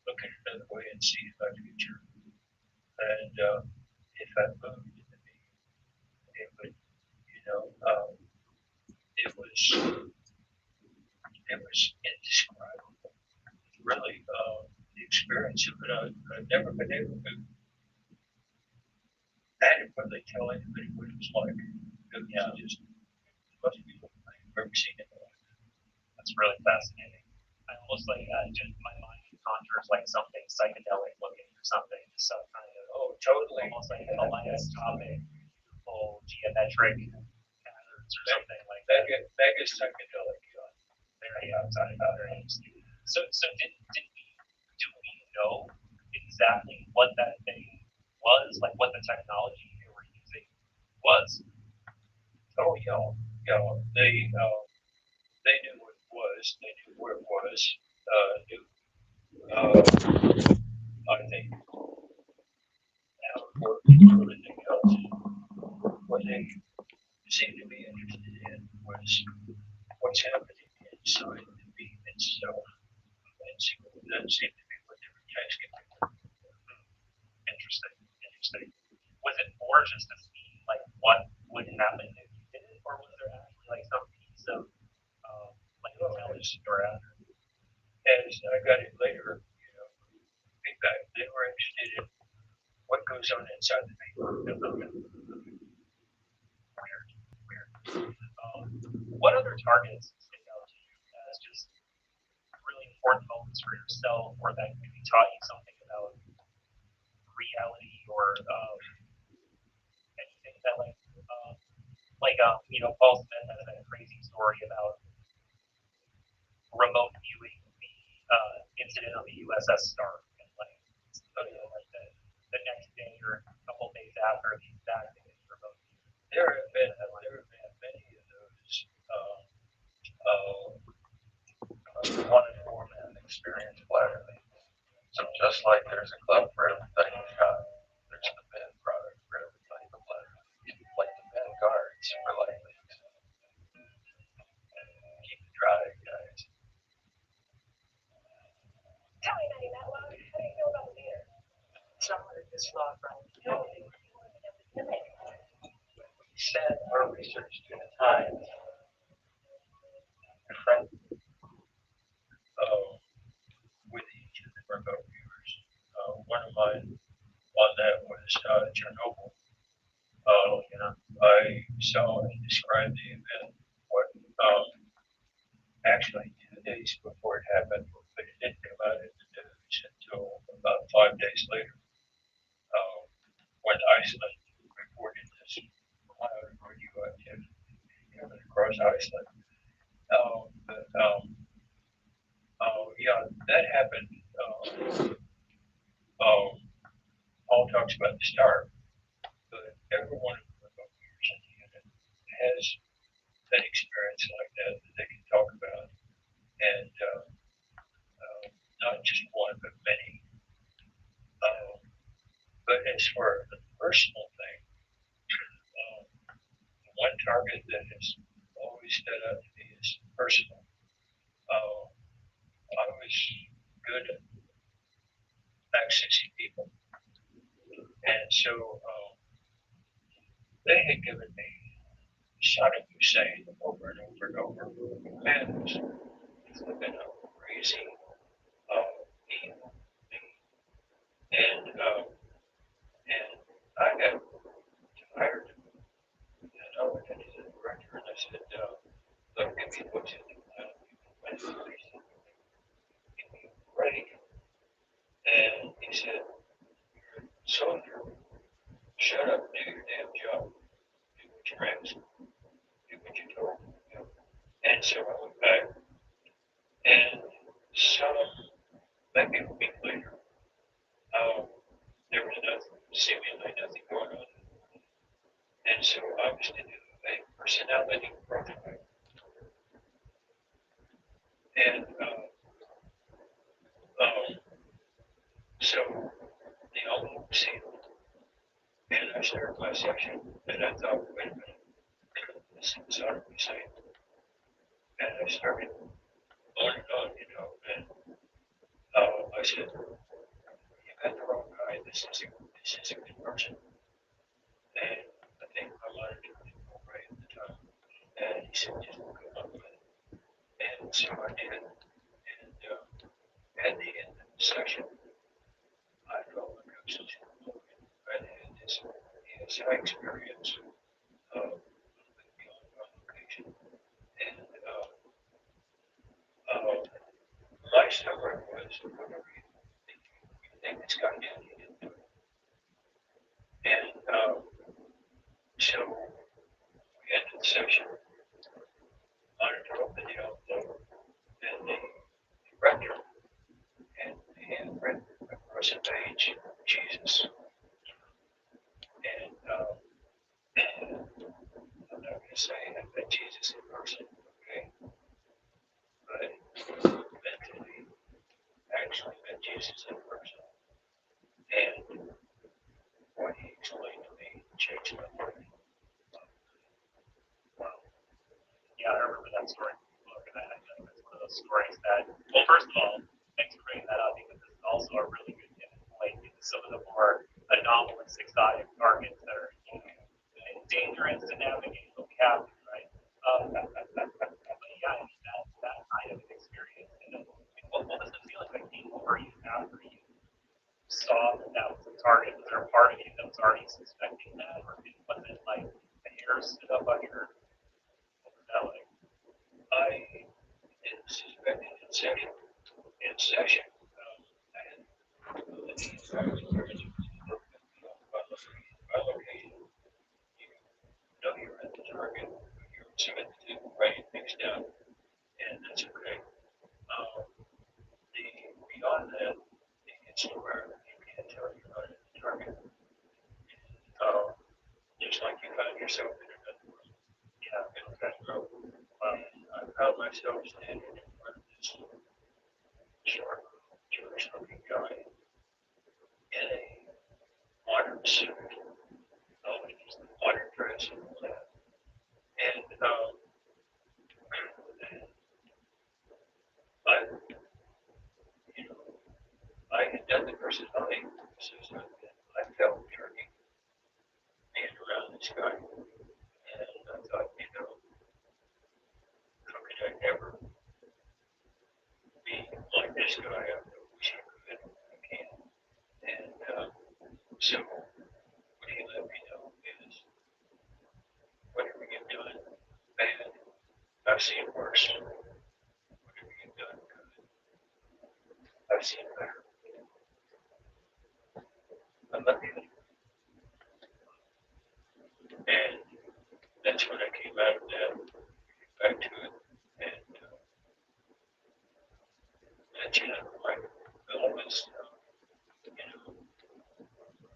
looking another way and seeing my future. And if I moved in the beam, it would, it was indescribable. Really, the experience of it, I've never been able to adequately tell anybody what it was like. It was just the most beautiful thing I've ever seen in my life. That's really fascinating. I almost like just my mind conjures like something psychedelic looking or something, just some kind of Totally. almost like an anisotropic, beautiful geometric patterns or something like that. Mega psychedelic. Very outside, very interesting. So do we know exactly what that thing was, like what the technology they were using was? Oh yeah. They knew what it was. They knew where it was. I think how it worked and everything else. What they seemed to be interested in was what's happening inside the beam itself. And so that seemed to be what they were tasking. Interesting. Was it more just to see like what would happen if you did it, or was there actually like some piece of like intelligence or after? As I got it later, feedback, they were interested in what goes on inside the beam. Weird. What other targets stick out to you as just really important moments for yourself, or that maybe taught you something about reality, or anything that Paul Smith has that crazy story about remote viewing the incident on the USS Stark, and like the next day or a couple days after the exact thing is remote viewing. There have been many of those One in four men experience bladder leak. So just like there's a club for everything shot, there's the bin product for everything the bladder leak. Like the bin guards for light leaks. keep the It's not right. We sent our research to the Times. A friend, with each of the remote viewers. One of mine on that was Chernobyl. I saw and described the event. What actually 2 days before it happened, but it didn't come out in the news until about 5 days later. When Iceland reported this cloud of radioactivity coming across Iceland. Yeah, that happened. Paul talks about the star, but every one of the remote viewers in the unit has an experience like that that they can talk about, and not just one, but many. But as for the personal thing, one target that has always stood out to me is personal. I was good at accessing people, and so they had given me Saddam Hussein over and over and over. Man, it's been a crazy, evil thing. And I got tired, and he's a director, and I said, look, give me what's in the plan. Give me a break. And he said, you're a soldier. Shut up, do your damn job. Do what you're asked. Do what you're told. And so I went back, and maybe a week later, there was seemingly nothing going on. And so I was to do a personality profile. And so the envelope was sealed, and I started my section, and I thought, wait a minute, this is Saddam Hussein. And I started on and on, and I said, you got the wrong guy, this is a good person. And I think my monitor was right at the time. And he said, just come up with it. And so I did. And at the end of the session, I felt like I was just I had this ESI experience beyond qualification. And my summary was, whatever you think this guy did, he didn't do it. And so we ended the session. Monitor opened the envelope, and the director and the handprint across the page, Jesus. And I'm not going to say I met Jesus in person, okay? But mentally, actually met Jesus in person. And what he explained to me changed my life. Wow. Yeah, I remember that story from the book, and I feel like that's one of those stories that, well, first of all, thanks for bringing that up, because this is also a really good point into some of the more anomalous exotic targets that are dangerous to navigate locality, right? But yeah, I mean, that kind of experience, and what was the feeling like for you after you saw that was a target? Was there a part of you that was already suspecting that, or was it like the hair stood up on your belly? I didn't suspect it in session. In session, I had the experience by location. You know you're at the target, you're submitted to writing things down, and that's okay. Beyond that, it gets to where you can't tell you're not at the target. Just like you found yourself in another room. Yeah, in that room. I found myself standing in front of this short, Jewish-looking guy in a modern suit, modern dress, and all that. And I, I had done the personality exercise. I this guy. And I thought, you know, how could I ever be like this guy? I wish I could. I can't. And so what he let me know is whatever you've done bad, I've seen worse. Whatever you've done good, I've seen better. I love you. And that's when I came out of that, back to it. And that's, you know, like always, you know,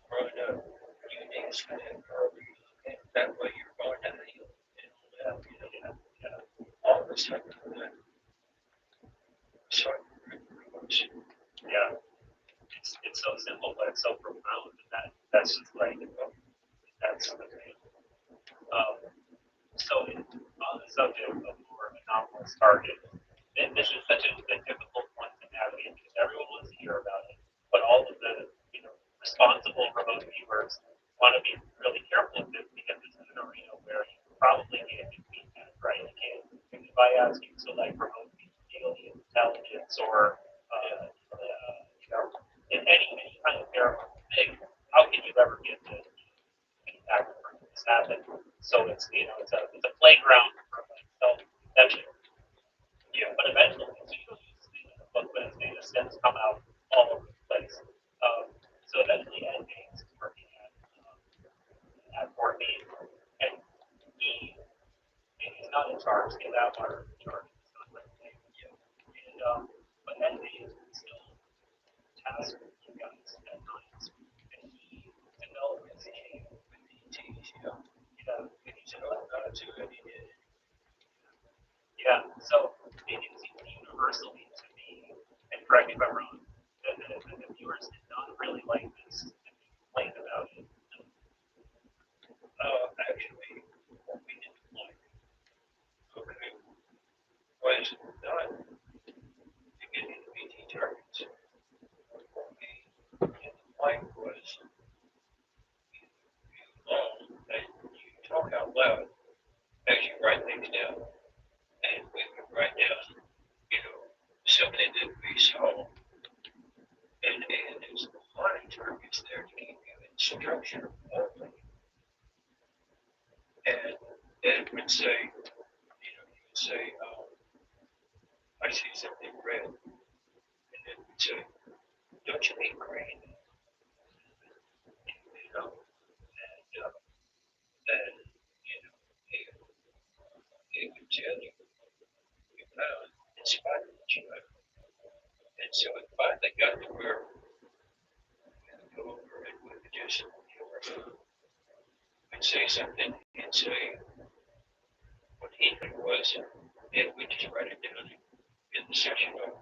growing up, you need to spend that early. And that way you're going to heal and all that, you know, all of a sudden, so pretty much. Yeah, it's so simple, but it's so profound, and that's just like that's the thing. So on the subject of more anomalous target, and this is such a difficult one to navigate because everyone wants to hear about it, but all of the responsible remote viewers want to be really careful of this because this is an arena where you probably can't do feedback, right? You can't if I ask you to like remote view the intelligence or in any kind of paranormal thing, how can you ever get the feedback from this happen? So it's it's a playground for like self-deception. Yeah, but eventually, so you'll use book when data sets come out all over the place. So eventually, Ed Gaines is working at Fort Meade, and he's not in charge. He's out in charge. He's not like and but Ed Gaines is still tasked with you guys at times, and he developed his team with ETs. Yeah, and he said, "Oh, not to it." He did. Yeah, so it seems universally to me, and correct me if I'm wrong, that the viewers did not really like this and complained about it. Actually, what we didn't like, okay, was not to get into BT targets. What we didn't like was you long and you talk out loud as you write things down. And we would write down, you know, something that we saw. And there's a lot of targets there to keep you in structure only. And then it would say, you know, you would say, I see something red. And then it would say, don't you mean green? You know, and you know, it would tell you, you found in spite of what you have. And so it finally got to where we would go over and we would just, we'd say something and say what he was, and we just write it down in the section of